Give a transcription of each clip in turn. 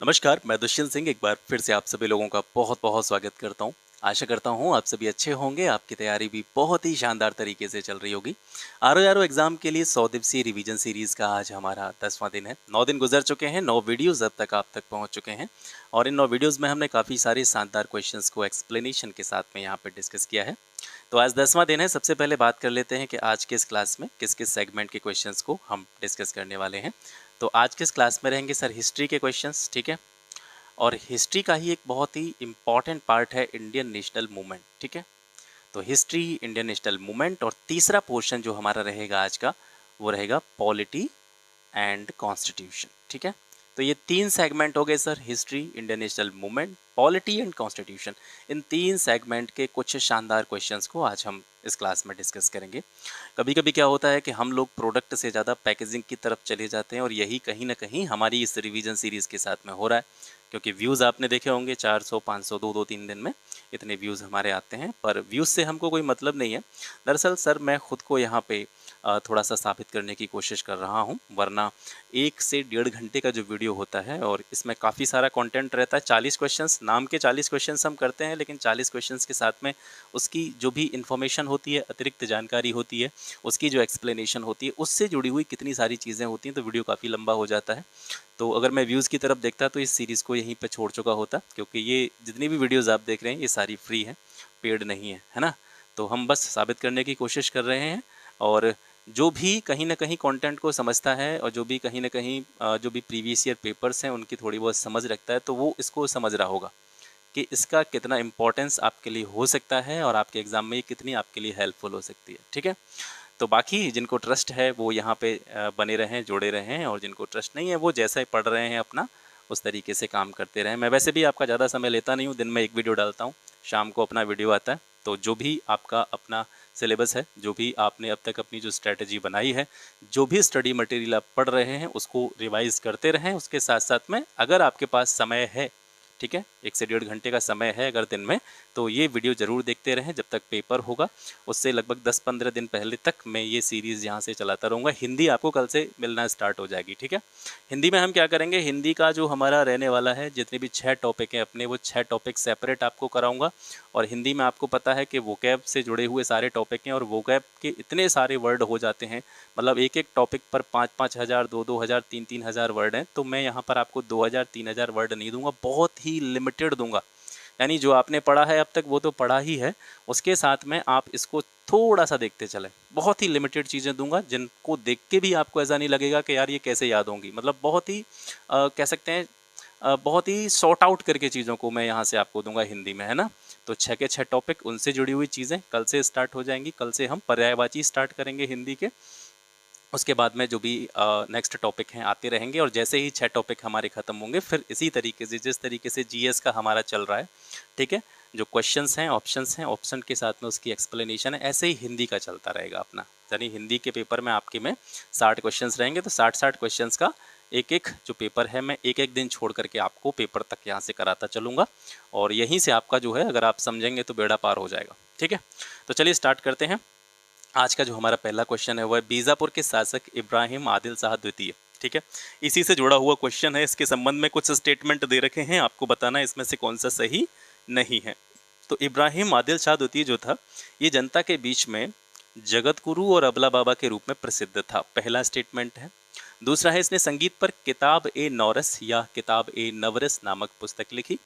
नमस्कार, मैं दुष्यंत सिंह एक बार फिर से आप सभी लोगों का बहुत-बहुत स्वागत करता हूँ। आशा करता हूँ आप सभी अच्छे होंगे, आपकी तैयारी भी बहुत ही शानदार तरीके से चल रही होगी। आरओ एग्ज़ाम के लिए 100 दिवसीय रिवीजन सीरीज़ का आज हमारा 10वां दिन है। 9 दिन गुजर चुके हैं, 9 वीडियोज़ अब तक आप तक पहुँच चुके हैं और इन 9 वीडियोज़ में हमने काफ़ी सारे शानदार क्वेश्चंस को एक्सप्लेनेशन के साथ में यहाँ पे डिस्कस किया है। तो आज 10वां दिन है, सबसे पहले बात कर लेते हैं कि आज के इस क्लास में किस-किस सेगमेंट के क्वेश्चंस को हम डिस्कस करने वाले हैं। तो आज के इस क्लास में रहेंगे सर हिस्ट्री के क्वेश्चंस, ठीक है? और हिस्ट्री का ही एक बहुत ही इम्पॉर्टेंट पार्ट है इंडियन नेशनल मूवमेंट, ठीक है। तो हिस्ट्री, इंडियन नेशनल मूवमेंट और तीसरा पोर्शन जो हमारा रहेगा आज का वो रहेगा पॉलिटी एंड कॉन्स्टिट्यूशन, ठीक है। तो ये 3 सेगमेंट हो गए sir, history, Indian national movement, polity and constitution. In 3 segment के कुछ शानदार क्वेश्चंस को आज हम इस क्लास में डिस्कस करेंगे। कभी कभी क्या होता है कि हम लोग प्रोडक्ट से ज़्यादा पैकेजिंग की तरफ चले जाते हैं और यही कहीं ना कहीं हमारी इस रिवीजन सीरीज़ के साथ में हो रहा है, क्योंकि व्यूज़ आपने देखे होंगे 400, 500, 2-2, 3 दिन में इतने व्यूज़ हमारे आते हैं, पर व्यूज़ से हमको कोई मतलब नहीं है। दरअसल सर मैं खुद को यहाँ पे थोड़ा सा साबित करने की कोशिश कर रहा हूँ, वरना 1 से 1.5 घंटे का जो वीडियो होता है और इसमें काफ़ी सारा कंटेंट रहता है। 40 क्वेश्चंस, नाम के 40 क्वेश्चंस हम करते हैं, लेकिन 40 क्वेश्चंस के साथ में उसकी जो भी इन्फॉर्मेशन होती है, अतिरिक्त जानकारी होती है, उसकी जो एक्सप्लेनेशन होती है, उससे जुड़ी हुई कितनी सारी चीज़ें होती हैं, तो वीडियो काफ़ी लंबा हो जाता है। तो अगर मैं व्यूज़ की तरफ देखता तो इस सीरीज़ को यहीं पे छोड़ चुका होता, क्योंकि ये जितनी भी वीडियोज़ आप देख रहे हैं ये सारी फ्री हैं, पेड नहीं है ना? तो हम बस साबित करने की कोशिश कर रहे हैं और जो भी कहीं न कहीं कंटेंट को समझता है और जो भी कहीं न कहीं जो भी प्रीवियस ईयर पेपर्स हैं उनकी थोड़ी बहुत समझ रखता है, तो वो इसको समझ रहा होगा कि इसका कितना इम्पोर्टेंस आपके लिए हो सकता है और आपके एग्ज़ाम में ये कितनी आपके लिए हेल्पफुल हो सकती है, ठीक है? तो बाकी जिनको ट्रस्ट है वो यहाँ पे बने रहें, जुड़े रहें, और जिनको ट्रस्ट नहीं है वो जैसा ही पढ़ रहे हैं अपना उस तरीके से काम करते रहें। मैं वैसे भी आपका ज़्यादा समय लेता नहीं हूँ, दिन में 1 वीडियो डालता हूँ, शाम को अपना वीडियो आता है। तो जो भी आपका अपना सिलेबस है, जो भी आपने अब तक अपनी जो स्ट्रैटेजी बनाई है, जो भी स्टडी मटेरियल आप पढ़ रहे हैं उसको रिवाइज़ करते रहें। उसके साथ-साथ में अगर आपके पास समय है, ठीक है, 1 से 1.5 घंटे का समय है अगर दिन में, तो ये वीडियो ज़रूर देखते रहें जब तक पेपर होगा। उससे लगभग 10-15 दिन पहले तक मैं ये सीरीज़ यहाँ से चलाता रहूँगा। हिंदी आपको कल से मिलना स्टार्ट हो जाएगी, ठीक है। हिंदी में हम क्या करेंगे, हिंदी का जो हमारा रहने वाला है, जितने भी 6 टॉपिक हैं अपने, वो 6 टॉपिक सेपरेट आपको कराऊँगा। और हिंदी में आपको पता है कि वोकैब से जुड़े हुए सारे टॉपिक हैं और वोकैब के इतने सारे वर्ड हो जाते हैं, मतलब एक-एक टॉपिक पर 5-5 हज़ार, 2-2 हज़ार, 3-3 हज़ार वर्ड हैं। तो मैं यहाँ पर आपको 2,000, 3,000 वर्ड नहीं दूंगा, बहुत ही लिमिटेड दूंगा। यानी जो आपने पढ़ा है अब तक वो तो पढ़ा ही है, उसके साथ में आप इसको थोड़ा सा देखते चलें। बहुत ही लिमिटेड चीज़ें दूंगा जिनको देख के भी आपको ऐसा नहीं लगेगा कि यार ये कैसे याद होंगी, मतलब बहुत ही कह सकते हैं बहुत ही सॉर्ट आउट करके चीज़ों को मैं यहाँ से आपको दूंगा हिंदी में, है ना। तो 6 के 6 टॉपिक, उनसे जुड़ी हुई चीज़ें कल से स्टार्ट हो जाएंगी। कल से हम पर्यायवाची स्टार्ट करेंगे हिंदी के, उसके बाद में जो भी नेक्स्ट टॉपिक हैं आते रहेंगे, और जैसे ही 6 टॉपिक हमारे ख़त्म होंगे फिर इसी तरीके से जिस तरीके से जीएस का हमारा चल रहा है, ठीक है, जो क्वेश्चंस हैं, ऑप्शन के साथ में उसकी एक्सप्लेनेशन है, ऐसे ही हिंदी का चलता रहेगा अपना। यानी हिंदी के पेपर में आपके में 60 क्वेश्चंस रहेंगे, तो 60-60 क्वेश्चंस का एक एक जो पेपर है मैं एक एक दिन छोड़ करके आपको पेपर तक यहाँ से कराता चलूँगा, और यहीं से आपका जो है अगर आप समझेंगे तो बेड़ा पार हो जाएगा, ठीक है। तो चलिए स्टार्ट करते हैं। आज का जो हमारा पहला क्वेश्चन है वह बीजापुर के शासक इब्राहिम आदिल शाह द्वितीय, ठीक है, इसी से जुड़ा हुआ क्वेश्चन है। इसके संबंध में कुछ स्टेटमेंट दे रखे हैं, आपको बताना है इसमें से कौन सा सही नहीं है। तो इब्राहिम आदिल शाह द्वितीय जो था, ये जनता के बीच में जगत गुरु और अबला बाबा के रूप में प्रसिद्ध था, पहला स्टेटमेंट है। दूसरा है, इसने संगीत पर किताब ए नौरस या किताब ए नवरस नामक पुस्तक लिखी।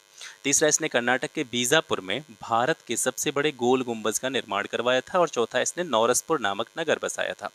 तीसरा, इसने कर्नाटक के बीजापुर में भारत के सबसे बड़े गोल गुंबज का निर्माण करवाया था। और चौथा, इसने नौरसपुर नामक नगर बसाया था।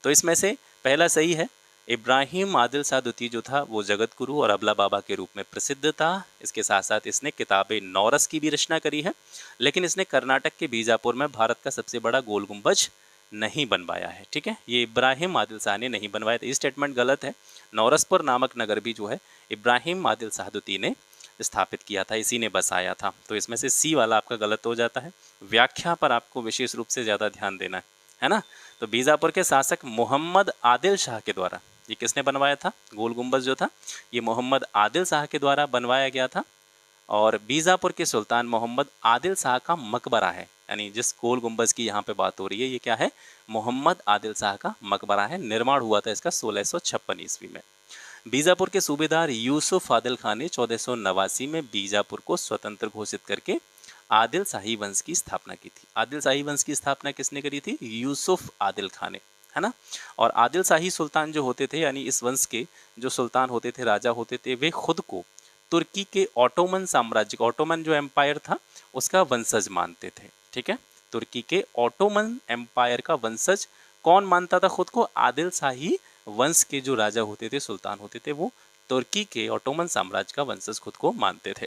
तो इसमें से पहला सही है, इब्राहिम आदिल शाह द्वितीय जो था वो जगत गुरु और अबला बाबा के रूप में प्रसिद्ध था। इसके साथ साथ इसने किताबे नौरस की भी रचना करी है, लेकिन इसने कर्नाटक के बीजापुर में भारत का सबसे बड़ा गोल गुंबज नहीं बनवाया है, ठीक है, ये इब्राहिम आदिल शाह ने नहीं बनवाया था। ये स्टेटमेंट गलत है। नौरसपुर नामक नगर भी जो है इब्राहिम आदिल शाह द्वितीय ने स्थापित किया था, इसी ने बसाया था। तो इसमें से सी वाला आपका गलत हो जाता है। व्याख्या पर आपको विशेष रूप से ज़्यादा ध्यान देना है ना। तो बीजापुर के शासक मोहम्मद आदिल शाह के द्वारा ये किसने बनवाया था, गोल गुंबज जो था ये मोहम्मद आदिल शाह के द्वारा बनवाया गया था। और बीजापुर के सुल्तान मोहम्मद आदिल शाह का मकबरा है, यानी जिस गोल गुंबज की यहाँ पे बात हो रही है ये क्या है, मोहम्मद आदिल शाह का मकबरा है। निर्माण हुआ था इसका 1656 ईस्वी में। बीजापुर के सूबेदार यूसुफ आदिल खान ने 1489 में बीजापुर को स्वतंत्र घोषित करके आदिल शाही वंश की स्थापना की थी। आदिल शाही वंश की स्थापना किसने करी थी? यूसुफ आदिल खान ने, है ना। और आदिल शाही सुल्तान जो होते थे, यानी इस वंश के जो सुल्तान होते थे, राजा होते थे, वे खुद को तुर्की के ऑटोमन साम्राज्य, ऑटोमन जो एम्पायर था उसका वंशज मानते थे। ठीक है, तुर्की के ऑटोमन एम्पायर का वंशज कौन मानता था खुद को? आदिल शाही वंश के जो राजा होते थे, सुल्तान होते थे, वो तुर्की के ऑटोमन साम्राज्य का वंशज खुद को मानते थे।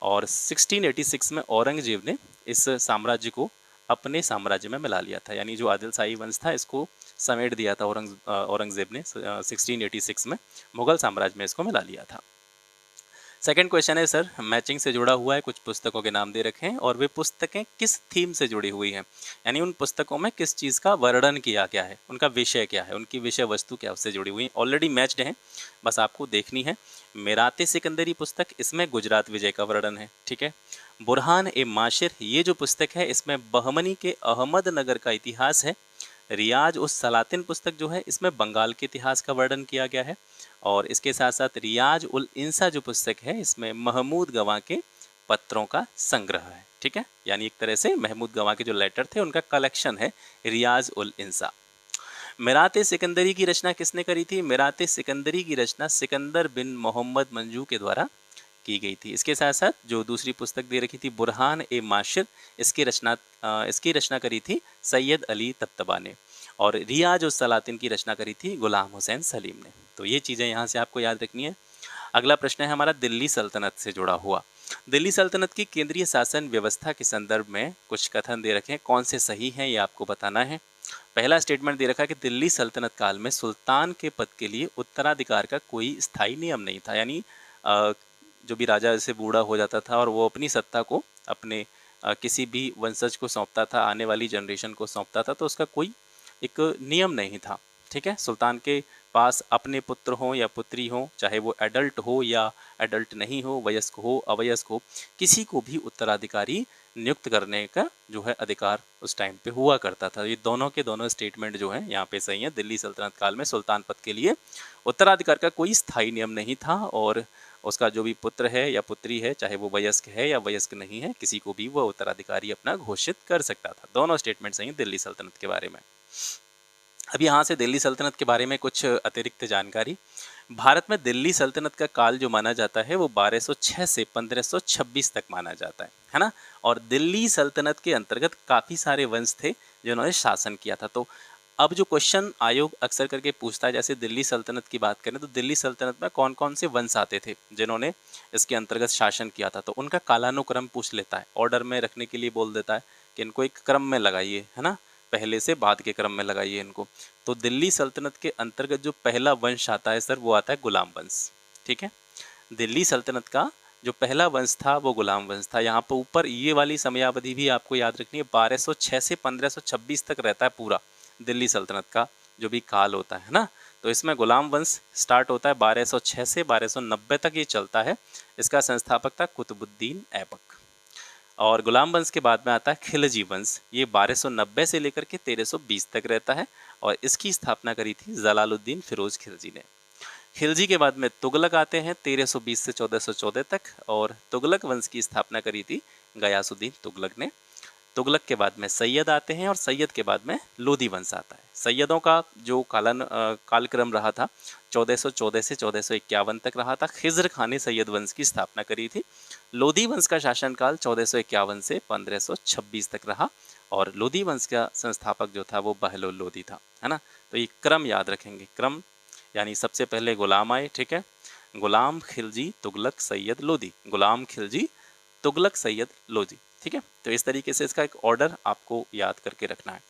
और 1686 में औरंगजेब ने इस साम्राज्य को अपने साम्राज्य में मिला लिया था, यानी जो आदिल शाही वंश था इसको समेट दिया था औरंगजेब ने 1686 में मुगल साम्राज्य में इसको मिला लिया था। सेकंड क्वेश्चन है सर, मैचिंग से जुड़ा हुआ है, कुछ पुस्तकों के नाम दे रखे हैं और वे पुस्तकें किस थीम से जुड़ी हुई हैं, यानी उन पुस्तकों में किस चीज़ का वर्णन किया गया है, उनका विषय क्या है, उनकी विषय वस्तु क्या उससे जुड़ी हुई है। ऑलरेडी मैच्ड है, बस आपको देखनी है। मेराते सिकंदरी पुस्तक, इसमें गुजरात विजय का वर्णन है। ठीक है, बुरहान ए माशिर, ये जो पुस्तक है इसमें बहमनी के अहमदनगर का इतिहास है। रियाज उस सलातिन पुस्तक जो है इसमें बंगाल के इतिहास का वर्णन किया गया है। और इसके साथ साथ रियाज उल इंसा जो पुस्तक है इसमें महमूद गवां के पत्रों का संग्रह है। ठीक है, यानी एक तरह से महमूद गवां के जो लेटर थे उनका कलेक्शन है रियाज उल इंसा। मिराते सिकंदरी की रचना किसने करी थी? मिराते सिकंदरी की रचना सिकंदर बिन मोहम्मद मंजू के द्वारा की गई थी। इसके साथ साथ जो दूसरी पुस्तक दे रखी थी बुरहान ए माशिर, इसकी रचना करी थी सैयद अली तब्तबा ने। और रियाज उस सलातिन की रचना करी थी गुलाम हुसैन सलीम ने। तो ये चीज़ें यहाँ से आपको याद रखनी है। अगला प्रश्न है हमारा दिल्ली सल्तनत से जुड़ा हुआ। दिल्ली सल्तनत की केंद्रीय शासन व्यवस्था के संदर्भ में कुछ कथन दे रखे हैं, कौन से सही हैं ये आपको बताना है। पहला स्टेटमेंट दे रखा है कि दिल्ली सल्तनत काल में सुल्तान के पद के लिए उत्तराधिकार का कोई स्थायी नियम नहीं था, यानी जो भी राजा ऐसे बूढ़ा हो जाता था और वो अपनी सत्ता को अपने किसी भी वंशज को सौंपता था, आने वाली जनरेशन को सौंपता था, तो उसका कोई एक नियम नहीं था। ठीक है, सुल्तान के पास अपने पुत्र हों या पुत्री हों, चाहे वो एडल्ट हो या एडल्ट नहीं हो, वयस्क हो अवयस्क हो, किसी को भी उत्तराधिकारी नियुक्त करने का जो है अधिकार उस टाइम पे हुआ करता था। ये दोनों के दोनों स्टेटमेंट जो हैं यहाँ पे सही हैं। दिल्ली सल्तनत काल में सुल्तान पद के लिए उत्तराधिकार का कोई स्थायी नियम नहीं था और उसका जो भी पुत्र है या पुत्री है, चाहे वो वयस्क है या वयस्क नहीं है, किसी को भी वह उत्तराधिकारी अपना घोषित कर सकता था। दोनों स्टेटमेंट सही हैं दिल्ली सल्तनत के बारे में। अब यहाँ से दिल्ली सल्तनत के बारे में कुछ अतिरिक्त जानकारी। भारत में दिल्ली सल्तनत का काल जो माना जाता है वो 1206 से 1526 तक माना जाता है ना। और दिल्ली सल्तनत के अंतर्गत काफ़ी सारे वंश थे जिन्होंने शासन किया था। तो अब जो क्वेश्चन आयोग अक्सर करके पूछता है, जैसे दिल्ली सल्तनत की बात करें तो दिल्ली सल्तनत में कौन कौन से वंश आते थे जिन्होंने इसके अंतर्गत शासन किया था, तो उनका कालानुक्रम पूछ लेता है, ऑर्डर में रखने के लिए बोल देता है कि इनको एक क्रम में लगाइए, है ना, पहले से बाद के क्रम में लगाइए इनको। तो दिल्ली सल्तनत के अंतर्गत जो पहला वंश आता है सर वो आता है गुलाम वंश। ठीक है, दिल्ली सल्तनत का जो पहला वंश था वो गुलाम वंश था। यहाँ पर ऊपर ये वाली समयावधि भी आपको याद रखनी है, 1206 से 1526 तक रहता है पूरा दिल्ली सल्तनत का जो भी काल होता है ना। तो इसमें गुलाम वंश स्टार्ट होता है 1206 से 1290 तक ये चलता है। इसका संस्थापक था कुतुबुद्दीन ऐबक। और गुलाम वंश के बाद में आता है खिलजी वंश, ये 1290 से लेकर के 1320 तक रहता है और इसकी स्थापना करी थी जलालुद्दीन फिरोज खिलजी ने। खिलजी के बाद में तुगलक आते हैं 1320 से 1414 तक और तुगलक वंश की स्थापना करी थी गयासुद्दीन तुगलक ने। तुगलक के बाद में सैयद आते हैं और सैयद के बाद में लोधी वंश आता है। सैयदों का जो कालक्रम रहा था 1414 से 1451 तक रहा था। खिज्र खान ने सैयद वंश की स्थापना करी थी। लोधी वंश का शासनकाल 1451 से 1526 तक रहा और लोधी वंश का संस्थापक जो था वो बहलोल लोधी था, है ना। तो ये क्रम याद रखेंगे, क्रम यानी सबसे पहले गुलाम आए, ठीक है, गुलाम खिलजी तुगलक सैयद लोधी, गुलाम खिलजी तुगलक सैयद लोधी, ठीक है। तो इस तरीके से इसका एक ऑर्डर आपको याद करके रखना है।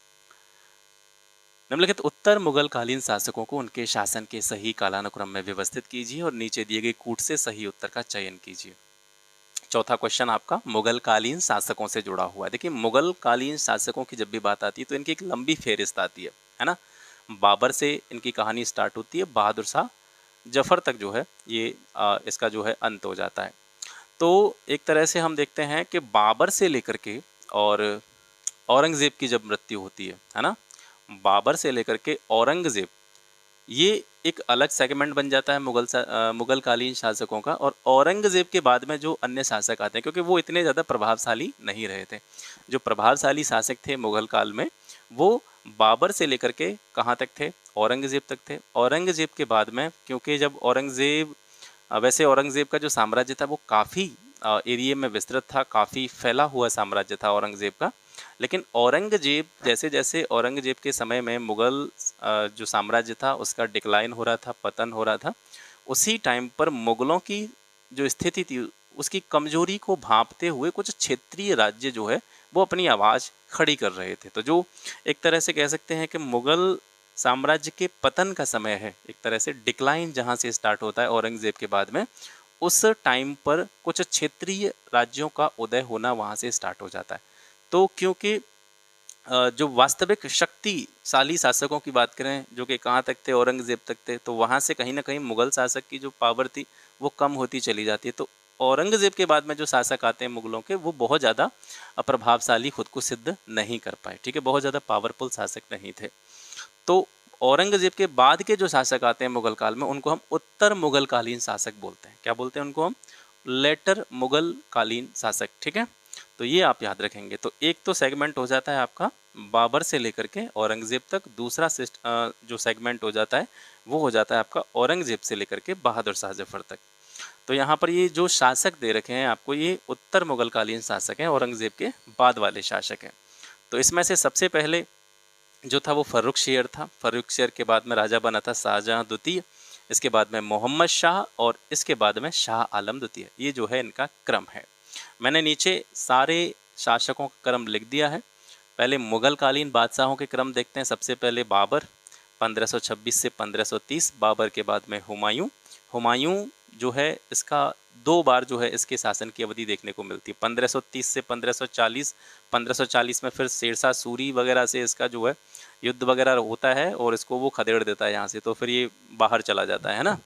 निम्नलिखित उत्तर मुगल कालीन शासकों को उनके शासन के सही कालानुक्रम में व्यवस्थित कीजिए और नीचे दिए गए कूट से सही उत्तर का चयन कीजिए। चौथा क्वेश्चन आपका मुगल कालीन शासकों से जुड़ा हुआ है। देखिए मुगल कालीन शासकों की जब भी बात आती है तो इनकी एक लंबी फेहरिस्त आती है ना। बाबर से इनकी कहानी स्टार्ट होती है, बहादुर शाह जफर तक जो है ये इसका जो है अंत हो जाता है। तो एक तरह से हम देखते हैं कि बाबर से लेकर के और औरंगज़ेब की जब मृत्यु होती है ना, बाबर से लेकर के औरंगज़ेब ये एक अलग सेगमेंट बन जाता है मुगल कालीन शासकों का। और औरंगज़ेब के बाद में जो अन्य शासक आते हैं, क्योंकि वो इतने ज़्यादा प्रभावशाली नहीं रहे थे। जो प्रभावशाली शासक थे मुगल काल में, वो बाबर से लेकर के कहाँ तक थे, औरंगज़ेब तक थे। औरंगज़ेब के बाद में, क्योंकि जब औरंगज़ेब वैसे औरंगज़ेब का जो साम्राज्य था वो काफ़ी एरिया में विस्तृत था, काफ़ी फैला हुआ साम्राज्य था औरंगज़ेब का। लेकिन औरंगज़ेब जैसे जैसे औरंगज़ेब के समय में मुग़ल जो साम्राज्य था उसका डिक्लाइन हो रहा था, पतन हो रहा था, उसी टाइम पर मुग़लों की जो स्थिति थी उसकी कमज़ोरी को भांपते हुए कुछ क्षेत्रीय राज्य जो है वो अपनी आवाज़ खड़ी कर रहे थे। तो जो एक तरह से कह सकते हैं कि मुग़ल साम्राज्य के पतन का समय है, एक तरह से डिक्लाइन जहाँ से स्टार्ट होता है औरंगज़ेब के बाद में, उस टाइम पर कुछ क्षेत्रीय राज्यों का उदय होना वहाँ से स्टार्ट हो जाता है। तो क्योंकि जो वास्तविक शक्तिशाली शासकों की बात करें जो कि कहाँ तक थे, औरंगज़ेब तक थे, तो वहाँ से कहीं ना कहीं मुग़ल शासक की जो पावर थी वो कम होती चली जाती है। तो औरंगज़ेब के बाद में जो शासक आते हैं मुग़लों के, वो बहुत ज़्यादा प्रभावशाली खुद को सिद्ध नहीं कर पाए, ठीक है, बहुत ज़्यादा पावरफुल शासक नहीं थे। तो औरंगज़ेब के बाद के जो शासक आते हैं मुग़ल काल में, उनको हम उत्तर मुग़ल कालीन शासक बोलते हैं। क्या बोलते हैं उनको हम? लेटर मुग़ल कालीन शासक, ठीक है। तो ये आप याद रखेंगे। तो एक तो सेगमेंट हो जाता है आपका बाबर से लेकर के औरंगज़ेब तक, दूसरा जो सेगमेंट हो जाता है वो हो जाता है आपका औरंगज़ेब से लेकर के बहादुर शाह जफ़र तक। तो यहाँ पर ये जो शासक दे रखे हैं आपको, ये उत्तर मुग़ल कालीन शासक हैं, औरंगज़ेब के बाद वाले शासक हैं। तो इसमें से सबसे पहले जो था वो फ़र्रुखशियर था। फ़र्रुखशियर के बाद में राजा बना था शाहजहाँ द्वितीय, इसके बाद में मोहम्मद शाह, और इसके बाद में शाह आलम द्वितीय। ये जो है इनका क्रम है। मैंने नीचे सारे शासकों का क्रम लिख दिया है। पहले मुग़ल कालीन बादशाहों के क्रम देखते हैं। सबसे पहले बाबर 1526 से 1530, बाबर के बाद में हुमायूं। हुमायूं जो है इसका 2 बार जो है इसके शासन की अवधि देखने को मिलती है, 1530 से 1540। 1540 में फिर शेरशाह सूरी वगैरह से इसका जो है युद्ध वगैरह होता है और इसको वो खदेड़ देता है यहाँ से, तो फिर ये बाहर चला जाता है ना।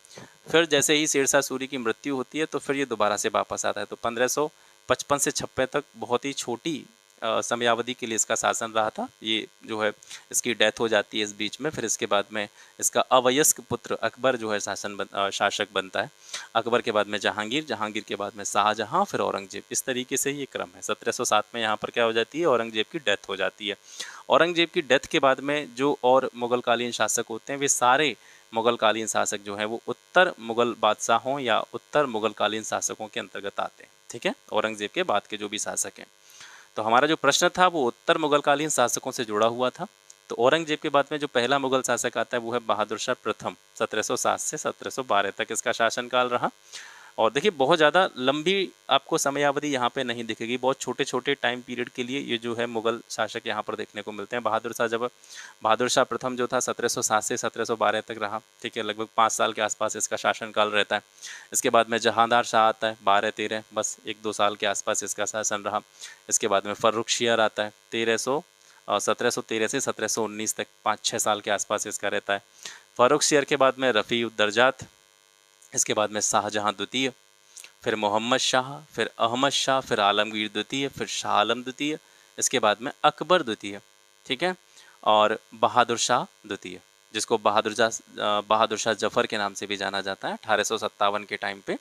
फिर जैसे ही शेरशाह सूरी की मृत्यु होती है तो फिर ये दोबारा से वापस आता है। तो 1555 से 56 तक बहुत ही छोटी समयावधि के लिए इसका शासन रहा था। ये जो है इसकी डेथ हो जाती है इस बीच में। फिर इसके बाद में इसका अवयस्क पुत्र अकबर जो है शासक बनता है। अकबर के बाद में जहांगीर, जहांगीर के बाद में शाहजहां, फिर औरंगजेब। इस तरीके से ये क्रम है। 1707 में यहाँ पर क्या हो जाती है, औरंगजेब की डेथ हो जाती है। औरंगजेब की डेथ के बाद में जो और मुग़ल कालीन शासक होते हैं, वे सारे मुग़ल कालीन शासक जो हैं वो उत्तर मुग़ल बादशाहों या उत्तर मुग़ल कालीन शासकों के अंतर्गत आते हैं, ठीक है, औरंगजेब के बाद के जो भी शासक हैं। तो हमारा जो प्रश्न था वो उत्तर मुग़ल कालीन शासकों से जुड़ा हुआ था। तो औरंगजेब के बाद में जो पहला मुग़ल शासक आता है वो है बहादुर शाह प्रथम। 1707 से 1712 तक इसका शासनकाल रहा। और देखिए बहुत ज़्यादा लंबी आपको समयावधि यहाँ पे नहीं दिखेगी, बहुत छोटे छोटे टाइम पीरियड के लिए ये जो है मुग़ल शासक यहाँ पर देखने को मिलते हैं। बहादुर शाह प्रथम जो था 1707 से 1712 तक रहा, ठीक है, लगभग 5 साल के आसपास इसका शासनकाल रहता है। इसके बाद में जहांदार शाह आता है 12-13, बस 1-2 साल के आसपास इसका शासन रहा। इसके बाद में फ़र्रुखशियर आता है 1713 से 1719 तक, 5-6 साल के आसपास इसका रहता है। फ़र्रुखशियर के बाद में रफ़ी उद दरजात, इसके बाद में शाहजहाँ द्वितीय, फिर मोहम्मद शाह, फिर अहमद शाह, फिर आलमगीर द्वितीय, फिर शाह आलम द्वितीय, इसके बाद में अकबर द्वितीय, ठीक है, और बहादुर शाह द्वितीय, जिसको बहादुर शाह जफ़र के नाम से भी जाना जाता है। 1857 के टाइम पे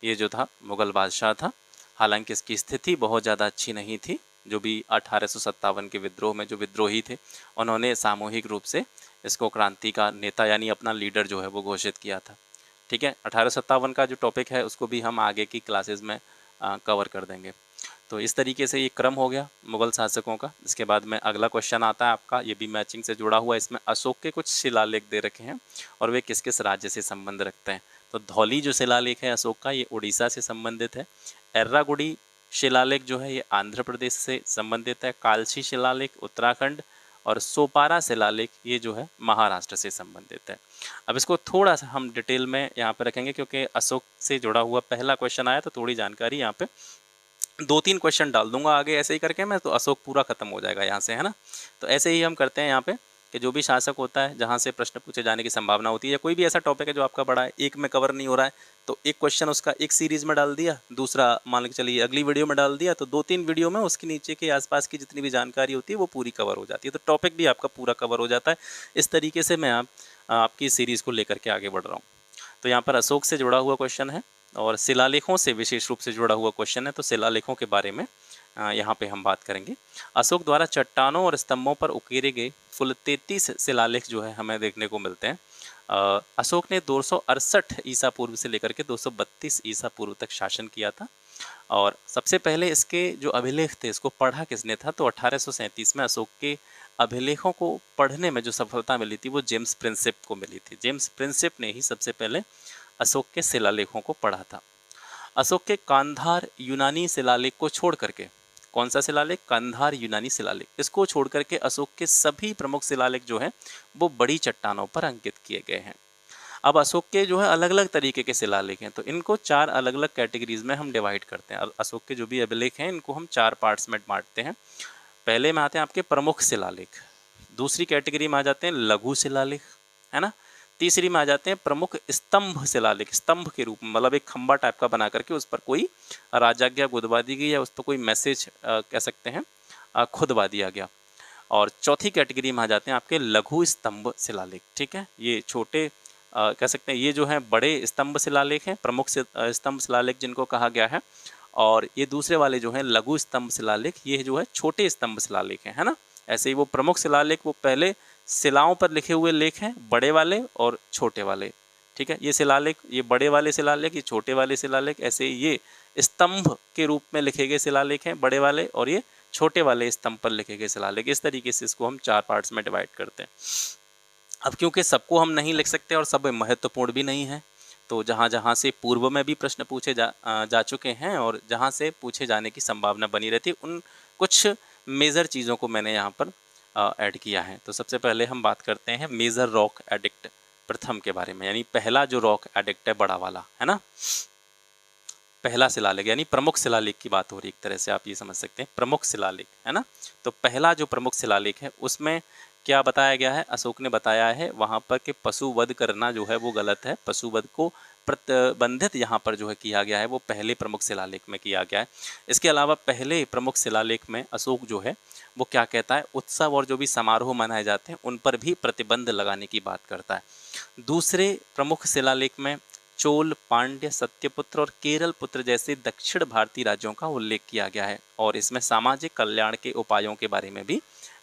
ये जो था मुग़ल बादशाह था। हालांकि इसकी स्थिति बहुत ज़्यादा अच्छी नहीं थी। जो भी 1857 के विद्रोह में जो विद्रोही थे, उन्होंने सामूहिक रूप से इसको क्रांति का नेता यानी अपना लीडर जो है वो घोषित किया था, ठीक है। 1857 का जो टॉपिक है उसको भी हम आगे की क्लासेस में कवर कर देंगे। तो इस तरीके से ये क्रम हो गया मुग़ल शासकों का। इसके बाद में अगला क्वेश्चन आता है आपका, ये भी मैचिंग से जुड़ा हुआ है। इसमें अशोक के कुछ शिलालेख दे रखे हैं और वे किस किस राज्य से संबंध रखते हैं। तो धौली जो शिलालेख है अशोक का, ये उड़ीसा से संबंधित है। एर्रागुडी शिलालेख जो है ये आंध्र प्रदेश से संबंधित है। कालसी शिलालेख उत्तराखंड, और सोपारा शिलालेख ये जो है महाराष्ट्र से संबंधित है। अब इसको थोड़ा सा हम डिटेल में यहाँ पे रखेंगे क्योंकि अशोक से जुड़ा हुआ पहला क्वेश्चन आया, तो थोड़ी जानकारी यहाँ पे 2-3 क्वेश्चन डाल दूंगा आगे ऐसे ही करके मैं, तो अशोक पूरा खत्म हो जाएगा यहाँ से, है ना। तो ऐसे ही हम करते हैं यहाँ पे कि जो भी शासक होता है जहाँ से प्रश्न पूछे जाने की संभावना होती है, या कोई भी ऐसा टॉपिक है जो आपका बड़ा है, एक में कवर नहीं हो रहा है, तो एक क्वेश्चन उसका एक सीरीज़ में डाल दिया, दूसरा मान के चलिए अगली वीडियो में डाल दिया, तो 2-3 वीडियो में उसके नीचे के आसपास की जितनी भी जानकारी होती है वो पूरी कवर हो जाती है। तो टॉपिक भी आपका पूरा कवर हो जाता है। इस तरीके से मैं आपकी सीरीज़ को लेकर के आगे बढ़ रहा हूँ। तो यहाँ पर अशोक से जुड़ा हुआ क्वेश्चन है और शिलालेखों से विशेष रूप से जुड़ा हुआ क्वेश्चन है, तो शिलालेखों के बारे में यहाँ पे हम बात करेंगे। अशोक द्वारा चट्टानों और स्तंभों पर उकेरे गए कुल 33 शिलालेख जो है हमें देखने को मिलते हैं। अशोक ने 268 ईसा पूर्व से लेकर के 232 ईसा पूर्व तक शासन किया था और सबसे पहले इसके जो अभिलेख थे इसको पढ़ा किसने था, तो 1837 में अशोक के अभिलेखों को पढ़ने में जो सफलता मिली थी वो जेम्स प्रिंसेप को मिली थी। जेम्स प्रिंसेप ने ही सबसे पहले अशोक के शिलालेखों को पढ़ा था। अशोक के कांधार यूनानी शिलालेख को छोड़ करके, कौन सा शिलालेख, कांधार यूनानी शिलालेख, इसको छोड़ करके अशोक के सभी प्रमुख शिलालेख जो हैं वो बड़ी चट्टानों पर अंकित किए गए हैं। अब अशोक के जो है अलग अलग तरीके के शिलालेख हैं, तो इनको 4 अलग अलग कैटेगरीज में हम डिवाइड करते हैं। अशोक के जो भी अभिलेख हैं इनको हम 4 पार्ट्स में बांटते हैं। पहले में आते हैं आपके प्रमुख शिलालेख, दूसरी कैटेगरी में आ जाते हैं लघु शिलालेख, है ना, तीसरी में आ जाते हैं प्रमुख स्तंभ शिलालेख, स्तंभ के रूप में, मतलब एक खंबा टाइप का बना करके उस पर कोई राजाज्ञा गुदवा दी गई या उस पर कोई मैसेज कह सकते हैं खुदवा दिया गया। और चौथी कैटेगरी में आ जाते हैं आपके लघु स्तंभ शिलालेख। ठीक है, ये छोटे कह सकते हैं, ये जो है बड़े स्तंभ शिलालेख हैं, प्रमुख स्तंभ शिलालेख जिनको कहा गया है, और ये दूसरे वाले जो हैं लघु स्तंभ शिलालेख, ये जो है छोटे स्तंभ शिलालेख हैं, है ना। ऐसे ही वो प्रमुख शिलालेख वो पहले शिलाओं पर लिखे हुए लेख हैं, बड़े वाले और छोटे वाले। ठीक है, ये शिलालेख, ये बड़े वाले शिलालेख, ये छोटे वाले शिलालेख, ऐसे ये स्तंभ के रूप में लिखे गए शिलालेख हैं बड़े वाले, और ये छोटे वाले स्तंभ पर लिखे गए शिलालेख। इस तरीके से इसको हम 4 पार्ट्स में डिवाइड करते हैं। अब क्योंकि सबको हम नहीं लिख सकते और सब महत्वपूर्ण भी नहीं है, तो जहाँ जहाँ से पूर्व में भी प्रश्न पूछे जा चुके हैं और जहाँ से पूछे जाने की संभावना बनी रहती है, उन कुछ मेजर चीज़ों को मैंने यहाँ पर ऐड किया है। तो सबसे पहले हम बात करते हैं मेजर रॉक एडिक्ट प्रथम के बारे में, यानी पहला जो रॉक एडिक्ट है बड़ा वाला, है ना, पहला शिलालेख, यानी प्रमुख शिलालेख की बात हो रही है, एक तरह से आप ये समझ सकते हैं, प्रमुख शिलालेख, है ना। तो पहला जो प्रमुख शिलालेख है उसमें क्या बताया गया है, अशोक ने बताया है वहाँ पर कि पशु वध करना जो है वो गलत है, पशु वध को प्रतिबंधित यहाँ पर जो है किया गया है, वो पहले प्रमुख शिलालेख में किया गया है। इसके अलावा पहले प्रमुख शिलालेख में अशोक जो है वो क्या कहता है, उत्सव और जो भी समारोह मनाए जाते हैं उन पर भी प्रतिबंध लगाने की बात करता है। दूसरे प्रमुख शिलालेख में चोल, पांड्य, सत्यपुत्र और केरल पुत्र जैसे दक्षिण भारतीय राज्यों का उल्लेख किया गया है और इसमें सामाजिक कल्याण के उपायों के बारे में भी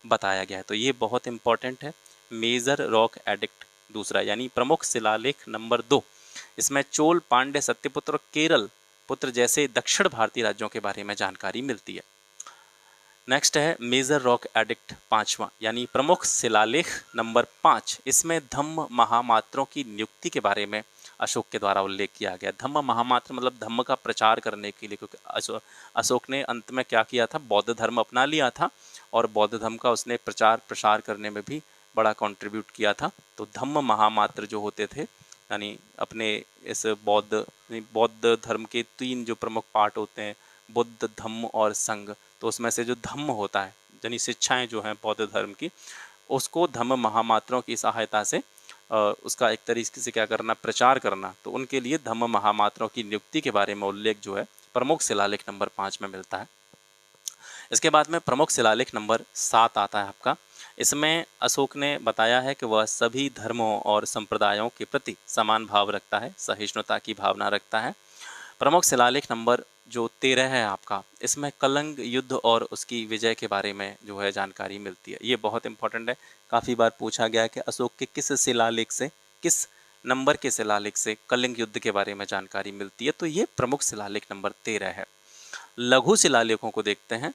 बताया गया है। तो ये बहुत इंपॉर्टेंट है, मेजर रॉक एडिक्ट दूसरा, यानी प्रमुख शिलालेख नंबर 2, इसमें चोल, पांड्य, सत्यपुत्र और केरल पुत्र जैसे दक्षिण भारतीय राज्यों के बारे में जानकारी मिलती है। नेक्स्ट है मेजर रॉक एडिक्ट 5वां, यानी प्रमुख शिलालेख नंबर 5, इसमें धम्म महामात्रों की नियुक्ति के बारे में अशोक के द्वारा उल्लेख किया गया। धम्म महामात्र मतलब धम्म का प्रचार करने के लिए, क्योंकि अशोक ने अंत में क्या किया था, बौद्ध धर्म अपना लिया था और बौद्ध धर्म का उसने प्रचार प्रसार करने में भी बड़ा कंट्रीब्यूट किया था। तो धम्म महामात्र जो होते थे, यानी अपने इस बौद्ध धर्म के 3 जो प्रमुख पार्ट होते हैं, बुद्ध, धम्म और संघ, तो उसमें से जो धम्म होता है, यानी शिक्षाएं जो हैं बौद्ध धर्म की, उसको धम्म महामात्रों की सहायता से उसका एक तरीके से क्या करना, प्रचार करना। तो उनके लिए धम्म महामात्रों की नियुक्ति के बारे में उल्लेख जो है प्रमुख शिलालेख नंबर 5 में मिलता है। इसके बाद में प्रमुख शिलालेख नंबर 7 आता है आपका। इसमें अशोक ने बताया है कि वह सभी धर्मों और संप्रदायों के प्रति समान भाव रखता है, सहिष्णुता की भावना रखता है। प्रमुख शिलालेख नंबर जो 13 है आपका, इसमें कलिंग युद्ध और उसकी विजय के बारे में जो है जानकारी मिलती है। ये बहुत इंपॉर्टेंट है, काफ़ी बार पूछा गया है कि अशोक के किस शिलालेख से, किस नंबर के शिलालेख से कलिंग युद्ध के बारे में जानकारी मिलती है, तो ये प्रमुख शिलालेख नंबर 13 है। लघु शिलालेखों को देखते हैं।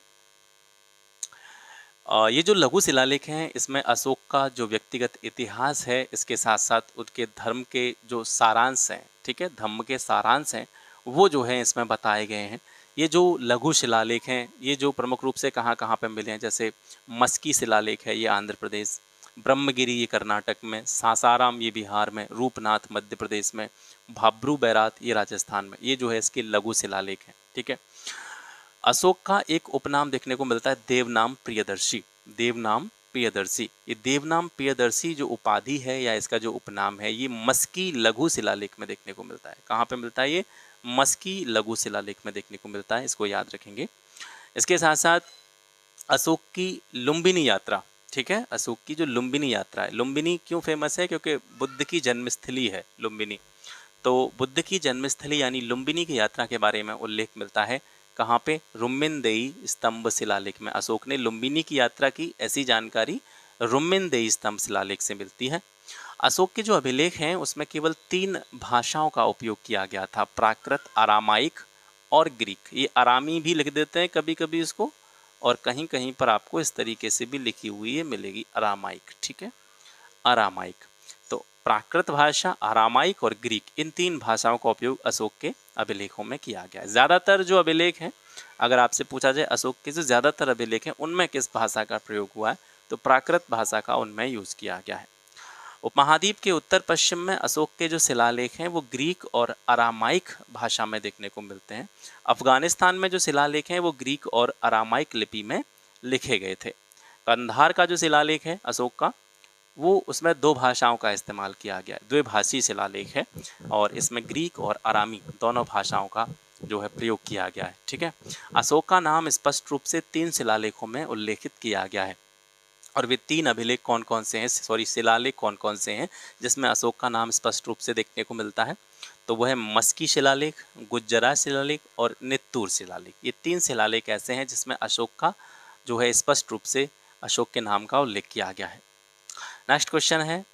ये जो लघु शिलालेख हैं इसमें अशोक का जो व्यक्तिगत इतिहास है, इसके साथ साथ उसके धर्म के जो सारांश हैं, ठीक है, धम्म के सारांश हैं, वो जो है इसमें बताए गए हैं। ये जो लघु शिलालेख हैं ये जो प्रमुख रूप से कहाँ कहाँ पे मिले हैं, जैसे मस्की शिलालेख है ये आंध्र प्रदेश, ब्रह्मगिरी ये कर्नाटक में, सासाराम ये बिहार में, रूपनाथ मध्य प्रदेश में, भाब्रू बैरात ये राजस्थान में, ये जो है इसके लघु शिलालेख हैं। ठीक है, अशोक का एक उपनाम देखने को मिलता है देवनाम प्रियदर्शी, देवनाम प्रियदर्शी। ये देवनाम प्रियदर्शी जो उपाधि है या इसका जो उपनाम है ये मस्की लघु शिलालेख में देखने को मिलता है। कहाँ पे मिलता है ये, मस्की लघु शिलालेख में देखने को मिलता है, इसको याद रखेंगे। इसके साथ साथ अशोक की लुम्बिनी यात्रा, ठीक है। अशोक की जो लुम्बिनी यात्रा है, लुम्बिनी क्यों फेमस है? क्योंकि बुद्ध की जन्मस्थली है लुम्बिनी। तो बुद्ध की जन्मस्थली यानी लुम्बिनी की यात्रा के बारे में उल्लेख मिलता है कहाँ पे? रुम्मिनदेई स्तंभ शिलालेख में। अशोक ने लुम्बिनी की यात्रा की, ऐसी जानकारी रुम्मिनदेई स्तंभ शिलालेख से मिलती है। अशोक के जो अभिलेख हैं उसमें केवल 3 भाषाओं का उपयोग किया गया था, प्राकृत, अरामाइक और ग्रीक। ये अरामी भी लिख देते हैं कभी कभी इसको, और कहीं कहीं पर आपको इस तरीके से भी लिखी हुई है मिलेगी, अरामाइक। ठीक है, अरामाइक। तो प्राकृत भाषा, अरामाइक और ग्रीक, इन 3 भाषाओं का उपयोग अशोक के अभिलेखों में किया गया है। ज़्यादातर जो अभिलेख हैं, अगर आपसे पूछा जाए अशोक के जो ज़्यादातर अभिलेख हैं उनमें किस भाषा का प्रयोग हुआ है, तो प्राकृत भाषा का उनमें यूज़ किया गया है। उपमहाद्वीप के उत्तर पश्चिम में अशोक के जो शिलालेख हैं वो ग्रीक और अरामाइक भाषा में देखने को मिलते हैं। अफगानिस्तान में जो शिलालेख हैं वो ग्रीक और अरामाइक लिपि में लिखे गए थे। कंधार का जो शिलालेख है अशोक का, वो उसमें 2 भाषाओं का इस्तेमाल किया गया है, द्विभाषी शिलालेख है, और इसमें ग्रीक और अरामी दोनों भाषाओं का जो है प्रयोग किया गया है। ठीक है, अशोक का नाम स्पष्ट रूप से 3 शिलालेखों में उल्लेखित किया गया है। और वे 3 अभिलेख कौन कौन से हैं, शिलालेख कौन कौन से हैं जिसमें अशोक का नाम स्पष्ट रूप से देखने को मिलता है? तो वह है मस्की शिलालेख, गुज्जरा शिलालेख और नित्तूर शिलालेख। ये 3 शिलालेख ऐसे हैं जिसमें अशोक का जो है स्पष्ट रूप से अशोक के नाम का उल्लेख किया गया है। नेक्स्ट क्वेश्चन है,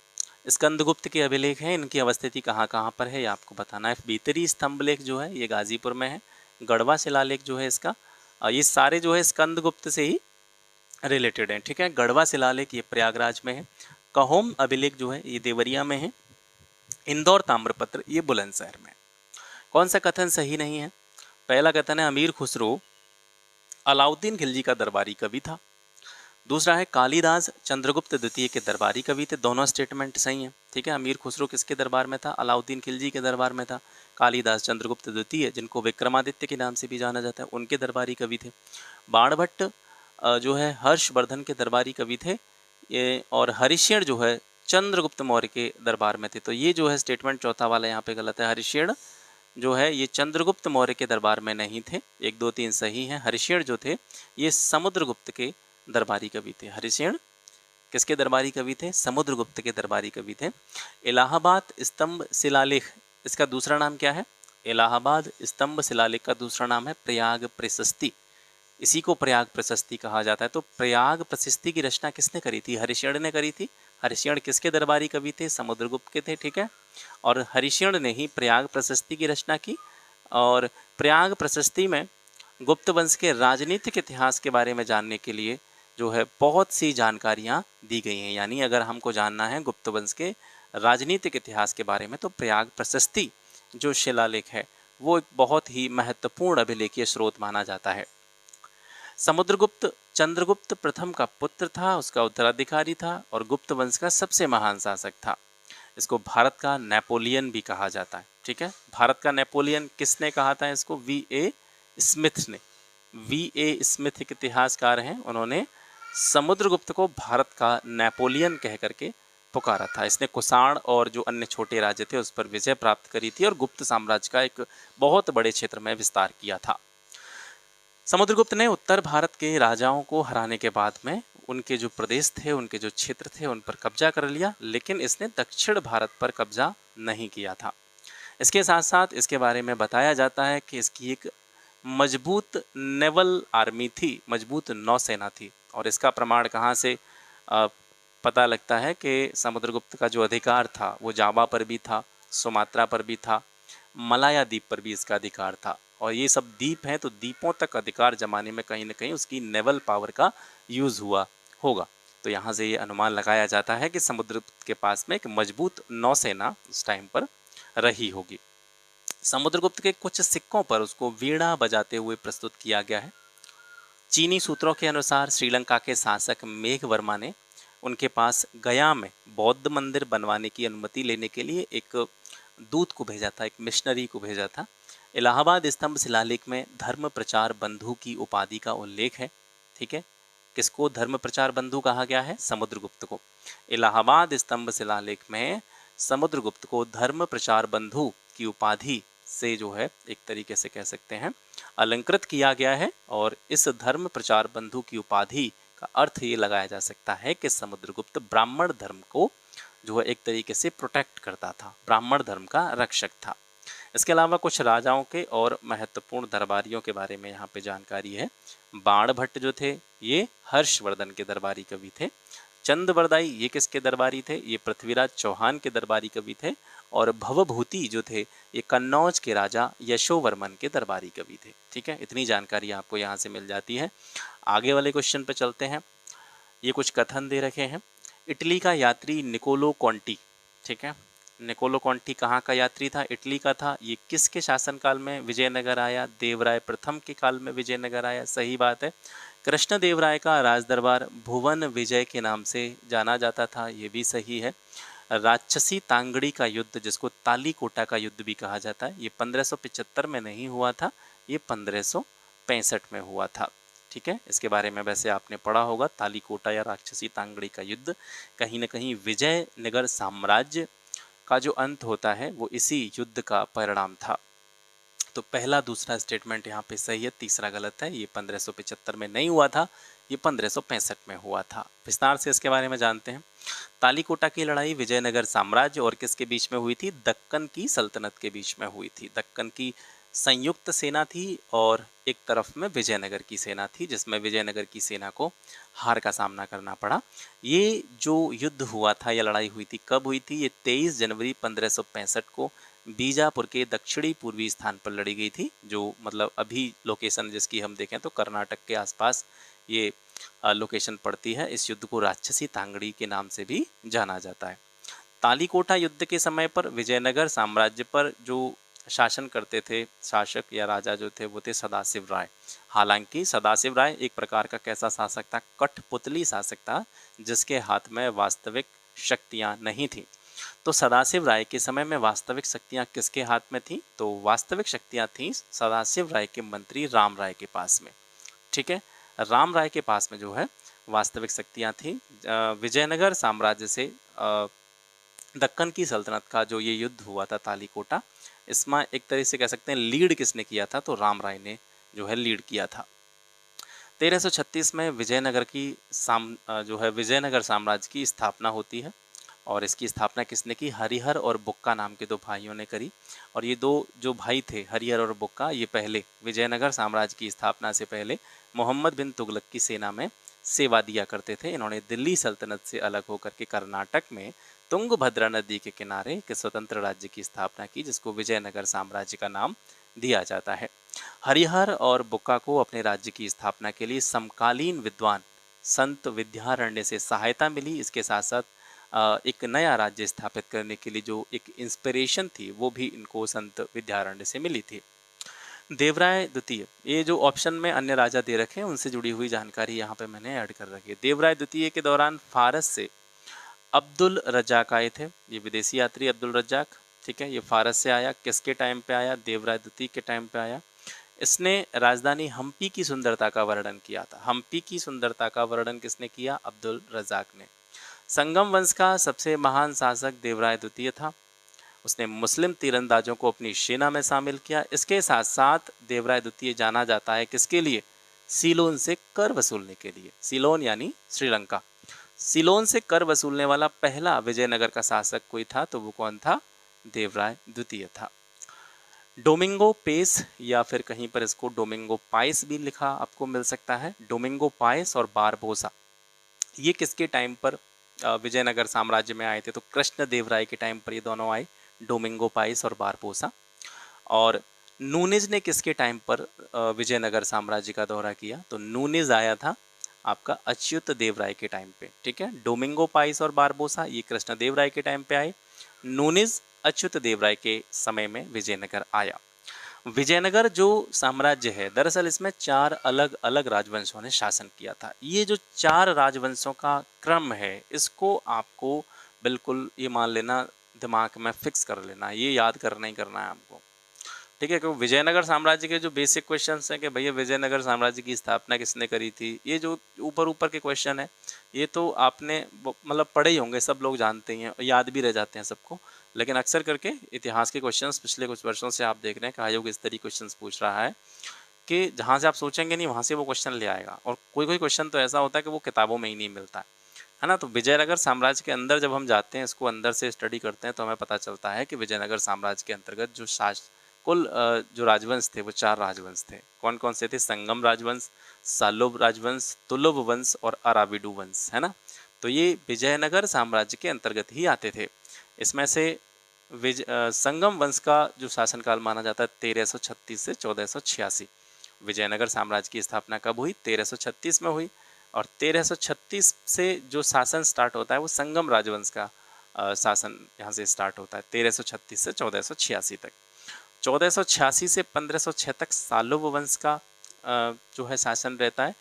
स्कंदगुप्त के अभिलेख हैं, इनकी अवस्थिति कहाँ कहाँ पर है ये आपको बताना है। भीतरी स्तंभलेख जो है ये गाजीपुर में है। गढ़वा शिलालेख जो है इसका, ये सारे जो है स्कंदगुप्त से ही रिलेटेड हैं। ठीक है, गढ़वा शिलालेख ये प्रयागराज में है। कहोम अभिलेख जो है ये देवरिया में है। इंदौर ताम्रपत्र ये बुलंदशहर में। कौन सा कथन सही नहीं है? पहला कथन है अमीर खुसरो अलाउद्दीन खिलजी का दरबारी कवि था। दूसरा है कालिदास चंद्रगुप्त द्वितीय के दरबारी कवि थे। दोनों स्टेटमेंट सही हैं। ठीक है, अमीर खुसरो किसके दरबार में था? अलाउद्दीन खिलजी के दरबार में था। कालिदास चंद्रगुप्त द्वितीय, जिनको विक्रमादित्य के नाम से भी जाना जाता है, उनके दरबारी कवि थे। बाणभट्ट जो है हर्षवर्धन के दरबारी कवि थे ये, और हरिशेण जो है चंद्रगुप्त मौर्य के दरबार में थे। तो ये जो है स्टेटमेंट चौथा वाला यहाँ पे गलत है। हरिशेण जो है ये चंद्रगुप्त मौर्य के दरबार में नहीं थे। 1, 2, 3 सही हैं। हरिशेण जो थे ये समुद्रगुप्त के दरबारी कवि थे। हरिशेण किसके दरबारी कवि थे? समुद्रगुप्त के दरबारी कवि थे। इलाहाबाद स्तंभ शिलालेख, इसका दूसरा नाम क्या है? इलाहाबाद स्तंभ शिलालेख का दूसरा नाम है प्रयाग प्रशस्ति। इसी को प्रयाग प्रशस्ति कहा जाता है। तो प्रयाग प्रशस्ति की रचना किसने करी थी? हरिशेण ने करी थी। हरिशेण किसके दरबारी कवि थे? समुद्रगुप्त के थे। ठीक है, और हरिशेण ने ही प्रयाग प्रशस्ति की रचना की। और प्रयाग प्रशस्ति में गुप्त वंश के राजनीतिक इतिहास के बारे में जानने के लिए जो है बहुत सी जानकारियाँ दी गई हैं। यानी अगर हमको जानना है गुप्त वंश के राजनीतिक इतिहास के बारे में तो प्रयाग प्रशस्ति जो शिलालेख है वो एक बहुत ही महत्वपूर्ण अभिलेखीय स्रोत माना जाता है। समुद्रगुप्त चंद्रगुप्त प्रथम का पुत्र था, उसका उत्तराधिकारी था और गुप्त वंश का सबसे महान शासक था। इसको भारत का नेपोलियन भी कहा जाता है। ठीक है, भारत का नेपोलियन किसने कहा था इसको? V.A. स्मिथ ने। V.A. स्मिथ एक इतिहासकार हैं, उन्होंने समुद्रगुप्त को भारत का नेपोलियन कह करके पुकारा था। इसने कुषाण और जो अन्य छोटे राज्य थे उस पर विजय प्राप्त करी थी और गुप्त साम्राज्य का एक बहुत बड़े क्षेत्र में विस्तार किया था। समुद्रगुप्त ने उत्तर भारत के राजाओं को हराने के बाद में उनके जो प्रदेश थे, उनके जो क्षेत्र थे, उन पर कब्जा कर लिया, लेकिन इसने दक्षिण भारत पर कब्जा नहीं किया था। इसके साथ साथ इसके बारे में बताया जाता है कि इसकी एक मजबूत नेवल आर्मी थी, मजबूत नौसेना थी। और इसका प्रमाण कहाँ से पता लगता है कि समुद्रगुप्त का जो अधिकार था वो जावा पर भी था, सुमात्रा पर भी था, मलाया द्वीप पर भी इसका अधिकार था। और ये सब द्वीप हैं तो द्वीपों तक अधिकार जमाने में कहीं ना कहीं उसकी नेवल पावर का यूज़ हुआ होगा। तो यहाँ से ये अनुमान लगाया जाता है कि समुद्रगुप्त के पास में एक मजबूत नौसेना उस टाइम पर रही होगी। समुद्रगुप्त के कुछ सिक्कों पर उसको वीणा बजाते हुए प्रस्तुत किया गया है। चीनी सूत्रों के अनुसार श्रीलंका के शासक मेघवर्मा ने उनके पास गया में बौद्ध मंदिर बनवाने की अनुमति लेने के लिए एक दूत को भेजा था, एक मिशनरी को भेजा था। इलाहाबाद स्तंभ शिलालेख में धर्म प्रचार बंधु की उपाधि का उल्लेख है। ठीक है, किसको धर्म प्रचार बंधु कहा गया है? समुद्रगुप्त को। इलाहाबाद स्तंभ शिलालेख में समुद्रगुप्त को धर्म प्रचार बंधु की उपाधि से जो है एक तरीके से कह सकते हैं अलंकृत किया गया है। और इस धर्म प्रचार बंधु की उपाधि का अर्थ ये लगाया जा सकता है कि समुद्रगुप्त ब्राह्मण धर्म को जो है एक तरीके से प्रोटेक्ट करता था, ब्राह्मण धर्म का रक्षक था। इसके अलावा कुछ राजाओं के और महत्वपूर्ण दरबारियों के बारे में यहाँ पे जानकारी है। बाण भट्ट जो थे ये हर्षवर्धन के दरबारी कवि थे। चंद्रवरदाई ये किसके दरबारी थे? ये पृथ्वीराज चौहान के दरबारी कवि थे। और भवभूति जो थे ये कन्नौज के राजा यशोवर्मन के दरबारी कवि थे। ठीक है, इतनी जानकारी आपको यहाँ से मिल जाती है। आगे वाले क्वेश्चन पे चलते हैं। ये कुछ कथन दे रखे हैं। इटली का यात्री निकोलो कॉन्टी, ठीक है, निकोलो कॉन्टी कहाँ का यात्री था? इटली का था। ये किसके शासनकाल में विजयनगर आया? देवराय प्रथम के काल में विजयनगर आया। सही बात है। कृष्णदेवराय का राजदरबार भुवन विजय के नाम से जाना जाता था, ये भी सही है। राक्षसी तांगड़ी का युद्ध, जिसको तालीकोटा का युद्ध भी कहा जाता है, ये 1575 में नहीं हुआ था, ये 1565 में हुआ था। ठीक है, इसके बारे में वैसे आपने पढ़ा होगा। तालीकोटा या राक्षसी तांगड़ी का युद्ध कहीं ना कहीं विजयनगर साम्राज्य का जो अंत होता है वो इसी युद्ध का परिणाम था। तो पहला दूसरा स्टेटमेंट यहाँ पे सही है, तीसरा गलत है। ये 1575 में नहीं हुआ था, ये 1565 में हुआ था। विस्तार से इसके बारे में जानते हैं। तालीकोटा की लड़ाई विजयनगर साम्राज्य और किसके बीच में हुई थी? दक्कन की सल्तनत के बीच में हुई थी। दक्कन की संयुक्त सेना थी और एक तरफ में विजयनगर की सेना थी, जिसमें विजयनगर की सेना को हार का सामना करना पड़ा। ये जो युद्ध हुआ था या लड़ाई हुई थी, कब हुई थी? ये 23 जनवरी 1565 को बीजापुर के दक्षिणी पूर्वी स्थान पर लड़ी गई थी, जो मतलब अभी लोकेशन जिसकी हम देखें तो कर्नाटक के आसपास ये लोकेशन पड़ती है। इस युद्ध को राक्षसी तांगड़ी के नाम से भी जाना जाता है। तालीकोटा युद्ध के समय पर विजयनगर साम्राज्य पर जो शासन करते थे शासक या राजा जो थे वो थे सदाशिव राय। हालांकि सदाशिव राय एक प्रकार का कैसा शासक था? कठपुतली शासक था, जिसके हाथ में वास्तविक शक्तियां नहीं थी। तो सदाशिव राय के समय में वास्तविक शक्तियां किसके हाथ में थी? तो वास्तविक शक्तियां थी सदाशिव राय के मंत्री राम राय के पास में। ठीक है, राम राय के पास में जो है वास्तविक शक्तियां थी। विजयनगर साम्राज्य से दक्कन की सल्तनत का जो ये युद्ध हुआ था तालीकोटा, इसमें एक तरह से कह सकते हैं लीड किसने किया था? तो राम राय ने जो है लीड किया था। 1336 में विजयनगर की जो है विजयनगर साम्राज्य की स्थापना होती है और इसकी स्थापना किसने की? हरिहर और बुक्का नाम के दो भाइयों ने करी। और ये दो जो भाई थे हरिहर और बुक्का, ये पहले विजयनगर साम्राज्य की स्थापना से पहले मोहम्मद बिन तुगलक की सेना में सेवा दिया करते थे। इन्होंने दिल्ली सल्तनत से अलग होकर के कर्नाटक में तुंगभद्रा नदी के किनारे एक स्वतंत्र राज्य की स्थापना की, जिसको विजयनगर साम्राज्य का नाम दिया जाता है। हरिहर और बुक्का को अपने राज्य की स्थापना के लिए समकालीन विद्वान संत विद्यारण्य से सहायता मिली। इसके साथ साथ एक नया राज्य स्थापित करने के लिए जो एक इंस्पिरेशन थी वो भी इनको संत विद्यारण्य से मिली थी। देवराय द्वितीय, ये जो ऑप्शन में अन्य राजा दे रखे हैं उनसे जुड़ी हुई जानकारी यहाँ पे मैंने ऐड कर रखी है। देवराय द्वितीय के दौरान फारस से अब्दुल रज्जाक आए थे, ये विदेशी यात्री अब्दुल रज्जाक। ठीक है, ये फारस से आया। किसके टाइम पे आया? देवराय द्वितीय के टाइम पे आया। इसने राजधानी हम्पी की सुंदरता का वर्णन किया था। हम्पी की सुंदरता का वर्णन किसने किया? अब्दुल रज्जाक ने। संगम वंश का सबसे महान शासक देवराय द्वितीय था। उसने मुस्लिम तीरंदाजों को अपनी सेना में शामिल किया। इसके साथ साथ देवराय द्वितीय जाना जाता है किसके लिए? सीलोन से कर वसूलने के लिए। सीलोन यानी श्रीलंका। सीलोन से कर वसूलने वाला पहला विजयनगर का शासक कोई था तो वो कौन था? देवराय द्वितीय था। डोमिंगो पेस या फिर कहीं पर इसको डोमिंगो पाइस भी लिखा आपको मिल सकता है। डोमिंगो पाइस और बारबोसा ये किसके टाइम पर विजयनगर साम्राज्य में आए थे? तो कृष्णदेवराय के टाइम पर ये दोनों आए, डोमिंगो पाइस और बारबोसा। और नूनिज ने किसके टाइम पर विजयनगर साम्राज्य का दौरा किया? तो नूनिज आया था आपका अच्युत देवराय के टाइम पे। ठीक है, डोमिंगो पाइस और बारबोसा ये कृष्णदेवराय के टाइम पे आए। नूनिज अच्युत देवराय के समय में विजयनगर आया। विजयनगर जो साम्राज्य है दरअसल इसमें 4 अलग अलग राजवंशों ने शासन किया था। ये जो 4 राजवंशों का क्रम है इसको आपको बिल्कुल ये मान लेना, दिमाग में फिक्स कर लेना, ये याद करना ही करना है आपको। ठीक है, क्योंकि विजयनगर साम्राज्य के जो बेसिक क्वेश्चंस हैं कि भैया विजयनगर साम्राज्य की स्थापना किसने करी थी, ये जो ऊपर ऊपर के क्वेश्चन है ये तो आपने मतलब पढ़े ही होंगे, सब लोग जानते ही हैं, याद भी रह जाते हैं सबको। लेकिन अक्सर करके इतिहास के क्वेश्चंस पिछले कुछ वर्षों से आप देख रहे हैं कि आयोग इस तरह क्वेश्चंस पूछ रहा है कि जहाँ से आप सोचेंगे नहीं वहाँ से वो क्वेश्चन ले आएगा। और कोई कोई क्वेश्चन तो ऐसा होता है कि वो किताबों में ही नहीं मिलता है ना। तो विजयनगर साम्राज्य के अंदर जब हम जाते हैं, इसको अंदर से स्टडी करते हैं, तो हमें पता चलता है कि विजयनगर साम्राज्य के अंतर्गत जो कुल जो राजवंश थे वो 4 राजवंश थे। कौन कौन से थे? संगम राजवंश, सालोब राजवंश, तुलुब वंश और अराबिडू वंश, है ना। तो ये विजयनगर साम्राज्य के अंतर्गत ही आते थे। इसमें से संगम वंश का जो शासनकाल माना जाता है 1336 से 1486। विजयनगर साम्राज्य की स्थापना कब हुई? 1336 में हुई। और 1336 से जो शासन स्टार्ट होता है वो संगम राजवंश का शासन यहाँ से स्टार्ट होता है 1336 से 1486 तक। 1486 से 1506 तक सालोब वंश का जो है शासन रहता है।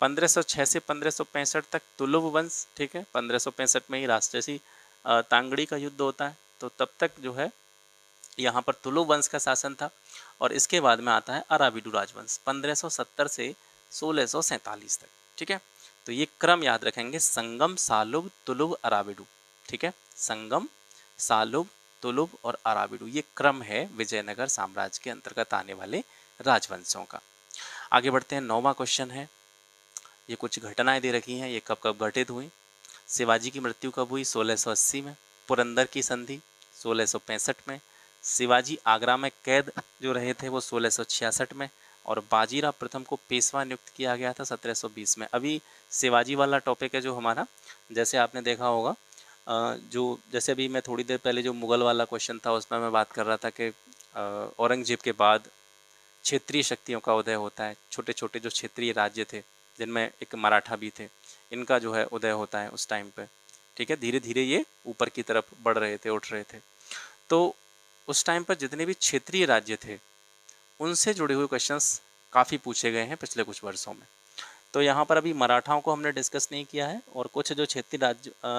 1506 से 1565 तक तुलुब वंश, ठीक है। 1565 में ही राजर्षि तांगड़ी का युद्ध होता है, तो तब तक जो है यहाँ पर तुलुब वंश का शासन था। और इसके बाद में आता है अराबिडू राजवंश 1570 से 1647 तक, ठीक है। तो ये क्रम याद रखेंगे, संगम, सालुब, तुलुब, अराबिडू, ठीक है। संगम, सालुब, तुलुब और अराबिडू, ये क्रम है विजयनगर साम्राज्य के अंतर्गत आने वाले राजवंशों का। आगे बढ़ते हैं। 9वां क्वेश्चन है, ये कुछ घटनाएं दे रखी हैं, ये कब कब घटित हुई। शिवाजी की मृत्यु कब हुई? 1680 में। पुरंदर की संधि 1665 में। शिवाजी आगरा में कैद जो रहे थे वो 1666 में। और बाजीराव प्रथम को पेशवा नियुक्त किया गया था 1720 में। अभी शिवाजी वाला टॉपिक है जो हमारा, जैसे आपने देखा होगा जो जैसे अभी मैं थोड़ी देर पहले जो मुगल वाला क्वेश्चन था उसमें मैं बात कर रहा था कि औरंगजेब के बाद क्षेत्रीय शक्तियों का उदय होता है। छोटे छोटे जो क्षेत्रीय राज्य थे जिनमें एक मराठा भी थे, इनका जो है उदय होता है उस टाइम पे, ठीक है। धीरे धीरे ये ऊपर की तरफ बढ़ रहे थे, उठ रहे थे। तो उस टाइम पर जितने भी क्षेत्रीय राज्य थे उनसे जुड़े हुए क्वेश्चंस काफ़ी पूछे गए हैं पिछले कुछ वर्षों में। तो यहाँ पर अभी मराठाओं को हमने डिस्कस नहीं किया है और कुछ जो क्षेत्रीय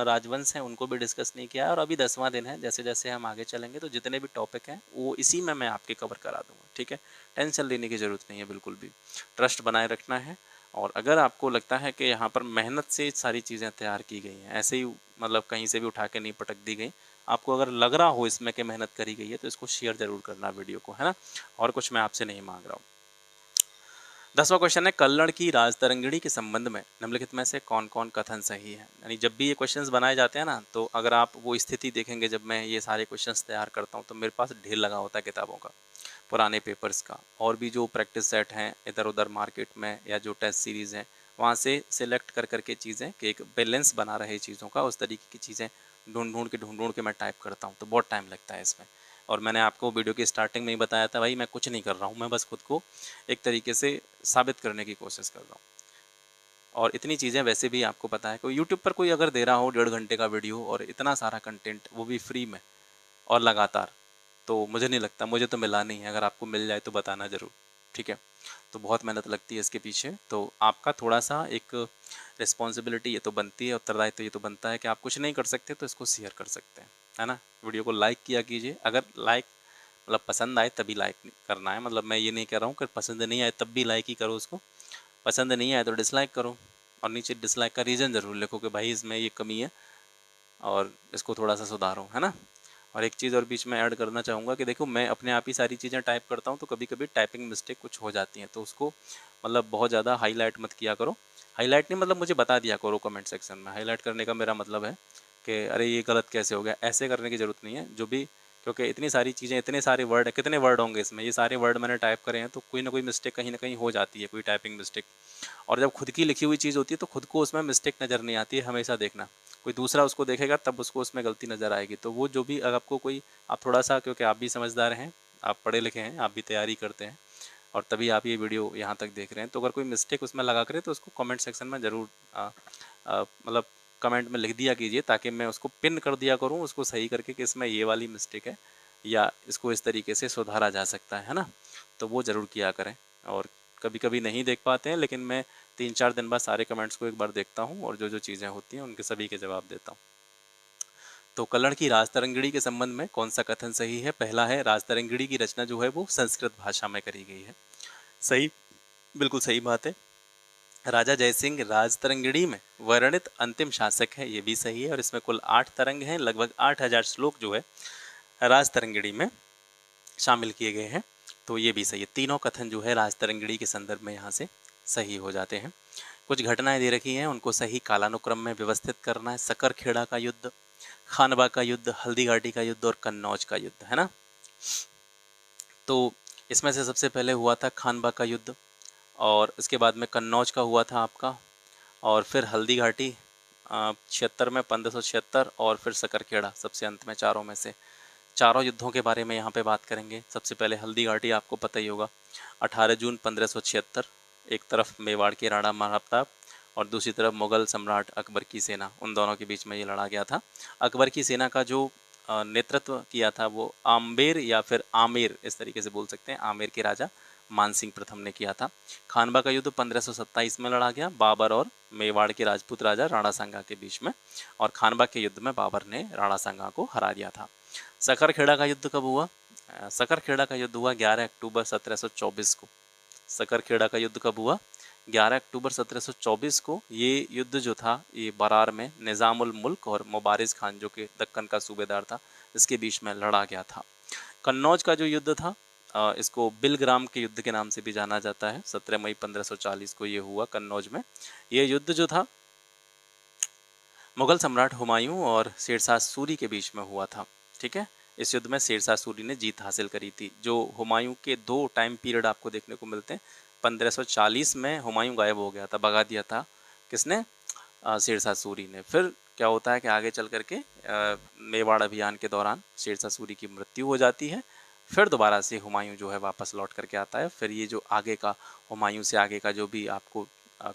राजवंश हैं उनको भी डिस्कस नहीं किया है। और अभी 10वां दिन है, जैसे जैसे हम आगे चलेंगे तो जितने भी टॉपिक हैं वो इसी में मैं आपके कवर करा दूंगा, ठीक है। टेंशन लेने की ज़रूरत नहीं है, बिल्कुल भी ट्रस्ट बनाए रखना है। और अगर आपको लगता है कि यहाँ पर मेहनत से सारी चीज़ें तैयार की गई हैं, ऐसे ही मतलब कहीं से भी उठा के नहीं पटक दी गई, आपको अगर लग रहा हो इसमें कि मेहनत करी गई है तो इसको शेयर ज़रूर करना वीडियो को, है ना। और कुछ मैं आपसे नहीं मांग रहा हूँ। 10वां क्वेश्चन है, कल्लड़ की राजतरंगिणी के संबंध में निम्नलिखित में से कौन कौन कथन सही है। यानी जब भी ये क्वेश्चंस बनाए जाते हैं ना, तो अगर आप वो स्थिति देखेंगे जब मैं ये सारे क्वेश्चंस तैयार करता हूँ तो मेरे पास ढेर लगा होता है किताबों का, पुराने पेपर्स का, और भी जो प्रैक्टिस सेट हैं इधर उधर मार्केट में या जो टेस्ट सीरीज़ हैं वहाँ से सिलेक्ट कर करके चीज़ें कि एक बैलेंस बना रहे चीज़ों का, उस तरीके की चीज़ें ढूंढ के मैं टाइप करता हूँ, तो बहुत टाइम लगता है इसमें। और मैंने आपको वीडियो की स्टार्टिंग में ही बताया था भाई मैं कुछ नहीं कर रहा हूँ, मैं बस खुद को एक तरीके से साबित करने की कोशिश कर रहा हूँ। और इतनी चीज़ें वैसे भी आपको पता है, कोई यूट्यूब पर कोई अगर दे रहा हो 1.5 घंटे का वीडियो और इतना सारा कंटेंट, वो भी फ्री में और लगातार, तो मुझे नहीं लगता, मुझे तो मिला नहीं है। अगर आपको मिल जाए तो बताना ज़रूर, ठीक है। तो बहुत मेहनत लगती है इसके पीछे, तो आपका थोड़ा सा एक रिस्पॉन्सिबिलिटी ये तो बनती है, उत्तरदायित्व ये तो बनता है कि आप कुछ नहीं कर सकते तो इसको शेयर कर सकते हैं, है ना। वीडियो को लाइक किया कीजिए, अगर लाइक मतलब पसंद आए तभी लाइक करना है, मतलब मैं ये नहीं कह रहा हूँ कि पसंद नहीं आए तब भी लाइक ही करो उसको, पसंद नहीं आए तो डिसलाइक करो। और नीचे डिसलाइक का रीज़न ज़रूर लिखो कि भाई इसमें ये कमी है और इसको थोड़ा सा सुधारो, है ना। और एक चीज़ और बीच में ऐड करना चाहूँगा कि देखो मैं अपने आप ही सारी चीज़ें टाइप करता हूँ, तो कभी कभी टाइपिंग मिस्टेक कुछ हो जाती हैं, तो उसको मतलब बहुत ज़्यादा हाईलाइट मत किया करो। हाईलाइट नहीं मतलब मुझे बता दिया करो कमेंट सेक्शन में। हाईलाइट करने का मेरा मतलब है कि अरे ये गलत कैसे हो गया, ऐसे करने की ज़रूरत नहीं है। जो भी, क्योंकि इतनी सारी चीज़ें, इतने सारे वर्ड, कितने वर्ड होंगे इसमें, ये सारे वर्ड मैंने टाइप करे हैं, तो कोई ना कोई मिस्टेक कहीं ना कहीं हो जाती है, कोई टाइपिंग मिस्टेक। और जब खुद की लिखी हुई चीज़ होती है तो खुद को उसमें मिस्टेक नज़र नहीं आती है, हमेशा देखना। कोई दूसरा उसको देखेगा तब उसको उसमें गलती नज़र आएगी। तो वो जो भी, अगर आपको कोई, आप थोड़ा सा, क्योंकि आप भी समझदार हैं, आप पढ़े लिखे हैं, आप भी तैयारी करते हैं और तभी आप ये वीडियो यहाँ तक देख रहे हैं, तो अगर कोई मिस्टेक उसमें लगा करे तो उसको कमेंट सेक्शन में ज़रूर मतलब कमेंट में लिख दिया कीजिए, ताकि मैं उसको पिन कर दिया करूँ उसको सही करके कि इसमें ये वाली मिस्टेक है या इसको इस तरीके से सुधारा जा सकता है ना। तो वो ज़रूर किया करें। और कभी कभी नहीं देख पाते हैं, लेकिन मैं 3-4 दिन बाद सारे कमेंट्स को एक बार देखता हूँ और जो जो चीज़ें होती हैं उनके सभी के जवाब देता हूँ। तो कल्लड़ की राजतरंगिणी के संबंध में कौन सा कथन सही है? पहला है, राजतरंगिणी की रचना जो है वो संस्कृत भाषा में करी गई है। सही, बिल्कुल सही बात है। राजा जयसिंह राजतरंगिणी में वर्णित अंतिम शासक है, ये भी सही है। और इसमें कुल 8 तरंग हैं, लगभग 8000 श्लोक जो है राजतरंगिणी में शामिल किए गए हैं। तो ये भी सही है। तीनों कथन जो है राजतरंगिणी के संदर्भ में यहाँ से सही हो जाते हैं। कुछ घटनाएं दे रखी हैं, उनको सही कालानुक्रम में व्यवस्थित करना है। सकरखेड़ा का युद्ध, खानवा का युद्ध, हल्दीघाटी का युद्ध और कन्नौज का युद्ध, है ना। तो इसमें से सबसे पहले हुआ था खानवा का युद्ध, और इसके बाद में कन्नौज का हुआ था आपका, और फिर हल्दीघाटी 76 में 1576, और फिर सकरखेड़ा सबसे अंत में। चारों में से चारों युद्धों के बारे में यहाँ पे बात करेंगे। सबसे पहले हल्दीघाटी आपको पता ही होगा, 18 जून 1576, एक तरफ मेवाड़ के राणा महताब और दूसरी तरफ मुगल सम्राट अकबर की सेना, उन दोनों के बीच में ये लड़ा गया था। अकबर की सेना का जो नेतृत्व किया था वो आम्बेर या फिर आमेर, इस तरीके से बोल सकते हैं, आमेर के राजा मानसिंह प्रथम ने किया था। खानवा का युद्ध 1527 में लड़ा गया, बाबर और मेवाड़ के राजपूत राजा राणा सांगा के बीच में, और खानवा के युद्ध में बाबर ने राणा सांगा को हरा दिया था। सकरखेड़ा का युद्ध कब हुआ? सकरखेड़ा का युद्ध हुआ 11 अक्टूबर 1724 को। सकरखेड़ा का युद्ध कब हुआ? 11 अक्टूबर 1724 को। ये युद्ध जो था ये बरार में निज़ामुल मुल्क और मुबारिज़ खान जो कि दक्कन का सूबेदार था, इसके बीच में लड़ा गया था। कन्नौज का जो युद्ध था इसको बिलग्राम के युद्ध के नाम से भी जाना जाता है। 17 मई 1540 को ये हुआ कन्नौज में। ये युद्ध जो था मुगल सम्राट हुमायूं और शेरशाह सूरी के बीच में हुआ था। ठीक है, इस युद्ध में शेरशाह सूरी ने जीत हासिल करी थी। जो हुमायूं के दो टाइम पीरियड आपको देखने को मिलते हैं। 1540 में हुमायूं गायब हो गया था, भगा दिया था किसने? शेरशाह सूरी ने। फिर क्या होता है कि आगे चल करके मेवाड़ अभियान के दौरान शेरशाह सूरी की मृत्यु हो जाती है। फिर दोबारा से हुमायूं जो है वापस लौट करके आता है। फिर ये जो आगे का हुमायूं से आगे का जो भी आपको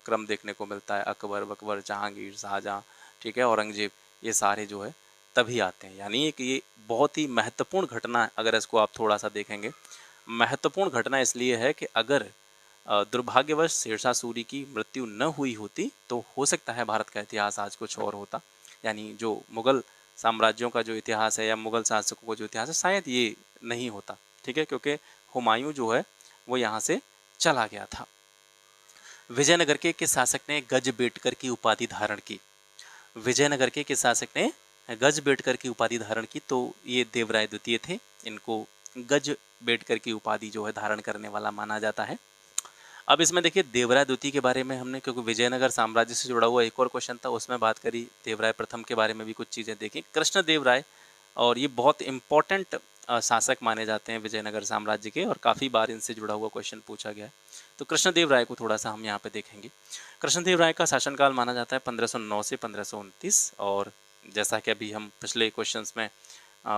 क्रम देखने को मिलता है, अकबर बकबर, जहांगीर, शाहजहां, ठीक है, औरंगजेब, ये सारे जो है तभी आते हैं। यानी कि ये बहुत ही महत्वपूर्ण घटना है। अगर इसको आप थोड़ा सा देखेंगे, महत्वपूर्ण घटना इसलिए है कि अगर दुर्भाग्यवश शेरशाह सूरी की मृत्यु न हुई होती तो हो सकता है भारत का इतिहास आज कुछ और होता। यानी जो मुगल साम्राज्यों का जो इतिहास है या मुगल शासकों का जो इतिहास है, शायद ये नहीं होता। ठीक है, क्योंकि हुमायूं जो है वो यहाँ से चला गया था। विजयनगर के किस शासक ने गजबेटकर की उपाधि धारण की? विजयनगर के किस शासक ने गजबेटकर की उपाधि धारण की? तो ये देवराय द्वितीय थे। इनको गजबेटकर की उपाधि जो है धारण करने वाला माना जाता है। अब इसमें देखिए देवराय द्वितीय के बारे में हमने, क्योंकि विजयनगर साम्राज्य से जुड़ा हुआ एक और क्वेश्चन था, उसमें बात करी। देवराय प्रथम के बारे में भी कुछ चीज़ें देखी। कृष्णदेवराय, और ये बहुत इंपॉर्टेंट शासक माने जाते हैं विजयनगर साम्राज्य के, और काफ़ी बार इनसे जुड़ा हुआ क्वेश्चन पूछा गया है। तो कृष्णदेवराय को थोड़ा सा हम यहाँ पे देखेंगे। कृष्णदेवराय का शासनकाल माना जाता है 1509 से 1529। और जैसा कि अभी हम पिछले क्वेश्चंस में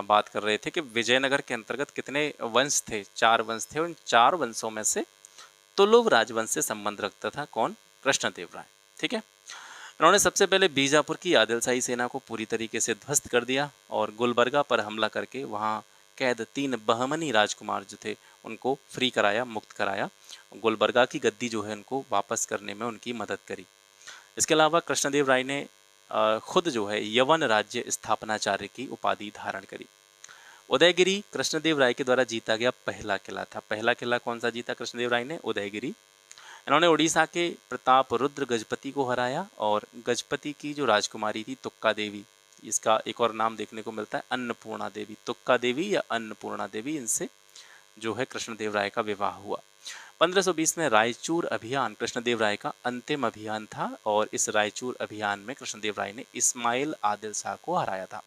बात कर रहे थे कि विजयनगर के अंतर्गत कितने वंश थे? 4 वंश थे। उन 4 वंशों में से तुलुव राजवंश से संबंध रखता था कौन? कृष्णदेवराय। ठीक है, उन्होंने सबसे पहले बीजापुर की आदिलशाही सेना को पूरी तरीके से ध्वस्त कर दिया और गुलबर्गा पर हमला करके वहां कैद 3 बहमनी राजकुमार जो थे उनको फ्री कराया, मुक्त कराया। गुलबर्गा की गद्दी जो है उनको वापस करने में उनकी मदद करी। इसके अलावा कृष्णदेवराय ने खुद जो है यवन राज्य स्थापनाचार्य की उपाधि धारण करी। उदयगिरी कृष्णदेवराय के द्वारा जीता गया पहला किला था। पहला किला कौन सा जीता कृष्णदेवराय ने? उदयगिरी। इन्होंने उड़ीसा के प्रताप रुद्र गजपति को हराया, और गजपति की जो राजकुमारी थी तुक्का देवी, इसका एक और नाम देखने को मिलता है अन्नपूर्णा देवी। तुक्का देवी या अन्नपूर्णा देवी, इनसे जो है कृष्णदेवराय का विवाह हुआ। 1520 में रायचूर अभियान कृष्णदेवराय का अंतिम अभियान था, और इस रायचूर अभियान में कृष्णदेवराय ने इस्माइल आदिल शाह को हराया था।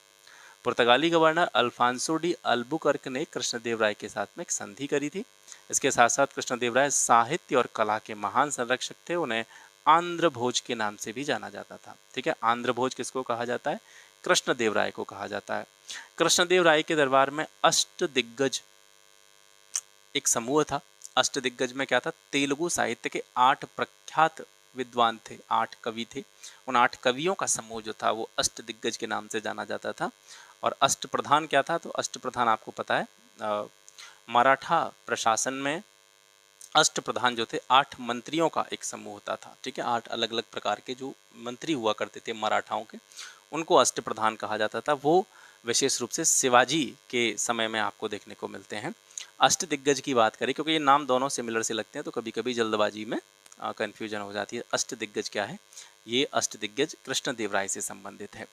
पुर्तगाली गवर्नर अल्फांसो डी अल्बुकर्क ने कृष्णदेवराय के साथ में एक संधि करी थी। इसके साथ साथ कृष्णदेवराय साहित्य और कला के महान संरक्षक थे। उन्हें आंध्र भोज के नाम से भी जाना जाता था। ठीक है, आंध्र भोज किसको कहा जाता है? कृष्णदेवराय को कहा जाता है। कृष्णदेवराय के दरबार में अष्टदिग्गज एक समूह था। अष्टदिग्गज में क्या था? तेलुगु साहित्य के 8 प्रख्यात विद्वान थे, 8 कवि थे। उन 8 कवियों का समूह जो था वो अष्टदिग्गज के नाम से जाना जाता था। और अष्टप्रधान क्या था? तो अष्टप्रधान आपको पता है मराठा प्रशासन में अष्टप्रधान जो थे 8 मंत्रियों का एक समूह होता था। ठीक है, 8 अलग अलग प्रकार के जो मंत्री हुआ करते थे मराठाओं के, उनको अष्टप्रधान कहा जाता था। वो विशेष रूप से शिवाजी के समय में आपको देखने को मिलते हैं। अष्टदिग्गज की बात करें, क्योंकि ये नाम दोनों सिमिलर से लगते हैं तो कभी कभी जल्दबाजी में कन्फ्यूजन हो जाती है। अष्टदिग्गज क्या है? ये अष्टदिग्गज कृष्णदेवराय से संबंधित है।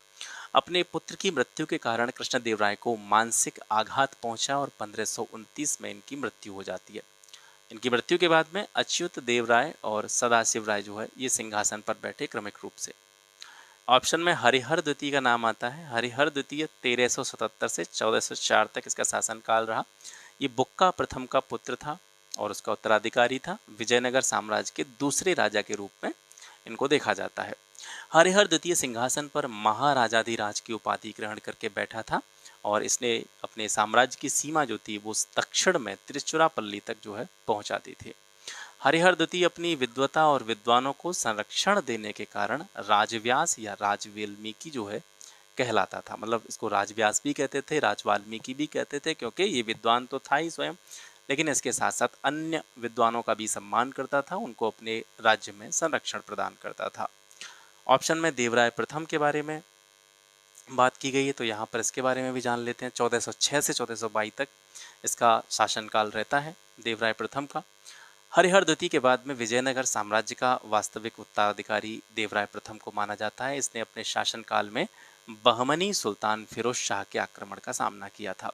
अपने पुत्र की मृत्यु के कारण कृष्णदेव राय को मानसिक आघात पहुंचा और 1529 में इनकी मृत्यु हो जाती है। इनकी मृत्यु के बाद में अच्युत देव राय और सदाशिव राय जो है ये सिंहासन पर बैठे क्रमिक रूप से। ऑप्शन में हरिहर द्वितीय का नाम आता है। हरिहर द्वितीय 1377 से 1404 तक इसका शासनकाल रहा। ये बुक्का प्रथम का पुत्र था और उसका उत्तराधिकारी था। विजयनगर साम्राज्य के दूसरे राजा के रूप में इनको देखा जाता है। हरिहर द्वितीय सिंहासन पर महाराजाधिराज की उपाधि ग्रहण करके बैठा था और इसने अपने साम्राज्य की सीमा जो थी वो दक्षिण में त्रिचुरापल्ली तक जो है पहुंचा दी थी। हरिहर द्वितीय अपनी विद्वता और विद्वानों को संरक्षण देने के कारण राजव्यास या राजवाल्मीकि जो है कहलाता था। मतलब इसको राजव्यास भी कहते थे, राजवाल्मीकि भी कहते थे, क्योंकि ये विद्वान तो था ही स्वयं, लेकिन इसके साथ साथ अन्य विद्वानों का भी सम्मान करता था, उनको अपने राज्य में संरक्षण प्रदान करता था। ऑप्शन में देवराय प्रथम के बारे में बात की गई है, तो यहाँ पर इसके बारे में भी जान लेते हैं। 1406 से 1422 तक इसका शासनकाल रहता है देवराय प्रथम का। हरिहर द्वितीय के बाद में विजयनगर साम्राज्य का वास्तविक उत्तराधिकारी देवराय प्रथम को माना जाता है। इसने अपने शासनकाल में बहमनी सुल्तान फिरोज शाह के आक्रमण का सामना किया था।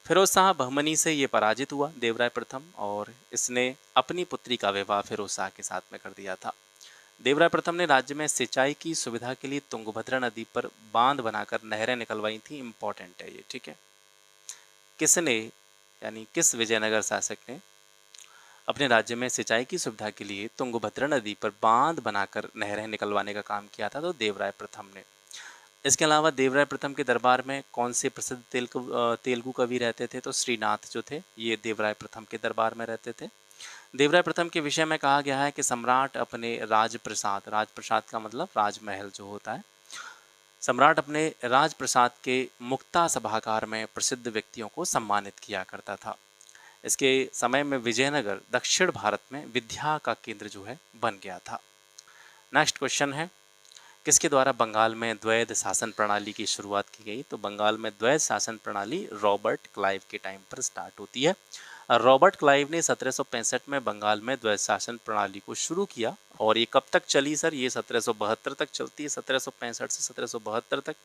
फिरोज शाह बहमनी से ये पराजित हुआ देवराय प्रथम, और इसने अपनी पुत्री का विवाह फिरोज शाह के साथ में कर दिया था। देवराय प्रथम ने राज्य में सिंचाई की सुविधा के लिए तुंगभद्रा नदी पर बांध बनाकर नहरें निकलवाई थी। इंपॉर्टेंट है ये, ठीक है। किसने, यानी किस विजयनगर शासक ने अपने राज्य में सिंचाई की सुविधा के लिए तुंगभद्रा नदी पर बांध बनाकर नहरें निकलवाने का काम किया था? तो देवराय प्रथम ने। इसके अलावा देवराय प्रथम के दरबार में कौन से प्रसिद्ध तेलुगु कवि रहते थे? तो श्रीनाथ जो थे ये देवराय प्रथम के दरबार में रहते थे। देवराय प्रथम के विषय में कहा गया है कि सम्राट अपने राजप्रसाद, राजप्रसाद का मतलब राजमहल जो होता है, सम्राट अपने राजप्रसाद के मुक्ता सभागार में प्रसिद्ध व्यक्तियों को सम्मानित किया करता था। इसके समय में विजयनगर दक्षिण भारत में विद्या का केंद्र जो है बन गया था। नेक्स्ट क्वेश्चन है, किसके द्वारा बंगाल में द्वैध शासन प्रणाली की शुरुआत की गई? तो बंगाल में द्वैध शासन प्रणाली रॉबर्ट क्लाइव के टाइम पर स्टार्ट होती है। रॉबर्ट क्लाइव ने 1765 में बंगाल में द्वैध शासन प्रणाली को शुरू किया, और ये कब तक चली सर? ये 1772 तक चलती है, 1765 से 1772 तक।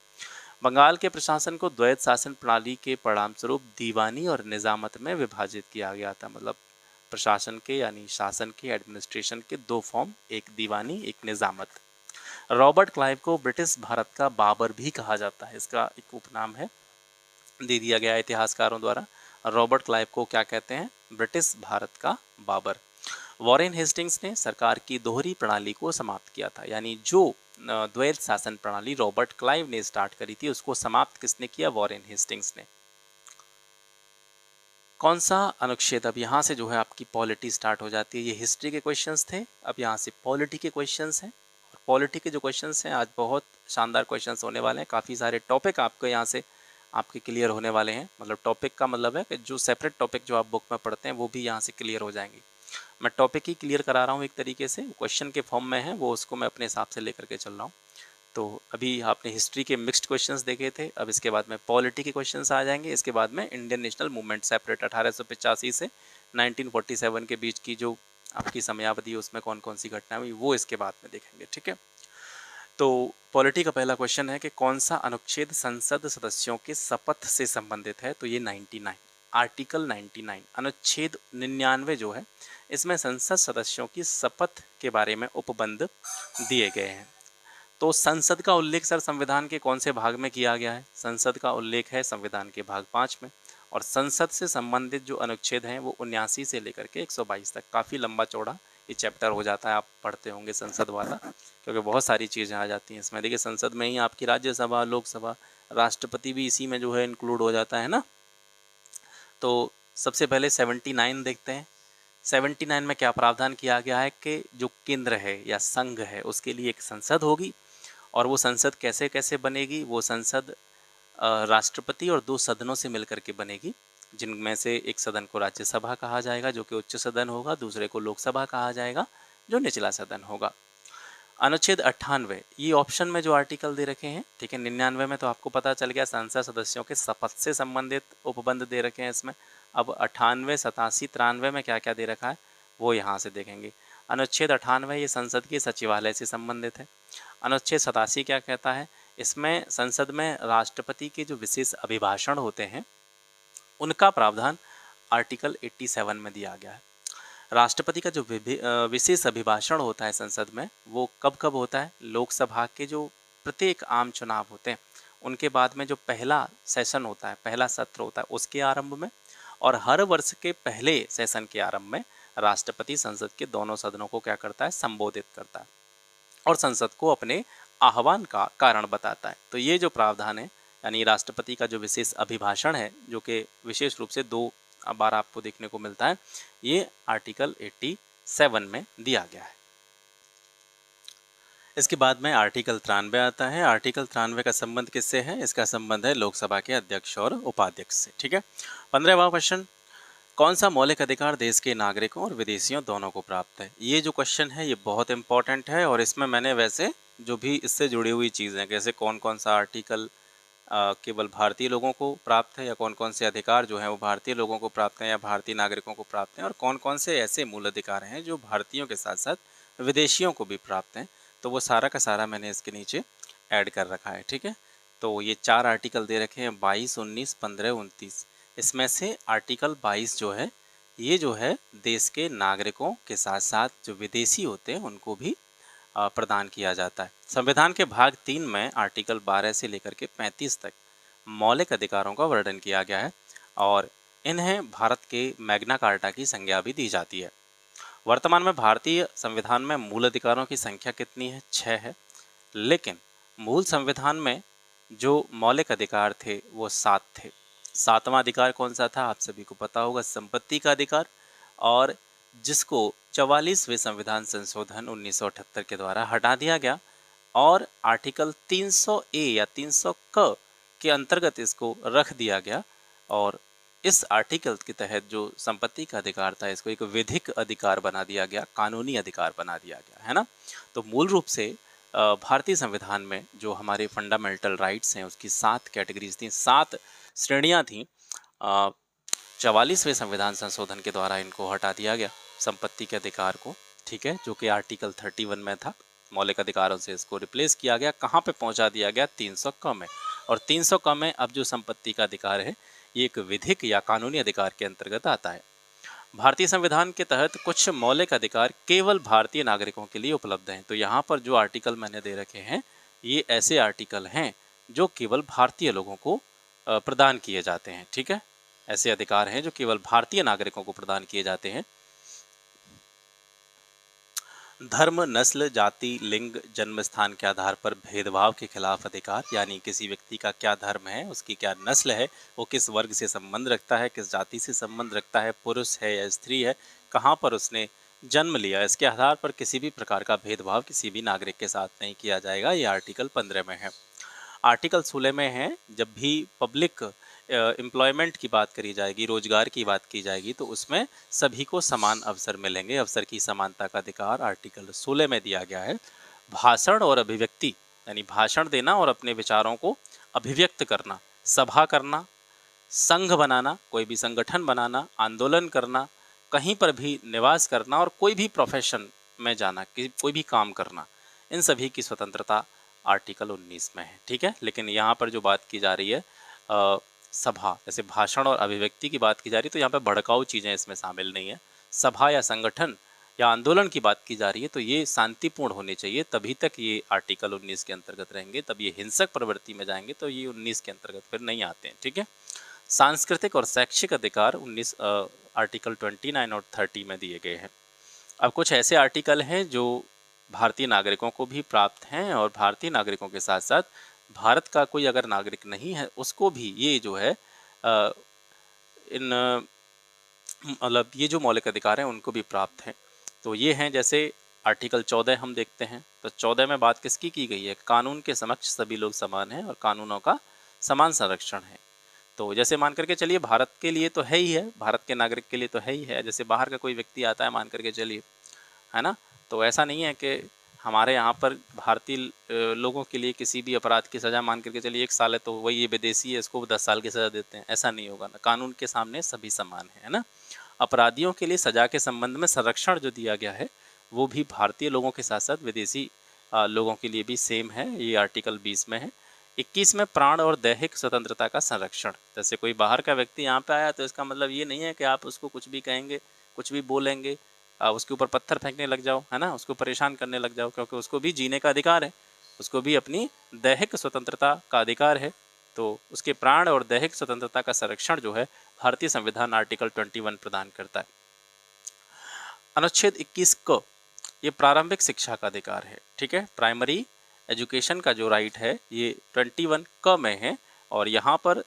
बंगाल के प्रशासन को द्वैध शासन प्रणाली के परिणाम स्वरूप दीवानी और निजामत में विभाजित किया गया था। मतलब प्रशासन के यानी शासन के, एडमिनिस्ट्रेशन के दो फॉर्म, एक दीवानी एक निजामत। रॉबर्ट क्लाइव को ब्रिटिश भारत का बाबर भी कहा जाता है, इसका एक उपनाम है, दे दिया गया इतिहासकारों द्वारा। रॉबर्ट क्लाइव को क्या कहते हैं? ब्रिटिश भारत का बाबर। वॉरेन हेस्टिंग्स ने सरकार की दोहरी प्रणाली को समाप्त किया था, यानी जो द्वैध शासन प्रणाली रॉबर्ट क्लाइव ने स्टार्ट करी थी उसको समाप्त किसने किया? वॉरेन हेस्टिंग्स ने। कौन सा अनुच्छेद, अब यहाँ से जो है आपकी पॉलिटी स्टार्ट हो जाती है। ये हिस्ट्री के क्वेश्चंस थे, अब यहाँ से पॉलिटी के क्वेश्चंस हैं। और पॉलिटी के जो क्वेश्चंस हैं आज बहुत शानदार क्वेश्चंस होने वाले हैं। काफ़ी सारे टॉपिक आपको यहाँ से आपके क्लियर होने वाले हैं। मतलब टॉपिक का मतलब है कि जो सेपरेट टॉपिक जो आप बुक में पढ़ते हैं वो भी यहाँ से क्लियर हो जाएंगे। मैं टॉपिक ही क्लियर करा रहा हूँ एक तरीके से, क्वेश्चन के फॉर्म में है वो, उसको मैं अपने हिसाब से लेकर के चल रहा हूँ। तो अभी आपने हिस्ट्री के मिक्स्ड क्वेश्चंस देखे थे, अब इसके बाद में पॉलिटी के क्वेश्चंस आ जाएंगे। इसके बाद में इंडियन नेशनल मूवमेंट सेपरेट 1885 से 1947 के बीच की जो आपकी समयावधि है उसमें कौन कौन सी घटना हुई वो इसके बाद में देखेंगे, ठीक है। तो पॉलिटी का पहला क्वेश्चन है कि कौन सा अनुच्छेद संसद सदस्यों के शपथ से संबंधित है? तो ये 99, आर्टिकल 99, अनुच्छेद 99 जो है इसमें संसद सदस्यों की शपथ के बारे में उपबंध दिए गए हैं। तो संसद का उल्लेख सर संविधान के कौन से भाग में किया गया है? संसद का उल्लेख है संविधान के भाग 5 में, और संसद से संबंधित जो अनुच्छेद हैं वो 79 से लेकर के 122 तक। काफ़ी लंबा चौड़ा ये चैप्टर हो जाता है, आप पढ़ते होंगे संसद वाला, क्योंकि बहुत सारी चीज़ें आ जाती हैं इसमें। देखिए संसद में ही आपकी राज्यसभा, लोकसभा, राष्ट्रपति भी इसी में जो है इंक्लूड हो जाता है ना। तो सबसे पहले 79 देखते हैं। 79 में क्या प्रावधान किया गया है कि जो केंद्र है या संघ है उसके लिए एक संसद होगी, और वो संसद कैसे कैसे बनेगी? वो संसद राष्ट्रपति और 2 सदनों से मिलकर के बनेगी, जिनमें से एक सदन को राज्यसभा कहा जाएगा जो कि उच्च सदन होगा, दूसरे को लोकसभा कहा जाएगा जो निचला सदन होगा। अनुच्छेद 98, ये ऑप्शन में जो आर्टिकल दे रखे हैं, ठीक है। 99 में तो आपको पता चल गया संसद सदस्यों के शपथ से संबंधित उपबंध दे रखे हैं इसमें। अब 98, 87, 93 में क्या क्या दे रखा है वो यहाँ से देखेंगे। अनुच्छेद 98 ये संसद के सचिवालय से संबंधित है। अनुच्छेद 87 क्या कहता है? इसमें संसद में राष्ट्रपति के जो विशेष अभिभाषण होते हैं उनका प्रावधान आर्टिकल 87 में दिया गया है। राष्ट्रपति का जो विशेष अभिभाषण होता है संसद में, वो कब कब होता है? लोकसभा के जो प्रत्येक आम चुनाव होते हैं उनके बाद में जो पहला सेशन होता है, पहला सत्र होता है, उसके आरंभ में, और हर वर्ष के पहले सेशन के आरंभ में राष्ट्रपति संसद के दोनों सदनों को क्या करता है? संबोधित करता है और संसद को अपने आह्वान का कारण बताता है। तो ये जो प्रावधान है, यानी राष्ट्रपति का जो विशेष अभिभाषण है, जो कि विशेष रूप से 2 बार आपको देखने को मिलता है, ये आर्टिकल 87 में दिया गया है। इसके बाद में आर्टिकल 93 आता है। आर्टिकल 93 का संबंध किससे है? इसका संबंध है लोकसभा के अध्यक्ष और उपाध्यक्ष से। ठीक है। 15वां क्वेश्चन, कौन सा मौलिक अधिकार देश के नागरिकों और विदेशियों दोनों को प्राप्त है? ये जो क्वेश्चन है ये बहुत इंपॉर्टेंट है और इसमें मैंने वैसे जो भी इससे जुड़ी हुई चीज़ें, जैसे कौन कौन सा आर्टिकल केवल भारतीय लोगों को प्राप्त है, या कौन कौन से अधिकार जो हैं वो भारतीय लोगों को प्राप्त हैं या भारतीय नागरिकों को प्राप्त हैं, और कौन कौन से ऐसे मूल अधिकार हैं जो भारतीयों के साथ साथ विदेशियों को भी प्राप्त हैं, तो वो सारा का सारा मैंने इसके नीचे ऐड कर रखा है। ठीक है। तो ये 4 आर्टिकल दे रखे हैं, 22, 19, 15, 29। इसमें से आर्टिकल 22 जो है, ये जो है देश के नागरिकों के साथ साथ जो विदेशी होते हैं उनको भी प्रदान किया जाता है। संविधान के भाग 3 में आर्टिकल 12 से लेकर के 35 तक मौलिक अधिकारों का वर्णन किया गया है और इन्हें भारत के मैग्ना कार्टा की संज्ञा भी दी जाती है। वर्तमान में भारतीय संविधान में मूल अधिकारों की संख्या कितनी है? 6 है, लेकिन मूल संविधान में जो मौलिक अधिकार थे वो 7 थे। 7वां अधिकार कौन सा था? आप सभी को पता होगा, संपत्ति का अधिकार, और जिसको 44वें संविधान संशोधन 1978 के द्वारा हटा दिया गया और आर्टिकल 300 ए या 300 क के अंतर्गत इसको रख दिया गया। और इस आर्टिकल के तहत जो संपत्ति का अधिकार था इसको एक विधिक अधिकार बना दिया गया, कानूनी अधिकार बना दिया गया, है ना। तो मूल रूप से भारतीय संविधान में जो हमारे फंडामेंटल राइट्स हैं उसकी 7 कैटेगरीज थी, 7 श्रेणियां थी। 44वें संविधान संशोधन के द्वारा इनको हटा दिया गया, संपत्ति के अधिकार को। ठीक है, जो कि आर्टिकल 31 में था। मौलिक अधिकारों से इसको रिप्लेस किया गया। कहाँ पे पहुंचा दिया गया? 300 क में। और 300 क में अब जो संपत्ति का अधिकार है ये एक विधिक या कानूनी अधिकार के अंतर्गत आता है। भारतीय संविधान के तहत कुछ मौलिक अधिकार केवल भारतीय नागरिकों के लिए उपलब्ध हैं। तो यहाँ पर जो आर्टिकल मैंने दे रखे हैं ये ऐसे आर्टिकल हैं जो केवल भारतीय लोगों को प्रदान किए जाते हैं। ठीक है, ऐसे अधिकार हैं जो केवल भारतीय नागरिकों को प्रदान किए जाते हैं। धर्म, नस्ल, जाति, लिंग, जन्म स्थान के आधार पर भेदभाव के खिलाफ अधिकार, यानी किसी व्यक्ति का क्या धर्म है, उसकी क्या नस्ल है, वो किस वर्ग से संबंध रखता है, किस जाति से संबंध रखता है, पुरुष है या स्त्री है, कहाँ पर उसने जन्म लिया, इसके आधार पर किसी भी प्रकार का भेदभाव किसी भी नागरिक के साथ नहीं किया जाएगा। ये आर्टिकल 15 में है। आर्टिकल 16 में है, जब भी पब्लिक एम्प्लॉयमेंट की बात करी जाएगी, रोजगार की बात की जाएगी, तो उसमें सभी को समान अवसर मिलेंगे। अवसर की समानता का अधिकार आर्टिकल 16 में दिया गया है। भाषण और अभिव्यक्ति, यानी भाषण देना और अपने विचारों को अभिव्यक्त करना, सभा करना, संघ बनाना, कोई भी संगठन बनाना, आंदोलन करना, कहीं पर भी निवास करना और कोई भी प्रोफेशन में जाना, कोई भी काम करना, इन सभी की स्वतंत्रता आर्टिकल 19 में है। ठीक है, लेकिन यहाँ पर जो बात की जा रही है सभा, जैसे भाषण और अभिव्यक्ति की बात की जा रही है, तो यहाँ पे भड़काऊ चीज़ें इसमें शामिल नहीं है। सभा या संगठन या आंदोलन की बात की जा रही है तो ये शांतिपूर्ण होने चाहिए, तभी तक ये आर्टिकल 19 के अंतर्गत रहेंगे। तब ये हिंसक प्रवृत्ति में जाएंगे तो ये 19 के अंतर्गत फिर नहीं आते हैं। ठीक है, सांस्कृतिक और शैक्षिक अधिकार 19 आर्टिकल 29 और 30 में दिए गए हैं। अब कुछ ऐसे आर्टिकल हैं जो भारतीय नागरिकों को भी प्राप्त हैं और भारतीय नागरिकों के साथ साथ भारत का कोई अगर नागरिक नहीं है उसको भी ये जो है इन मतलब ये जो मौलिक अधिकार हैं उनको भी प्राप्त हैं। तो ये हैं, जैसे आर्टिकल 14 हम देखते हैं तो 14 में बात किसकी की गई है? कानून के समक्ष सभी लोग समान हैं और कानूनों का समान संरक्षण है। तो जैसे मान करके चलिए भारत के लिए तो है ही है, भारत के नागरिक के लिए तो है ही है, जैसे बाहर का कोई व्यक्ति आता है मान करके चलिए, है ना, तो ऐसा नहीं है कि हमारे यहाँ पर भारतीय लोगों के लिए किसी भी अपराध की सज़ा मान करके चलिए 1 साल है तो वही ये विदेशी है इसको 10 साल की सज़ा देते हैं, ऐसा नहीं होगा ना। कानून के सामने सभी समान है ना। अपराधियों के लिए सज़ा के संबंध में संरक्षण जो दिया गया है वो भी भारतीय लोगों के साथ साथ विदेशी लोगों के लिए भी सेम है, ये आर्टिकल 20 में है। 21 में प्राण और दैहिक स्वतंत्रता का संरक्षण। जैसे कोई बाहर का व्यक्ति यहाँ पे आया तो इसका मतलब ये नहीं है कि आप उसको कुछ भी कहेंगे, कुछ भी बोलेंगे, उसके ऊपर पत्थर फेंकने लग जाओ, है ना, उसको परेशान करने लग जाओ, क्योंकि उसको भी जीने का अधिकार है, उसको भी अपनी दैहिक स्वतंत्रता का अधिकार है। तो उसके प्राण और दैहिक स्वतंत्रता का संरक्षण जो है भारतीय संविधान आर्टिकल 21 प्रदान करता है। अनुच्छेद 21 क ये प्रारंभिक शिक्षा का अधिकार है, ठीक है। प्राइमरी एजुकेशन का जो राइट है ये 21 क में है। और यहाँ पर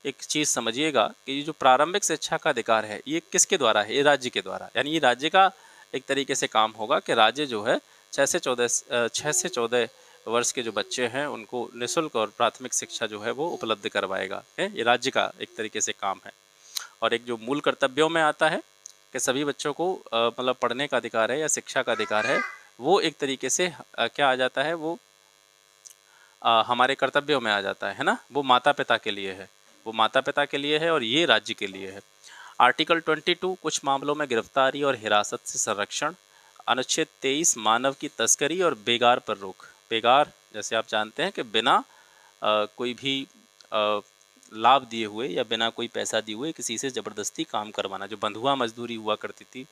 एक चीज़ समझिएगा कि ये जो प्रारंभिक शिक्षा का अधिकार है ये किसके द्वारा है? ये राज्य के द्वारा, यानी ये राज्य का एक तरीके से काम होगा कि राज्य जो है 6 से 14 वर्ष के जो बच्चे हैं उनको निःशुल्क और प्राथमिक शिक्षा जो है वो उपलब्ध करवाएगा, है। ये राज्य का एक तरीके से काम है। और एक जो मूल कर्तव्यों में आता है कि सभी बच्चों को मतलब पढ़ने का अधिकार है या शिक्षा का अधिकार है, वो एक तरीके से क्या आ जाता है, वो हमारे कर्तव्यों में आ जाता है ना। वो माता पिता के लिए है, वो माता पिता के लिए है और ये राज्य के लिए है। आर्टिकल 22 कुछ मामलों में गिरफ्तारी और हिरासत से संरक्षण। अनुच्छेद 23 मानव की तस्करी और बेगार पर रोक। बेगार जैसे आप जानते हैं कि बिना कोई भी लाभ दिए हुए या बिना कोई पैसा दिए हुए किसी से ज़बरदस्ती काम करवाना, जो बंधुआ मजदूरी हुआ करती थी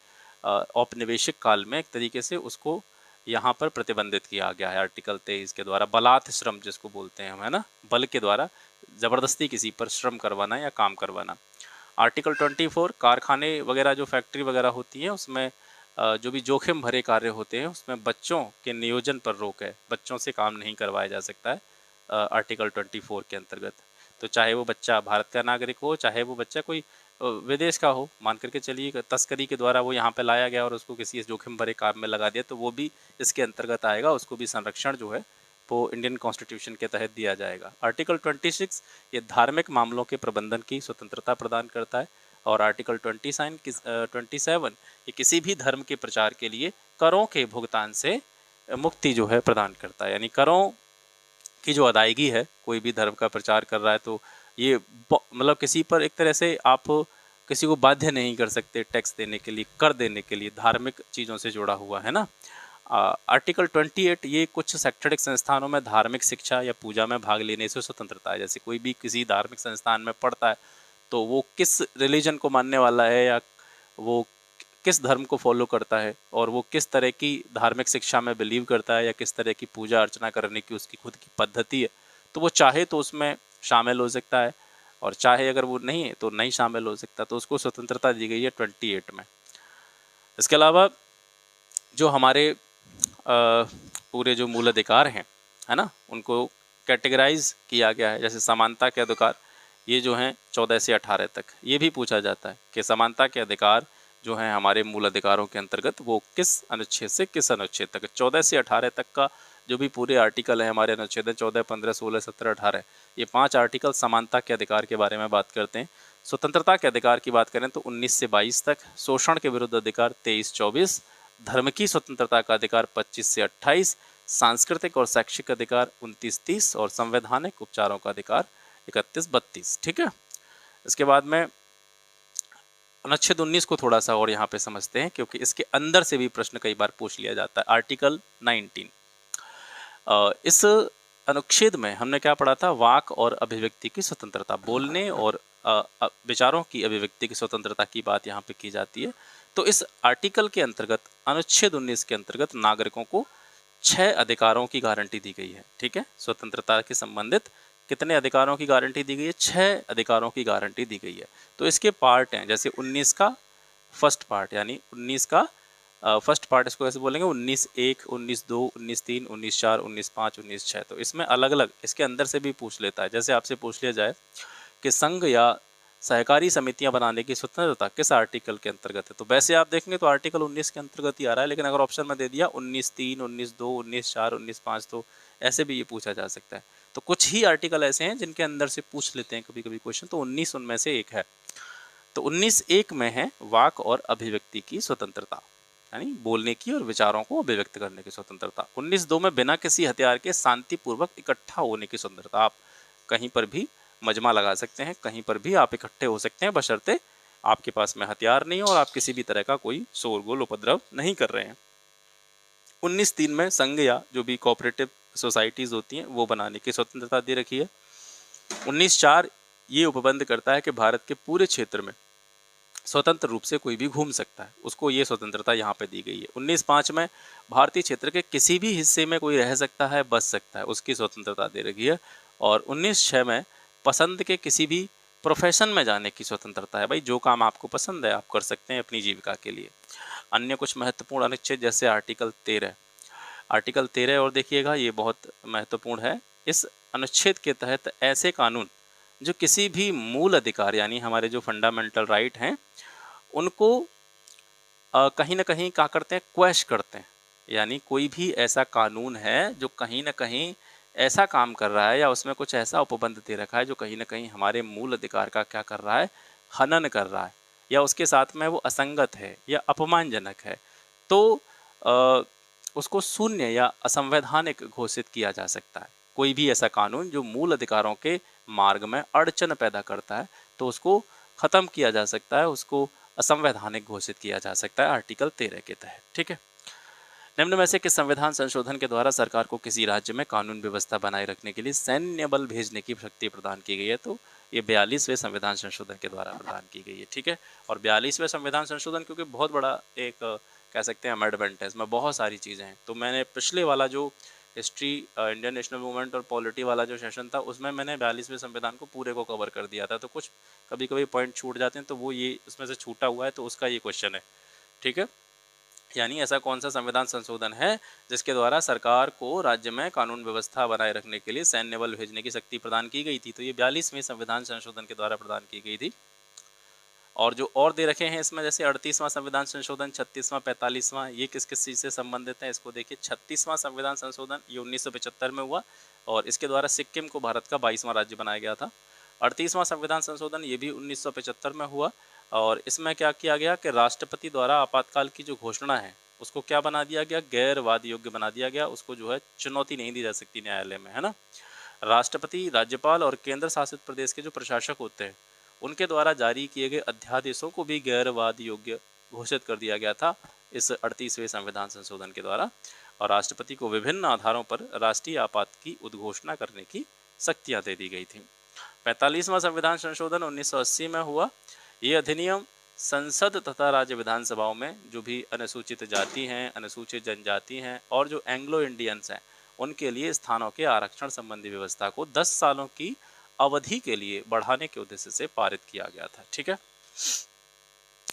औपनिवेशिक काल में, एक तरीके से उसको यहाँ पर प्रतिबंधित किया गया है आर्टिकल 23 के द्वारा। बलात् श्रम जिसको बोलते हैं हम, है ना, बल के द्वारा ज़बरदस्ती किसी पर श्रम करवाना या काम करवाना। आर्टिकल 24 कारखाने वगैरह जो फैक्ट्री वगैरह होती हैं उसमें जो भी जोखिम भरे कार्य होते हैं उसमें बच्चों के नियोजन पर रोक है, बच्चों से काम नहीं करवाया जा सकता है आर्टिकल 24 के अंतर्गत। तो चाहे वो बच्चा भारत का नागरिक हो, चाहे वो बच्चा कोई विदेश का हो, मान करके चलिए तस्करी के द्वारा वो यहाँ पे लाया गया और उसको किसी जोखिम भरे काम में लगा दिया तो वो भी इसके अंतर्गत आएगा, उसको भी संरक्षण जो है वो इंडियन कॉन्स्टिट्यूशन के तहत दिया जाएगा। आर्टिकल 26 ये धार्मिक मामलों के प्रबंधन की स्वतंत्रता प्रदान करता है। और आर्टिकल 27 ये किसी भी धर्म के प्रचार के लिए करों के भुगतान से मुक्ति जो है प्रदान करता है, यानी करों की जो अदायगी है, कोई भी धर्म का प्रचार कर रहा है तो ये मतलब किसी पर एक तरह से आप किसी को बाध्य नहीं कर सकते टैक्स देने के लिए, कर देने के लिए, धार्मिक चीज़ों से जुड़ा हुआ है ना। आर्टिकल 28 ये कुछ शैक्षणिक संस्थानों में धार्मिक शिक्षा या पूजा में भाग लेने से स्वतंत्रता है। जैसे कोई भी किसी धार्मिक संस्थान में पढ़ता है तो वो किस रिलीजन को मानने वाला है या वो किस धर्म को फॉलो करता है और वो किस तरह की धार्मिक शिक्षा में बिलीव करता है या किस तरह की पूजा अर्चना करने की उसकी खुद की पद्धति है, तो वो चाहे तो उसमें शामिल हो सकता है और चाहे अगर वो नहीं है तो नहीं शामिल हो सकता। तो उसको स्वतंत्रता दी गई है 28 में। इसके अलावा जो हमारे पूरे जो मूल अधिकार हैं, है ना, उनको कैटेगराइज किया गया है। जैसे समानता के अधिकार ये जो हैं 14 से 18 तक, ये भी पूछा जाता है कि समानता के अधिकार जो हैं हमारे मूल अधिकारों के अंतर्गत वो किस अनुच्छेद से किस अनुच्छेद तक। 14 से 18 तक का जो भी पूरे आर्टिकल है हमारे अनुच्छेद 14, 15, 16, 17, 18, ये 5 आर्टिकल समानता के अधिकार के बारे में बात करते हैं। स्वतंत्रता के अधिकार की बात करें तो 19 से 22 तक, शोषण के विरुद्ध अधिकार 23-24, धर्म की स्वतंत्रता का अधिकार 25 से 28, सांस्कृतिक और शैक्षिक अधिकार 29-30 और संवैधानिक उपचारों का अधिकार 31-32। ठीक है। इसके बाद में अनुच्छेद 19 को थोड़ा सा और यहाँ पे समझते हैं क्योंकि इसके अंदर से भी प्रश्न कई बार पूछ लिया जाता है। आर्टिकल 19 इस अनुच्छेद में हमने क्या पढ़ा था? वाक और अभिव्यक्ति की स्वतंत्रता, बोलने और विचारों की अभिव्यक्ति की स्वतंत्रता की बात यहाँ पे की जाती है। तो इस आर्टिकल के अंतर्गत अनुच्छेद 19 के अंतर्गत नागरिकों को 6 अधिकारों की गारंटी दी गई है। ठीक है, स्वतंत्रता के संबंधित कितने अधिकारों की गारंटी दी गई है? 6 अधिकारों की गारंटी दी गई है। तो इसके पार्ट हैं, जैसे 19 का फर्स्ट पार्ट, यानी 19 का फर्स्ट पार्ट इसको कैसे बोलेंगे? 19(1), 19(2), 19(3), 19(4), 19(5), 19(6). तो इसमें अलग अलग इसके अंदर से भी पूछ लेता है। जैसे आपसे पूछ लिया जाए कि संघ या सहकारी समितियां बनाने की स्वतंत्रता किस आर्टिकल के अंतर्गत है, तो वैसे आप देखेंगे तो आर्टिकल 19 के अंतर्गत ही आ रहा है, लेकिन अगर ऑप्शन में दे दिया 19(3), 19(2), 19(4), 19(5), तो ऐसे भी ये पूछा जा सकता है। तो कुछ ही आर्टिकल ऐसे हैं जिनके अंदर से पूछ लेते हैं कभी कभी क्वेश्चन, तो 19 उनमें से एक है। तो 19(1) में है वाक और अभिव्यक्ति की स्वतंत्रता, यानी बोलने की और विचारों को अभिव्यक्त करने की स्वतंत्रता। 19(2) में बिना किसी हथियार के शांतिपूर्वक इकट्ठा होने की स्वतंत्रता। आप कहीं पर भी मजमा लगा सकते हैं, कहीं पर भी आप इकट्ठे हो सकते हैं, बशर्ते आपके पास में हथियार नहीं हो और आप किसी भी तरह का कोई शोरगुल उपद्रव नहीं कर रहे हैं। 19(3) में संघ या जो भी कोऑपरेटिव सोसाइटीज़ होती हैं वो बनाने की स्वतंत्रता दे रखी है। 19/4 ये उपबंध करता है कि भारत के पूरे क्षेत्र में स्वतंत्र रूप से कोई भी घूम सकता है, उसको ये स्वतंत्रता यहाँ पे दी गई है। 19/5 में भारतीय क्षेत्र के किसी भी हिस्से में कोई रह सकता है, बस सकता है, उसकी स्वतंत्रता दे रखी है। और 19/6 में पसंद के किसी भी प्रोफेशन में जाने की स्वतंत्रता है। भाई जो काम आपको पसंद है आप कर सकते हैं अपनी जीविका के लिए। अन्य कुछ महत्वपूर्ण अनुच्छेद जैसे आर्टिकल 13, आर्टिकल 13 और देखिएगा ये बहुत महत्वपूर्ण है। इस अनुच्छेद के तहत ऐसे कानून जो किसी भी मूल अधिकार यानी हमारे जो फंडामेंटल राइट हैं उनको कहीं ना कहीं क्या करते हैं, क्वैश करते हैं। यानी कोई भी ऐसा कानून है जो कहीं ना कहीं ऐसा काम कर रहा है या उसमें कुछ ऐसा उपबंध दे रखा है जो कहीं ना कहीं हमारे मूल अधिकार का क्या कर रहा है, हनन कर रहा है, या उसके साथ में वो असंगत है या अपमानजनक है, तो उसको शून्य या असंवैधानिक घोषित किया जा सकता है। कोई भी ऐसा कानून जो मूल अधिकारों के मार्ग में अड़चन पैदा करता है तो उसको खत्म किया जा सकता है, उसको असंवैधानिक घोषित किया जा सकता है आर्टिकल 13 के तहत। ठीक है। निम्न में से किस संविधान संशोधन के द्वारा सरकार को किसी राज्य में कानून व्यवस्था बनाए रखने के लिए सैन्य बल भेजने की शक्ति प्रदान की गई है? तो ये 42वें संविधान संशोधन के द्वारा प्रदान की गई है। ठीक है। और 42वें संविधान संशोधन क्योंकि बहुत बड़ा एक कह सकते हैं अमेंडमेंट है, इसमें बहुत सारी चीज़ें हैं। तो मैंने पिछले वाला जो हिस्ट्री इंडियन नेशनल मूवमेंट और पॉलिटी वाला जो सेशन था उसमें मैंने 42वें संविधान को पूरे को कवर कर दिया था। तो कुछ कभी कभी पॉइंट छूट जाते हैं, तो वो ये उसमें से छूटा हुआ है, तो उसका ये क्वेश्चन है। ठीक है। यानी ऐसा कौन सा संविधान संशोधन है जिसके द्वारा सरकार को राज्य में कानून व्यवस्था बनाए रखने के लिए सैन्य बल भेजने की शक्ति प्रदान की गई थी? तो ये 42वें संविधान संशोधन के द्वारा प्रदान की गई थी। और जो और दे रखे हैं इसमें जैसे 38वां संविधान संशोधन, 36वां, 45वां, ये किस किस चीज़ से संबंधित है इसको देखिए। 36वां संविधान संशोधन ये 1975 में हुआ और इसके द्वारा सिक्किम को भारत का 22वां राज्य बनाया गया था। 38वां संविधान संशोधन ये भी 1975 में हुआ और इसमें क्या किया गया कि राष्ट्रपति द्वारा आपातकाल की जो घोषणा है उसको क्या बना दिया गया, गैर वाद योग्य बना दिया गया। उसको जो है चुनौती नहीं दी जा सकती न्यायालय में, है ना। राष्ट्रपति, राज्यपाल और केंद्र शासित प्रदेश के जो प्रशासक होते हैं उनके द्वारा जारी किए गए अध्यादेशों को भी गैरवाद योग्य घोषित कर दिया गया था इस 38वें संविधान संशोधन के द्वारा। और राष्ट्रपति को विभिन्न आधारों पर राष्ट्रीय आपात की उद्घोषणा करने की शक्तियां दे दी गई थी। 45वां संविधान संशोधन 1980 में हुआ। ये अधिनियम संसद तथा राज्य विधानसभाओं में जो भी अनुसूचित जाति हैं, अनुसूचित जनजाति हैं और जो एंग्लो इंडियंस हैं उनके लिए स्थानों के आरक्षण संबंधी व्यवस्था को 10 सालों की अवधि के लिए बढ़ाने के उद्देश्य से पारित किया गया था। ठीक है।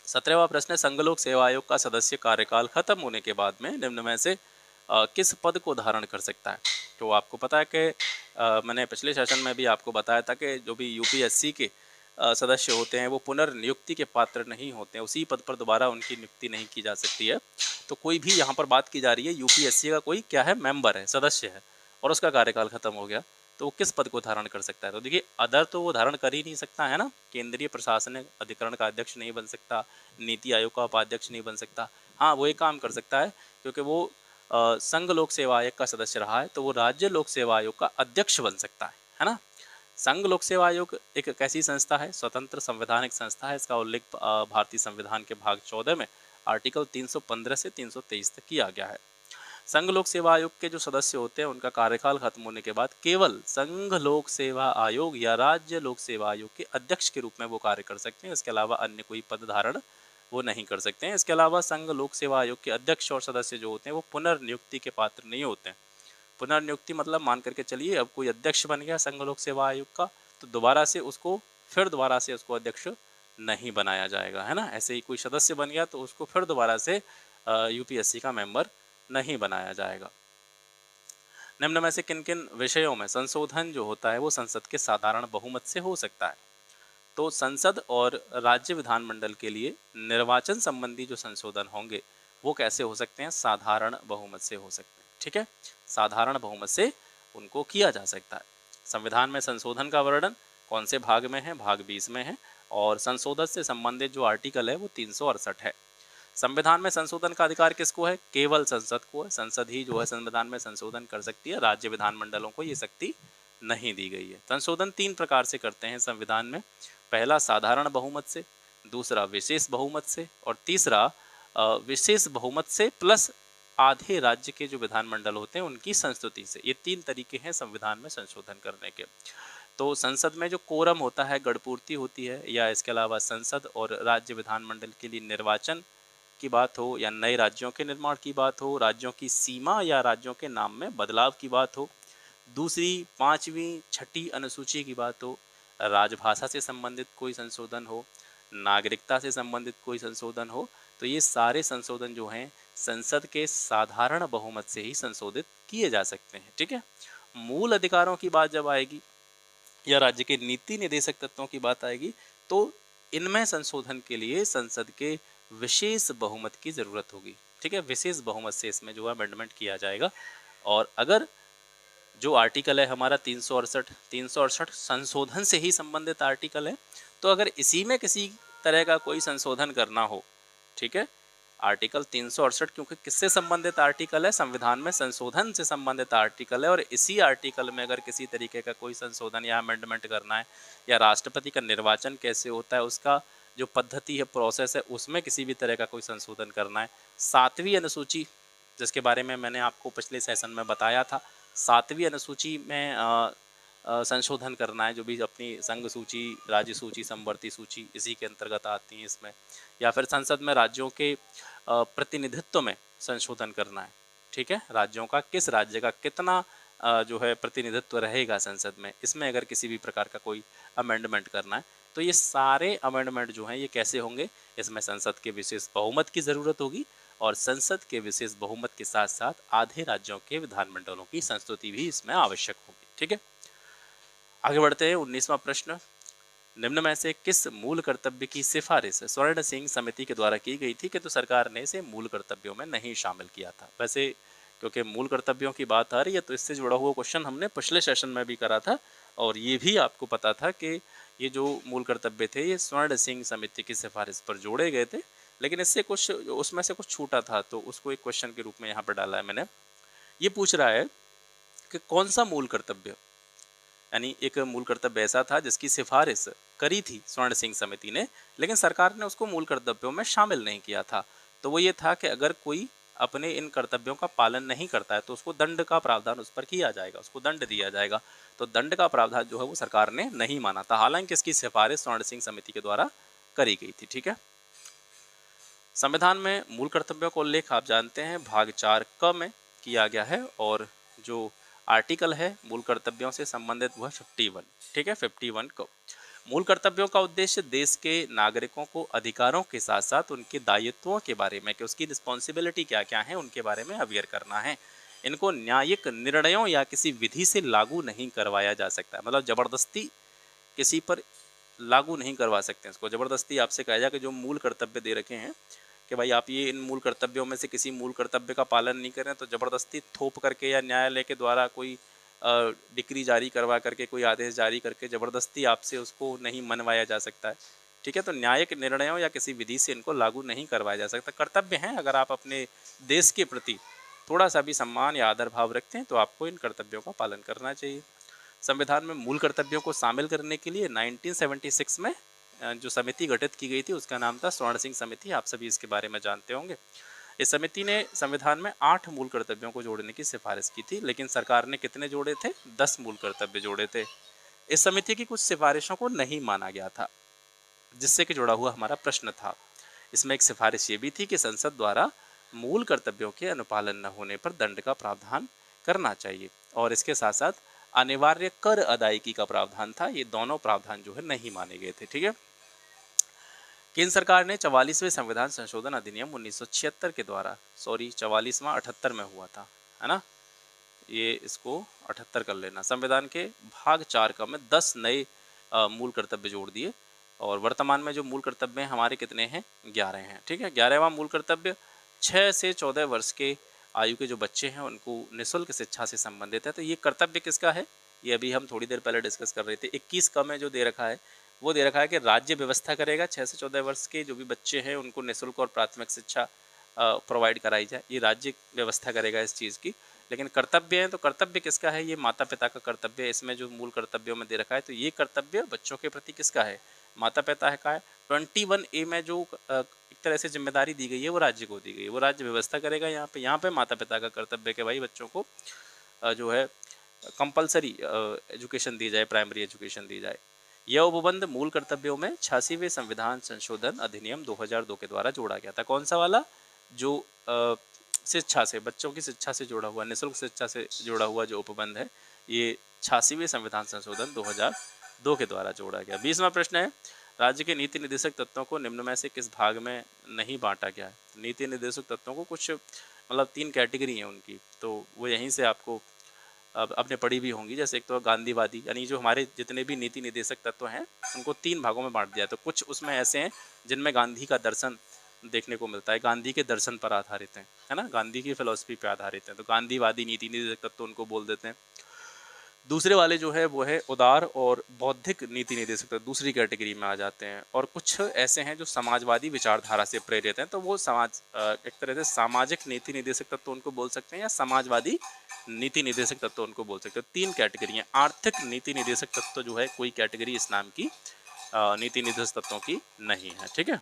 17वां प्रश्न है, संघ लोक सेवा आयोग का सदस्य कार्यकाल खत्म होने के बाद में निम्न में से किस पद को धारण कर सकता है? तो आपको पता है कि मैंने पिछले सेशन में भी आपको बताया था कि जो भी यूपीएससी के सदस्य होते हैं वो पुनर्नियुक्ति के पात्र नहीं होते हैं, उसी पद पर दोबारा उनकी नियुक्ति नहीं की जा सकती है। तो कोई भी यहाँ पर बात की जा रही है यूपीएससी का कोई क्या है, मेंबर है, सदस्य है और उसका कार्यकाल खत्म हो गया तो वो किस पद को धारण कर सकता है? तो देखिए अदर तो वो धारण कर ही नहीं सकता है ना। केंद्रीय प्रशासनिक अधिकरण का अध्यक्ष नहीं बन सकता, नीति आयोग का उपाध्यक्ष नहीं बन सकता। हाँ वो एक काम कर सकता है क्योंकि वो संघ लोक सेवा आयोग का सदस्य रहा है तो वो राज्य लोक सेवा आयोग का अध्यक्ष बन सकता है ना। संघ लोक सेवा आयोग एक कैसी संस्था है? स्वतंत्र संवैधानिक संस्था है। इसका उल्लेख भारतीय संविधान के भाग 14 में आर्टिकल 315 से 323 तक किया गया है। संघ लोक सेवा आयोग के जो सदस्य होते हैं उनका कार्यकाल खत्म होने के बाद केवल संघ लोक सेवा आयोग या राज्य लोक सेवा आयोग के अध्यक्ष के रूप में वो कार्य कर सकते हैं। इसके अलावा अन्य कोई पद धारण वो नहीं कर सकते हैं। इसके अलावा संघ लोक सेवा आयोग के अध्यक्ष और सदस्य जो होते हैं वो पुनर्नियुक्ति के पात्र नहीं होते हैं। पुनर्नियुक्ति मतलब मान करके चलिए अब कोई अध्यक्ष बन गया संघ लोक सेवा आयोग का तो दोबारा से उसको अध्यक्ष नहीं बनाया जाएगा, है ना। ऐसे ही कोई सदस्य बन गया तो उसको फिर दोबारा से यूपीएससी का मेंबर नहीं बनाया जाएगा। निम्न में से किन किन विषयों में संशोधन जो होता है वो संसद के साधारण बहुमत से हो सकता है? तो संसद और राज्य विधानमंडल के लिए निर्वाचन संबंधी जो संशोधन होंगे वो कैसे हो सकते हैं? साधारण बहुमत से हो सकते हैं। ठीक है, साधारण बहुमत से उनको किया जा सकता है। संविधान में संशोधन का वर्णन कौन से भाग में है? भाग 20 में है। और संशोधन से संबंधित जो आर्टिकल है वो 368 है। संविधान में संशोधन का अधिकार किसको है? केवल संसद को है। संसद ही जो है संविधान में संशोधन कर सकती है, राज्य विधानमंडलों को ये शक्ति नहीं दी गई है। संशोधन 3 प्रकार से करते हैं संविधान में। पहला साधारण बहुमत से, दूसरा विशेष बहुमत से और तीसरा विशेष बहुमत से प्लस आधे राज्य के जो विधानमंडल होते हैं उनकी संस्तुति से। ये 3 तरीके हैं संविधान में संशोधन करने के। तो संसद में जो कोरम होता है, गढ़पूर्ति होती है, या इसके अलावा संसद और राज्य विधानमंडल के लिए निर्वाचन की बात हो, या नए राज्यों के निर्माण की बात हो, राज्यों की सीमा या राज्यों के नाम में बदलाव की बात हो, दूसरी, पांचवी, छठी अनुसूची की बात हो, राजभाषा से संबंधित कोई संशोधन हो, नागरिकता से संबंधित कोई संशोधन हो, तो ये सारे संशोधन जो हैं संसद के साधारण बहुमत से ही संशोधित किए जा सकते हैं। ठीक है। मूल अधिकारों की बात जब आएगी या राज्य के नीति निर्देशक तत्वों की बात आएगी, तो इनमें संशोधन के लिए संसद के विशेष बहुमत की जरूरत होगी। ठीक है, विशेष बहुमत से इसमें जो है अमेंडमेंट किया जाएगा। और अगर जो आर्टिकल है हमारा 368 संशोधन से ही संबंधित आर्टिकल है, तो अगर इसी में किसी तरह का कोई संशोधन करना हो, ठीक है, आर्टिकल 368 क्योंकि किससे संबंधित आर्टिकल है, संविधान में संशोधन से संबंधित आर्टिकल है, और इसी आर्टिकल में अगर किसी तरीके का कोई संशोधन या अमेंडमेंट करना है, या राष्ट्रपति का निर्वाचन कैसे होता है उसका जो पद्धति है, प्रोसेस है, उसमें किसी भी तरह का कोई संशोधन करना है, 7वीं अनुसूची जिसके बारे में मैंने आपको पिछले सेशन में बताया था, 7वीं अनुसूची में संशोधन करना है, जो भी अपनी संघ सूची, राज्य सूची, समवर्ती सूची इसी के अंतर्गत आती हैं इसमें, या फिर संसद में राज्यों के प्रतिनिधित्व में संशोधन करना है। ठीक है, राज्यों का किस राज्य का कितना जो है प्रतिनिधित्व रहेगा संसद में, इसमें अगर किसी भी प्रकार का कोई अमेंडमेंट करना है, तो ये सारे अमेंडमेंट जो हैं ये कैसे होंगे, इसमें संसद के विशेष बहुमत की ज़रूरत होगी, और संसद के विशेष बहुमत के साथ साथ आधे राज्यों के विधानमंडलों की संस्तुति भी इसमें आवश्यक होगी। ठीक है, आगे बढ़ते हैं। 19वां प्रश्न, निम्न में से किस मूल कर्तव्य की सिफारिश स्वर्ण सिंह समिति के द्वारा की गई थी कि तो सरकार ने इसे मूल कर्तव्यों में नहीं शामिल किया था। वैसे क्योंकि मूल कर्तव्यों की बात आ रही है, तो इससे जुड़ा हुआ क्वेश्चन हमने पिछले सेशन में भी करा था, और ये भी आपको पता था कि ये जो मूल कर्तव्य थे ये स्वर्ण सिंह समिति की सिफारिश पर जोड़े गए थे, लेकिन इससे कुछ उसमें से कुछ छूटा था, तो उसको एक क्वेश्चन के रूप में यहाँ पर डाला है मैंने। ये पूछ रहा है कि कौन सा मूल कर्तव्य, यानी एक मूल कर्तव्य ऐसा था जिसकी सिफारिश करी थी स्वर्ण सिंह समिति ने, लेकिन सरकार ने उसको मूल कर्तव्यों में शामिल नहीं किया था। तो वो ये था कि अगर कोई अपने इन कर्तव्यों का पालन नहीं करता है तो उसको दंड का प्रावधान उस पर किया जाएगा, उसको दंड दिया जाएगा। तो दंड का प्रावधान जो है वो सरकार ने नहीं माना था, हालांकि इसकी सिफारिश स्वर्ण सिंह समिति के द्वारा करी गई थी। ठीक है, संविधान में मूल कर्तव्यों का उल्लेख आप जानते हैं भाग 4 क में किया गया है, और जो आर्टिकल है मूल कर्तव्यों से संबंधित वह 51। ठीक है, 51 को मूल कर्तव्यों का उद्देश्य देश के नागरिकों को अधिकारों के साथ साथ उनके दायित्वों के बारे में, कि उसकी रिस्पॉन्सिबिलिटी क्या क्या है उनके बारे में अवेयर करना है। इनको न्यायिक निर्णयों या किसी विधि से लागू नहीं करवाया जा सकता, मतलब जबरदस्ती किसी पर लागू नहीं करवा सकते। इसको जबरदस्ती आपसे कहा जाए कि जो मूल कर्तव्य दे रखे हैं कि भाई आप ये इन मूल कर्तव्यों में से किसी मूल कर्तव्य का पालन नहीं करें, तो ज़बरदस्ती थोप करके या न्यायालय के द्वारा कोई डिक्री जारी करवा करके, कोई आदेश जारी करके ज़बरदस्ती आपसे उसको नहीं मनवाया जा सकता है। ठीक है, तो न्यायिक निर्णयों या किसी विधि से इनको लागू नहीं करवाया जा सकता। कर्तव्य हैं, अगर आप अपने देश के प्रति थोड़ा सा भी सम्मान या आदर भाव रखते हैं तो आपको इन कर्तव्यों का पालन करना चाहिए। संविधान में मूल कर्तव्यों को शामिल करने के लिए 1976 में जो समिति गठित की गई थी उसका नाम था स्वर्ण सिंह समिति। आप सभी इसके बारे में जानते होंगे। इस समिति ने संविधान में 8 मूल कर्तव्यों को जोड़ने की सिफारिश की थी, लेकिन सरकार ने कितने जोड़े थे? 10 मूल कर्तव्य जोड़े थे। इस समिति की कुछ सिफारिशों को नहीं माना गया था, जिससे कि जुड़ा हुआ हमारा प्रश्न था। इसमें एक सिफारिश ये भी थी कि संसद द्वारा मूल कर्तव्यों के अनुपालन न होने पर दंड का प्रावधान करना चाहिए, और इसके साथ साथ अनिवार्य कर अदायगी का प्रावधान था। ये दोनों प्रावधान जो है नहीं माने गए थे। ठीक है, केंद्र सरकार ने 44वें संविधान संशोधन अधिनियम 1976 के द्वारा, 44वां 78 में हुआ था, है ना, ये इसको 78 कर लेना। संविधान के भाग 4 का में 10 नए मूल कर्तव्य जोड़ दिए, और वर्तमान में जो मूल कर्तव्य हैं हमारे कितने हैं? 11 हैं। ठीक है, 11वां मूल कर्तव्य 6 से 14 वर्ष के आयु के जो बच्चे हैं उनको निःशुल्क शिक्षा से संबंधित है। तो ये कर्तव्य किसका है? ये अभी हम थोड़ी देर पहले डिस्कस कर रहे थे। 21 का में जो दे रखा है वो दे रखा है कि राज्य व्यवस्था करेगा 6 से 14 वर्ष के जो भी बच्चे हैं उनको निःशुल्क और प्राथमिक शिक्षा प्रोवाइड कराई जाए। ये राज्य व्यवस्था करेगा इस चीज़ की। लेकिन कर्तव्य है, तो कर्तव्य किसका है? ये माता पिता का कर्तव्य है। इसमें जो मूल कर्तव्यों में दे रखा है, तो ये कर्तव्य बच्चों के प्रति किसका है? माता पिता का है। 21A में जो तरह से जिम्मेदारी दी गई है वो राज्य को दी गई है, वो राज्य व्यवस्था करेगा। यहाँ पे माता पिता का कर्तव्य है कि भाई बच्चों को जो है कंपलसरी एजुकेशन दी जाए, प्राइमरी एजुकेशन दी जाए। यह उपबंध मूल कर्तव्यों में 86वें संविधान संशोधन अधिनियम 2002 के द्वारा जोड़ा गया था। कौन सा वाला? जो शिक्षा से, बच्चों की शिक्षा से जुड़ा हुआ, निःशुल्क शिक्षा से जुड़ा हुआ जो उपबंध है, ये 86वें संविधान संशोधन 2002 के द्वारा जोड़ा गया। 20वां प्रश्न है, राज्य के नीति निर्देशक तत्वों को निम्न में से किस भाग में नहीं बांटा गया है? नीति निर्देशक तत्वों को कुछ मतलब 3 कैटेगरी है उनकी, तो वो यहीं से आपको अब आपने पढ़ी भी होंगी। जैसे एक तो गांधीवादी, यानी जो हमारे जितने भी नीति निर्देशक तत्व हैं उनको 3 भागों में बांट दिया। तो कुछ उसमें ऐसे हैं जिनमें गांधी का दर्शन देखने को मिलता है, गांधी के दर्शन पर आधारित हैं, है ना, गांधी की फिलॉसफी पर आधारित हैं, तो गांधीवादी नीति निर्देशक तत्व उनको बोल देते हैं। दूसरे वाले जो है वो है उदार और बौद्धिक नीति निर्देशक तत्व, दूसरी कैटेगरी में आ जाते हैं। और कुछ ऐसे हैं जो समाजवादी विचारधारा से प्रेरित हैं, तो वो एक तरह से सामाजिक नीति निर्देशक तत्व उनको बोल सकते हैं, या समाजवादी नीति निर्देशक तत्व उनको बोल सकते हैं। 3 कैटेगरी हैं। आर्थिक नीति निर्देशक तत्व जो है कोई कैटेगरी इस नाम की नीति निर्देशक तत्वों की नहीं है। ठीक है,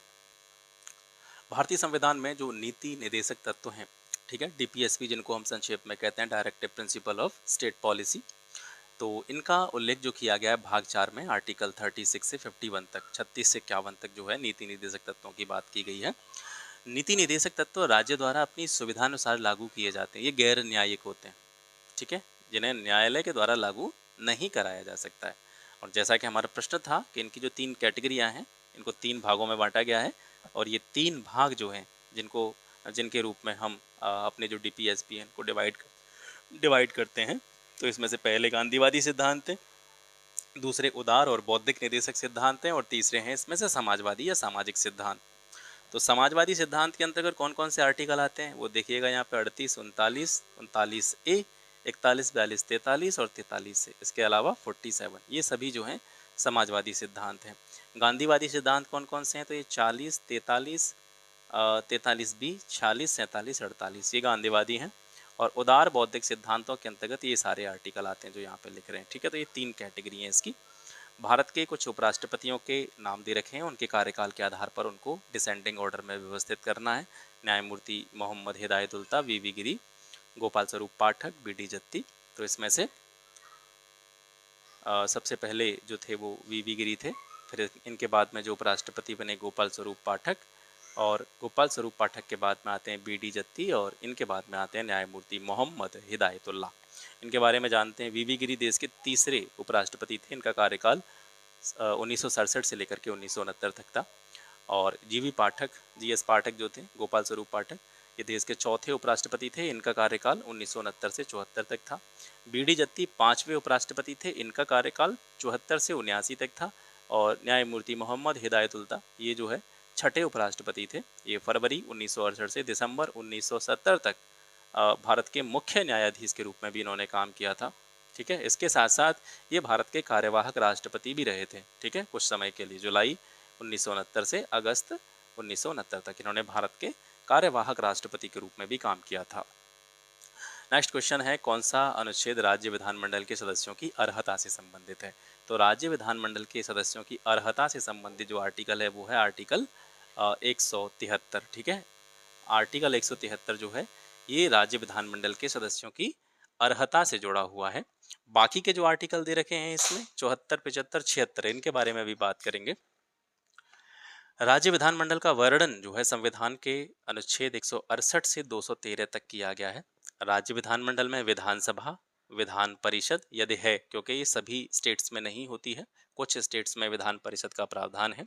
भारतीय संविधान में जो नीति निर्देशक तत्व हैं, ठीक है, डीपीएसपी जिनको हम संक्षेप में कहते हैं, directive principle of state policy, तो इनका उल्लेख जो किया गया है भाग 4 में आर्टिकल 36 से 51 तक, 36 से 51 तक जो है नीति निर्देशक तत्वों की बात की गई है। नीति निर्देशक तत्व राज्य द्वारा अपनी सुविधानुसार लागू किए जाते हैं। ये गैर न्यायिक होते हैं, ठीक है, जिन्हें न्यायालय के द्वारा लागू नहीं कराया जा सकता है। और जैसा कि हमारा प्रश्न था कि इनकी जो 3 कैटेगरियाँ हैं, इनको 3 भागों में बांटा गया है, और ये 3 भाग जो हैं जिनके रूप में हम अपने जो डीपीएसपी हैं इनको डिवाइड करते हैं। तो इसमें से पहले गांधीवादी सिद्धांत हैं, दूसरे उदार और बौद्धिक निर्देशक सिद्धांत हैं, और तीसरे हैं इसमें से समाजवादी या सामाजिक सिद्धांत। तो समाजवादी सिद्धांत के अंतर्गत कौन कौन से आर्टिकल आते हैं वो देखिएगा यहाँ पे 38, 39, 39A, 41, 42, 43 और 43 से, इसके अलावा 47, ये सभी जो हैं समाजवादी सिद्धांत हैं। गांधीवादी सिद्धांत कौन कौन से हैं? तो ये 40, 43, 43B, 46, 47, 48, ये गांधीवादी हैं। और उदार बौद्धिक सिद्धांतों के अंतर्गत ये सारे आर्टिकल आते हैं जो यहाँ पे लिख रहे हैं। ठीक है, तो ये 3 कैटेगरी हैं इसकी। भारत के कुछ उपराष्ट्रपतियों के नाम दे रखे हैं, उनके कार्यकाल के आधार पर उनको डिसेंडिंग ऑर्डर में व्यवस्थित करना है। न्यायमूर्ति मोहम्मद हिदायतुल्लाह, वीवी गिरी, गोपाल स्वरूप पाठक, बीडी जत्ती। तो इसमें से सबसे पहले जो थे वो वीवी गिरी थे, फिर इनके बाद में जो उपराष्ट्रपति बने गोपाल स्वरूप पाठक, और गोपाल स्वरूप पाठक के बाद में आते हैं बीडी जत्ती, और इनके बाद में आते हैं न्यायमूर्ति मोहम्मद हिदायतुल्लाह। इनके बारे में जानते हैं। वीवी गिरी देश के तीसरे उपराष्ट्रपति थे, इनका कार्यकाल 1967 से लेकर के 1969 तक था। और जीवी पाठक, जीएस पाठक जो थे, गोपाल स्वरूप पाठक, ये देश के चौथे उपराष्ट्रपति थे, इनका कार्यकाल 1969 से 74 तक था। बीडी जत्ती 5वें उपराष्ट्रपति थे, इनका कार्यकाल 74 से 79 तक था। और न्यायमूर्ति मोहम्मद हिदायतुल्लाह ये जो है 6ठे उपराष्ट्रपति थे, ये फरवरी 1968 से दिसंबर 1970 तक भारत के मुख्य न्यायाधीश के रूप में भी इन्होंने काम किया था। ठीक है, इसके साथ साथ ये भारत के कार्यवाहक राष्ट्रपति भी रहे थे। ठीक है, कुछ समय के लिए, जुलाई 1969 से अगस्त 1969 तक इन्होंने भारत के कार्यवाहक राष्ट्रपति के रूप में भी काम किया था। नेक्स्ट क्वेश्चन है, कौन सा अनुच्छेद राज्य विधानमंडल के सदस्यों की अर्हता से संबंधित है? तो राज्य विधानमंडल के सदस्यों की अर्हता से संबंधित जो आर्टिकल है वो है आर्टिकल 173। ठीक है, आर्टिकल 173 जो है ये राज्य विधानमंडल के सदस्यों की अर्हता से जुड़ा हुआ है। बाकी के जो आर्टिकल दे रखे हैं इसमें 74, 75, 76, इनके बारे में भी बात करेंगे। राज्य विधानमंडल का वर्णन जो है संविधान के अनुच्छेद 168 से 213 तक किया गया है। राज्य विधानमंडल में विधानसभा, विधान परिषद यदि है, क्योंकि ये सभी स्टेट्स में नहीं होती है, कुछ स्टेट्स में विधान परिषद का प्रावधान है,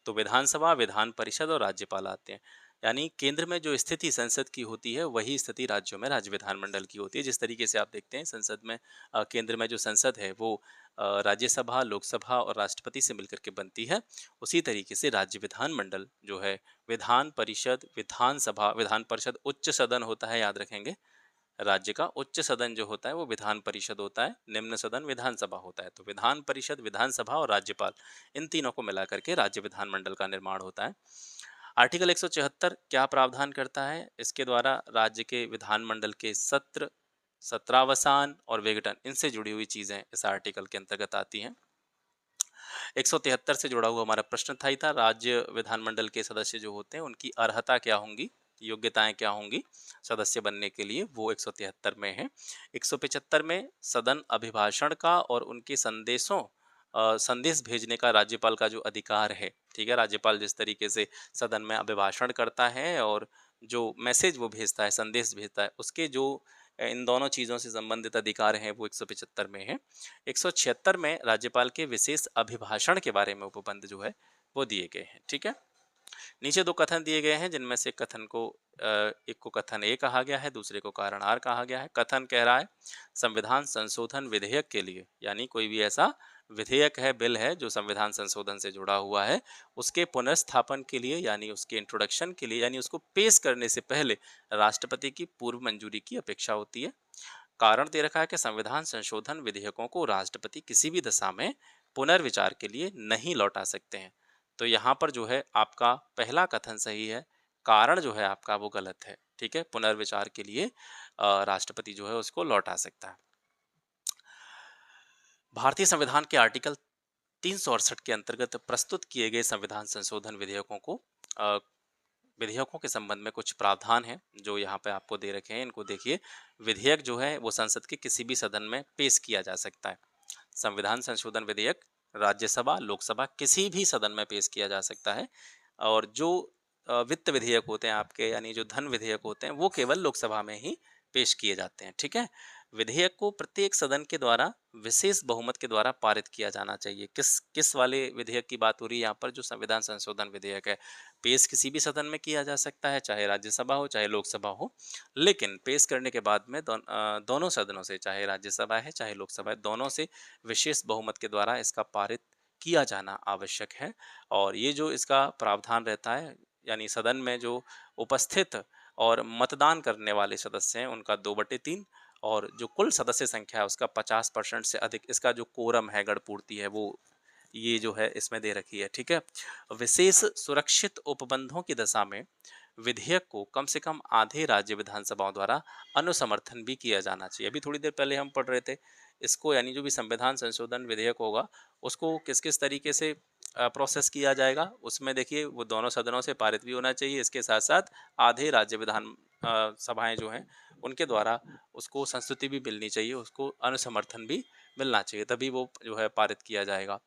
तो विधानसभा, विधान परिषद और राज्यपाल आते हैं। यानी केंद्र में जो स्थिति संसद की होती है वही स्थिति राज्यों में राज्य विधानमंडल की होती है। जिस तरीके से आप देखते हैं संसद में, केंद्र में जो संसद है वो राज्यसभा, लोकसभा और राष्ट्रपति से मिलकर के बनती है, उसी तरीके से राज्य विधानमंडल जो है विधान परिषद, विधानसभा, विधान परिषद उच्च सदन होता है, याद रखेंगे, राज्य का उच्च सदन जो होता है वो विधान परिषद होता है, निम्न सदन विधानसभा होता है। तो विधान परिषद, विधानसभा और राज्यपाल, इन तीनों को मिलाकर के राज्य विधानमंडल का निर्माण होता है। आर्टिकल 174 क्या प्रावधान करता है? इसके द्वारा राज्य के विधानमंडल के सत्र, सत्रावसान और विघटन, इनसे जुड़ी हुई चीजें इस आर्टिकल के अंतर्गत आती हैं। 173 से जुड़ा हुआ हमारा प्रश्न था ही था, राज्य विधानमंडल के सदस्य जो होते हैं उनकी अर्हता क्या होंगी, योग्यताएं क्या होंगी सदस्य बनने के लिए, वो 173 में है। 175 में सदन अभिभाषण का और उनके संदेश भेजने का राज्यपाल का जो अधिकार है, ठीक है, राज्यपाल जिस तरीके से सदन में अभिभाषण करता है और जो मैसेज वो भेजता है, संदेश भेजता है, उसके जो इन दोनों चीज़ों से संबंधित अधिकार हैं वो 175 में है। 176 में राज्यपाल के विशेष अभिभाषण के बारे में उपबंध जो है वो दिए गए हैं, ठीक है। नीचे दो कथन दिए गए हैं जिनमें से कथन को एक को कथन ए कहा गया है, दूसरे को कारण आर कहा गया है। कथन कह रहा है संविधान संशोधन विधेयक के लिए, यानी कोई भी ऐसा विधेयक है, बिल है जो संविधान संशोधन से जुड़ा हुआ है, उसके पुनर्स्थापन के लिए यानी उसके इंट्रोडक्शन के लिए यानी उसको पेश करने से पहले राष्ट्रपति की पूर्व मंजूरी की अपेक्षा होती है। कारण दे रखा है कि संविधान संशोधन विधेयकों को राष्ट्रपति किसी भी दशा में पुनर्विचार के लिए नहीं लौटा सकते हैं। तो यहाँ पर जो है आपका पहला कथन सही है, कारण जो है आपका वो गलत है, ठीक है। पुनर्विचार के लिए राष्ट्रपति जो है उसको लौटा सकता है। भारतीय संविधान के आर्टिकल 368 के अंतर्गत प्रस्तुत किए गए संविधान संशोधन विधेयकों के संबंध में कुछ प्रावधान हैं जो यहाँ पे आपको दे रखे हैं, इनको देखिए। विधेयक जो है वो संसद के किसी भी सदन में पेश किया जा सकता है। संविधान संशोधन विधेयक राज्यसभा, लोकसभा किसी भी सदन में पेश किया जा सकता है। और जो वित्त विधेयक होते हैं आपके, यानी जो धन विधेयक होते हैं, वो केवल लोकसभा में ही पेश किए जाते हैं, ठीक है। विधेयक को प्रत्येक सदन के द्वारा विशेष बहुमत के द्वारा पारित किया जाना चाहिए। किस किस वाले विधेयक की बात हो रही है यहाँ पर? जो संविधान संशोधन विधेयक है, पेश किसी भी सदन में किया जा सकता है, चाहे राज्यसभा हो चाहे लोकसभा हो, लेकिन पेश करने के बाद में दोनों सदनों से, चाहे राज्यसभा है चाहे लोकसभा है, दोनों से विशेष बहुमत के द्वारा इसका पारित किया जाना आवश्यक है। और ये जो इसका प्रावधान रहता है, यानी सदन में जो उपस्थित और मतदान करने वाले सदस्य हैं उनका 2/3 और जो कुल सदस्य संख्या है उसका 50% से अधिक इसका जो कोरम है, गणपूर्ति है, वो ये जो है इसमें दे रखी है, ठीक है। विशेष सुरक्षित उपबंधों की दशा में विधेयक को कम से कम आधे राज्य विधानसभाओं द्वारा अनुसमर्थन भी किया जाना चाहिए। अभी थोड़ी देर पहले हम पढ़ रहे थे इसको, यानी जो भी संविधान संशोधन विधेयक होगा उसको किस किस तरीके से प्रोसेस किया जाएगा, उसमें देखिए वो दोनों सदनों से पारित भी होना चाहिए, इसके साथ साथ आधे राज्य विधान सभाएं जो हैं उनके द्वारा उसको संस्तुति भी मिलनी चाहिए, उसको अनुसमर्थन भी मिलना चाहिए, तभी वो जो है पारित किया जाएगा।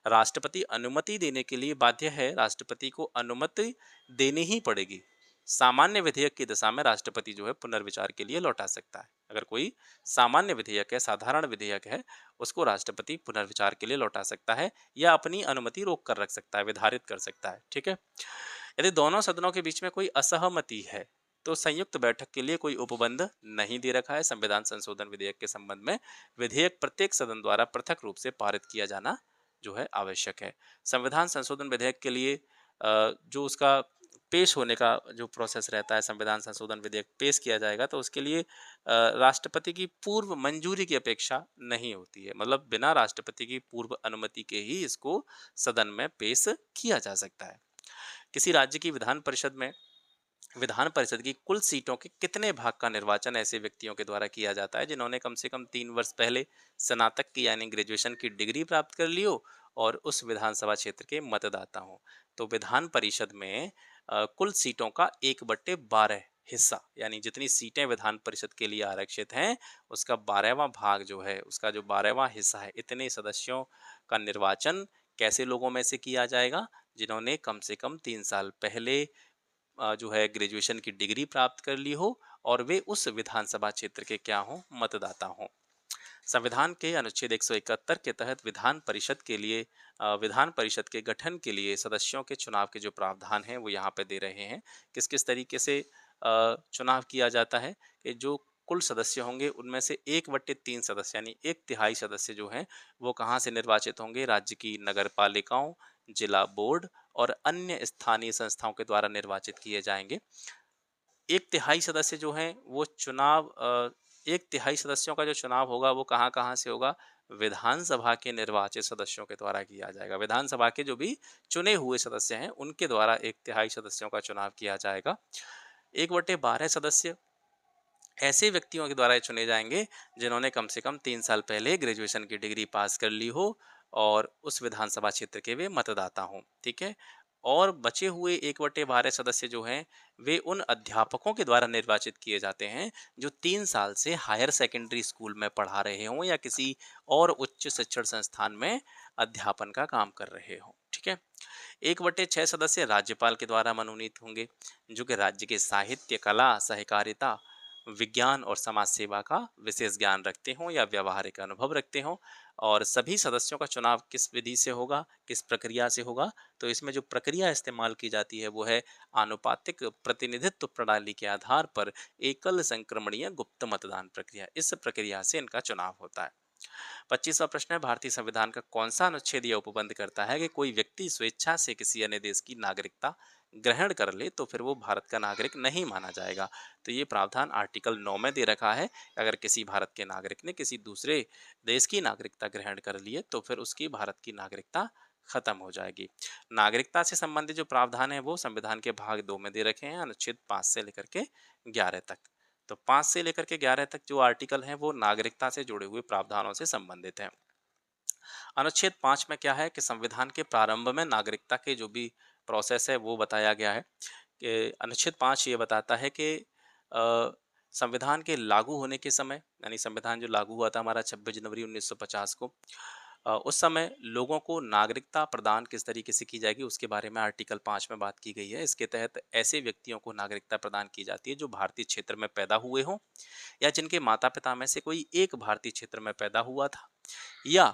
राष्ट्रपति अनुमति देने के लिए बाध्य है, राष्ट्रपति को अनुमति देनी ही पड़ेगी। सामान्य विधेयक की दशा में राष्ट्रपति जो है पुनर्विचार के लिए लौटा सकता है। अगर कोई सामान्य विधेयक है, साधारण विधेयक है, उसको राष्ट्रपति पुनर्विचार के लिए लौटा सकता है या अपनी अनुमति रोक कर रख सकता है, विधारित कर सकता है, ठीक है। यदि दोनों सदनों के बीच में कोई असहमति है तो संयुक्त बैठक के लिए कोई उपबंध नहीं दे रखा है। संविधान संशोधन विधेयक के संबंध में विधेयक प्रत्येक सदन द्वारा पृथक रूप से पारित किया जाना जो है आवश्यक है। संविधान संशोधन विधेयक के लिए जो उसका पेश होने का जो प्रोसेस रहता है, संविधान संशोधन विधेयक पेश किया जाएगा तो उसके लिए राष्ट्रपति की पूर्व मंजूरी की अपेक्षा नहीं होती है, मतलब बिना राष्ट्रपति की पूर्व अनुमति के ही इसको सदन में पेश किया जा सकता है। किसी राज्य की विधान परिषद की कुल सीटों के कितने भाग का निर्वाचन ऐसे व्यक्तियों के द्वारा किया जाता है जिन्होंने कम से कम 3 वर्ष पहले स्नातक की यानी ग्रेजुएशन की डिग्री प्राप्त कर ली हो और उस विधानसभा क्षेत्र के मतदाता हों। तो विधान परिषद में कुल सीटों का 1/12 हिस्सा, यानी जितनी सीटें विधान परिषद के लिए आरक्षित हैं उसका 12वां भाग जो है, उसका जो 12वां हिस्सा है, इतने सदस्यों का निर्वाचन कैसे लोगों में से किया जाएगा? जिन्होंने कम से कम 3 साल पहले जो है ग्रेजुएशन की डिग्री प्राप्त कर ली हो और वे उस विधानसभा क्षेत्र के क्या हों? मतदाता हों। संविधान के अनुच्छेद 171 के तहत विधान परिषद के गठन के लिए सदस्यों के चुनाव के जो प्रावधान हैं वो यहाँ पे दे रहे हैं। किस किस तरीके से चुनाव किया जाता है कि जो कुल सदस्य होंगे उनमें से 1/3 सदस्य यानी 1/3 सदस्य जो हैं वो कहाँ से निर्वाचित होंगे? राज्य की नगर पालिकाओं, जिला बोर्ड और अन्य स्थानीय संस्थाओं के द्वारा निर्वाचित किए जाएंगे। 1/3 सदस्य जो हैं वो 1/3 सदस्यों का जो चुनाव होगा वो कहाँ कहाँ से होगा? विधानसभा के निर्वाचित सदस्यों के द्वारा किया जाएगा। विधानसभा के जो भी चुने हुए सदस्य हैं उनके द्वारा 1/3 सदस्यों का चुनाव किया जाएगा। 1/12 सदस्य ऐसे व्यक्तियों के द्वारा चुने जाएंगे जिन्होंने कम से कम 3 साल पहले ग्रेजुएशन की डिग्री पास कर ली हो और उस विधानसभा क्षेत्र के वे मतदाता हों, ठीक है। और बचे हुए 1/12 सदस्य जो हैं वे उन अध्यापकों के द्वारा निर्वाचित किए जाते हैं जो 3 साल से हायर सेकेंडरी स्कूल में पढ़ा रहे हों या किसी और उच्च शिक्षण संस्थान में अध्यापन का काम कर रहे हों, ठीक है। 1/6 सदस्य राज्यपाल के द्वारा मनोनीत होंगे जो कि राज्य के साहित्य, कला, सहकारिता, विज्ञान और समाज सेवा का विशेष ज्ञान रखते हों या व्यवहारिक अनुभव रखते हों। और सभी सदस्यों का चुनाव किस विधि से होगा, किस प्रक्रिया से होगा, तो इसमें जो प्रक्रिया इस्तेमाल की जाती है वो है आनुपातिक प्रतिनिधित्व प्रणाली के आधार पर एकल संक्रमणीय गुप्त मतदान प्रक्रिया। इस प्रक्रिया से इनका चुनाव होता है। 25वां प्रश्न है, भारतीय संविधान का कौन सा अनुच्छेद यह उपबंध करता है कि कोई व्यक्ति स्वेच्छा से किसी अन्य देश की नागरिकता ग्रहण कर ले तो फिर वो भारत का नागरिक नहीं माना जाएगा। तो ये प्रावधान आर्टिकल 9 में दे रखा है। अगर किसी भारत के नागरिक ने किसी दूसरे देश की नागरिकता ग्रहण कर ली है तो फिर उसकी भारत की नागरिकता खत्म हो जाएगी। नागरिकता से संबंधित जो प्रावधान है वो संविधान के भाग 2 में दे रखे हैं, अनुच्छेद 5 से लेकर के 11 तक। तो 5 से लेकर के 11 तक जो आर्टिकल हैं वो नागरिकता से जुड़े हुए प्रावधानों से संबंधित हैं। अनुच्छेद 5 में क्या है कि संविधान के प्रारंभ में नागरिकता के जो भी प्रोसेस है वो बताया गया है कि अनुच्छेद 5 ये बताता है कि संविधान के लागू होने के समय, यानी संविधान जो लागू हुआ था हमारा 26 जनवरी 1950 को, उस समय लोगों को नागरिकता प्रदान किस तरीके से की जाएगी उसके बारे में आर्टिकल 5 में बात की गई है। इसके तहत ऐसे व्यक्तियों को नागरिकता प्रदान की जाती है जो भारतीय क्षेत्र में पैदा हुए हों या जिनके माता पिता में से कोई एक भारतीय क्षेत्र में पैदा हुआ था या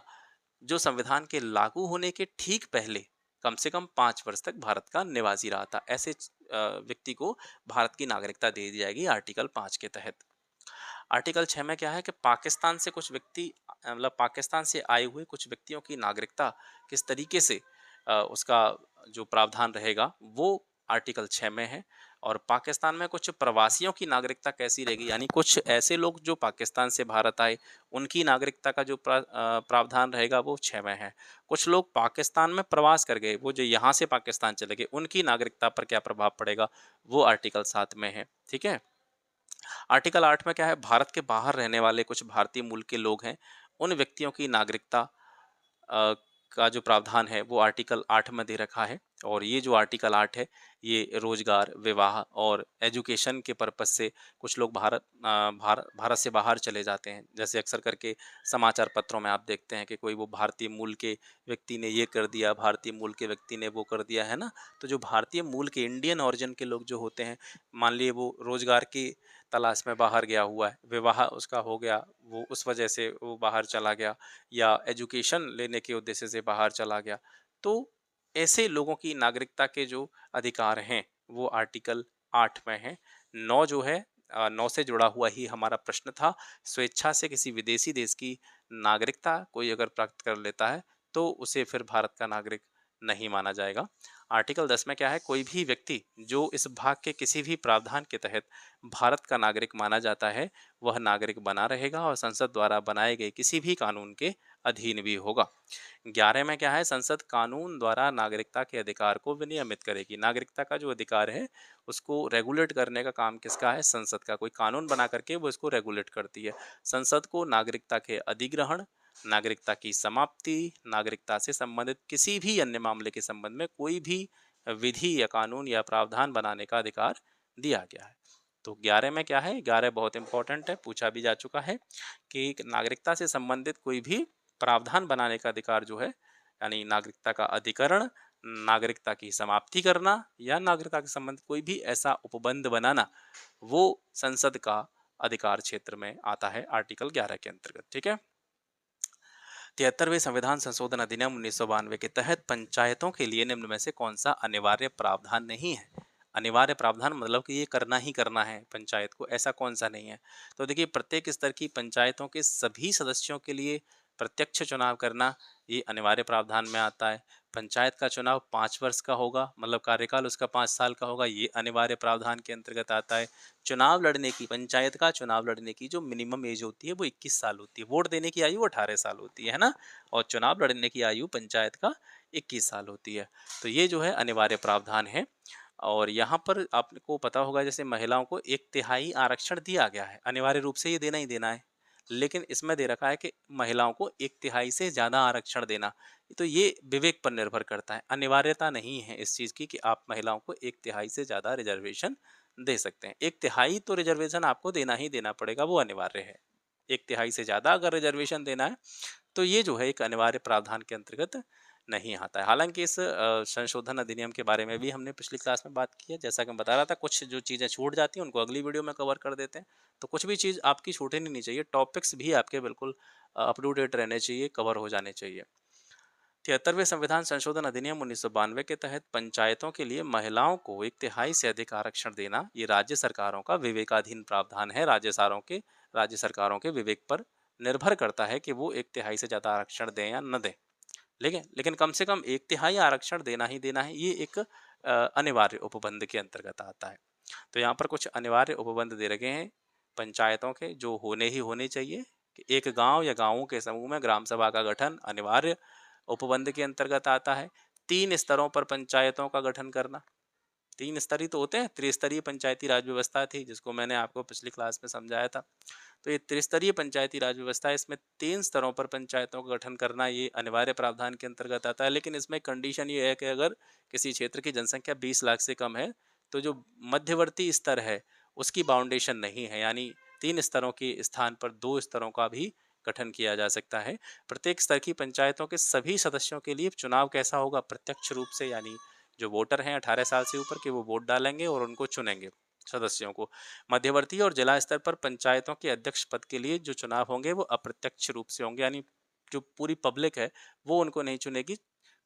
जो संविधान के लागू होने के ठीक पहले कम से कम 5 वर्ष तक भारत का निवासी रहा था। ऐसे व्यक्ति को भारत की नागरिकता दे दी जाएगी आर्टिकल 5 के तहत। आर्टिकल 6 में क्या है कि पाकिस्तान से कुछ व्यक्ति, मतलब पाकिस्तान से आए हुए कुछ व्यक्तियों की नागरिकता किस तरीके से उसका जो प्रावधान रहेगा वो आर्टिकल 6 में है। और पाकिस्तान में कुछ प्रवासियों की नागरिकता कैसी रहेगी, यानी कुछ ऐसे लोग जो पाकिस्तान से भारत आए उनकी नागरिकता का जो प्रावधान रहेगा वो 6 में है। कुछ लोग पाकिस्तान में प्रवास कर गए, वो जो यहाँ से पाकिस्तान चले गए, उनकी नागरिकता पर क्या प्रभाव पड़ेगा वो आर्टिकल 7 में है, ठीक है। आर्टिकल 8 में क्या है, भारत के बाहर रहने वाले कुछ भारतीय मूल के लोग हैं उन व्यक्तियों की नागरिकता का जो प्रावधान है वो आर्टिकल 8 में दे रखा है। और ये जो आर्टिकल 8 है ये रोजगार, विवाह और एजुकेशन के पर्पज से कुछ लोग भारत से बाहर चले जाते हैं। जैसे अक्सर करके समाचार पत्रों में आप देखते हैं कि कोई वो भारतीय मूल के व्यक्ति ने ये कर दिया, भारतीय मूल के व्यक्ति ने वो कर दिया, है ना। तो जो भारतीय मूल के इंडियन ओरिजिन के लोग जो होते हैं, मान लिए वो रोजगार की तलाश में बाहर गया हुआ है, विवाह उसका हो गया, वो उस वजह से वो बाहर चला गया, या एजुकेशन लेने के उद्देश्य से बाहर चला गया, तो ऐसे लोगों की नागरिकता के जो अधिकार हैं वो आर्टिकल 8 में है। 9 जो है 9 से जुड़ा हुआ ही हमारा प्रश्न था। स्वेच्छा से किसी विदेशी देश की नागरिकता कोई अगर प्राप्त कर लेता है तो उसे फिर भारत का नागरिक नहीं माना जाएगा। आर्टिकल 10 में क्या है, कोई भी व्यक्ति जो इस भाग के किसी भी प्रावधान के तहत भारत का नागरिक माना जाता है वह नागरिक बना रहेगा और संसद द्वारा बनाए गए किसी भी कानून के अधीन भी होगा। 11 में क्या है, संसद कानून द्वारा नागरिकता के अधिकार को विनियमित करेगी। नागरिकता का जो अधिकार है उसको रेगुलेट करने का काम किसका है, संसद का। कोई कानून बना करके वो इसको रेगुलेट करती है। संसद को नागरिकता के अधिग्रहण, नागरिकता की समाप्ति, नागरिकता से संबंधित किसी भी अन्य मामले के संबंध में कोई भी विधि या कानून या प्रावधान बनाने का अधिकार दिया गया है। तो 11 में क्या है, 11 बहुत इंपॉर्टेंट है, पूछा भी जा चुका है कि नागरिकता से संबंधित कोई भी प्रावधान बनाने का अधिकार जो है, यानी नागरिकता का अधिकरण, नागरिकता की समाप्ति करना या नागरिकता के संबंध कोई भी ऐसा उपबंध बनाना, वो संसद का अधिकार क्षेत्र में आता है आर्टिकल 11 के अंतर्गत, ठीक है। 73वें संविधान संशोधन अधिनियम 1992 के तहत पंचायतों के लिए निम्न में से कौन सा अनिवार्य प्रावधान नहीं है। अनिवार्य प्रावधान मतलब कि ये करना ही करना है पंचायत को, ऐसा कौन सा नहीं है। तो देखिए, प्रत्येक स्तर की पंचायतों के सभी सदस्यों के लिए प्रत्यक्ष चुनाव करना ये अनिवार्य प्रावधान में आता है। पंचायत का चुनाव 5 वर्ष का होगा, मतलब कार्यकाल उसका 5 साल का होगा, ये अनिवार्य प्रावधान के अंतर्गत आता है। चुनाव लड़ने की, पंचायत का चुनाव लड़ने की जो मिनिमम एज होती है वो 21 साल होती है। वोट देने की आयु 18 साल होती है ना, और चुनाव लड़ने की आयु पंचायत का 21 साल होती है। तो ये जो है अनिवार्य प्रावधान है। और यहाँ पर आपको पता होगा जैसे महिलाओं को 1/3 आरक्षण दिया गया है, अनिवार्य रूप से ये देना ही देना है। लेकिन इसमें दे रखा है कि महिलाओं को 1/3 से ज़्यादा आरक्षण देना। तो ये विवेक पर निर्भर करता है, अनिवार्यता नहीं है इस चीज़ की कि आप महिलाओं को 1/3 से ज़्यादा रिजर्वेशन दे सकते हैं। 1/3 तो रिजर्वेशन आपको देना ही देना पड़ेगा, वो अनिवार्य है। 1/3 से ज़्यादा अगर रिजर्वेशन देना है तो ये जो है एक अनिवार्य प्रावधान के अंतर्गत नहीं आता है। हालाँकि इस संशोधन अधिनियम के बारे में भी हमने पिछली क्लास में बात की है। जैसा कि मैं बता रहा था, कुछ जो चीज़ें छूट जाती हैं उनको अगली वीडियो में कवर कर देते हैं। तो कुछ भी चीज़ आपकी छूटनी नहीं चाहिए, टॉपिक्स भी आपके बिल्कुल अप टू डेट रहने चाहिए, कवर हो जाने चाहिए। 73वें संविधान संशोधन अधिनियम 1992 के तहत पंचायतों के लिए महिलाओं को 1/3 से अधिक आरक्षण देना ये राज्य सरकारों का विवेकाधीन प्रावधान है। राज्य सरकारों के विवेक पर निर्भर करता है कि वो 1/3 से ज़्यादा आरक्षण दें या न दें। लेकिन कम से कम 1/3 आरक्षण देना ही देना है, ये एक अनिवार्य उपबंध के अंतर्गत आता है। तो यहाँ पर कुछ अनिवार्य उपबंध दे रखे हैं पंचायतों के, जो होने ही होने चाहिए कि एक गांव या गांवों के समूह में ग्राम सभा का गठन अनिवार्य उपबंध के अंतर्गत आता है। 3 स्तरों पर पंचायतों का गठन करना, 3 स्तर ही तो होते हैं। त्रिस्तरीय पंचायती राज व्यवस्था थी, जिसको मैंने आपको पिछली क्लास में समझाया था। तो ये त्रिस्तरीय पंचायती राज व्यवस्था है, इसमें 3 स्तरों पर पंचायतों का गठन करना ये अनिवार्य प्रावधान के अंतर्गत आता है। लेकिन इसमें कंडीशन ये है कि अगर किसी क्षेत्र की जनसंख्या 20 लाख से कम है, तो जो मध्यवर्ती स्तर है उसकी बाउंडेशन नहीं है, यानी 3 स्तरों के स्थान पर 2 स्तरों का भी गठन किया जा सकता है। प्रत्येक स्तर की पंचायतों के सभी सदस्यों के लिए चुनाव कैसा होगा? प्रत्यक्ष रूप से, यानी जो वोटर हैं 18 साल से ऊपर के, वो वोट डालेंगे और उनको चुनेंगे सदस्यों को। मध्यवर्ती और जिला स्तर पर पंचायतों के अध्यक्ष पद के लिए जो चुनाव होंगे वो अप्रत्यक्ष रूप से होंगे, यानी जो पूरी पब्लिक है वो उनको नहीं चुनेगी।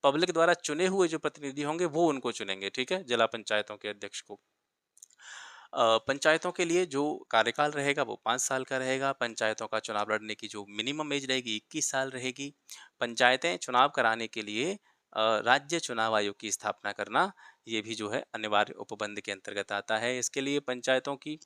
पब्लिक द्वारा चुने हुए जो प्रतिनिधि होंगे वो उनको चुनेंगे, ठीक है, जिला पंचायतों के अध्यक्ष को। पंचायतों के लिए जो कार्यकाल रहेगा वो 5 साल का रहेगा। पंचायतों का चुनाव लड़ने की जो मिनिमम एज रहेगी 21 साल रहेगी। पंचायतें चुनाव कराने के लिए राज्य चुनाव आयोग की स्थापना करना, ये भी जो है अनिवार्य उपबंध के अंतर्गत आता है। इसके लिए पंचायतों की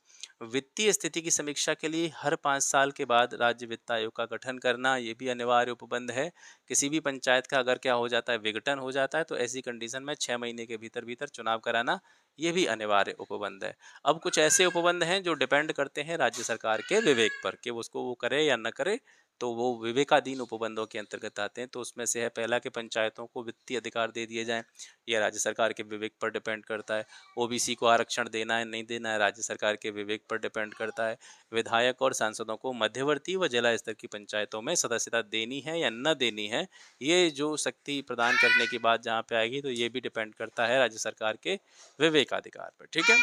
वित्तीय स्थिति की समीक्षा के लिए हर 5 साल के बाद राज्य वित्त आयोग का गठन करना, ये भी अनिवार्य उपबंध है। किसी भी पंचायत का अगर क्या हो जाता है, विघटन हो जाता है, तो ऐसी कंडीशन में 6 महीने के भीतर भीतर चुनाव कराना, ये भी अनिवार्य उपबंध है। अब कुछ ऐसे उपबंध हैं जो डिपेंड करते हैं राज्य सरकार के विवेक पर कि उसको वो करे या न करे, तो वो विवेकाधीन उपबंधों के अंतर्गत आते हैं। तो उसमें से है पहला कि पंचायतों को वित्तीय अधिकार दे दिए जाएं, यह राज्य सरकार के विवेक पर डिपेंड करता है। ओबीसी को आरक्षण देना है नहीं देना है, राज्य सरकार के विवेक पर डिपेंड करता है। विधायक और सांसदों को मध्यवर्ती व जिला स्तर की पंचायतों में सदस्यता देनी है या न देनी है, ये जो शक्ति प्रदान करने की बात जहाँ पे आएगी, तो ये भी डिपेंड करता है राज्य सरकार के विवेकाधिकार पर, ठीक है।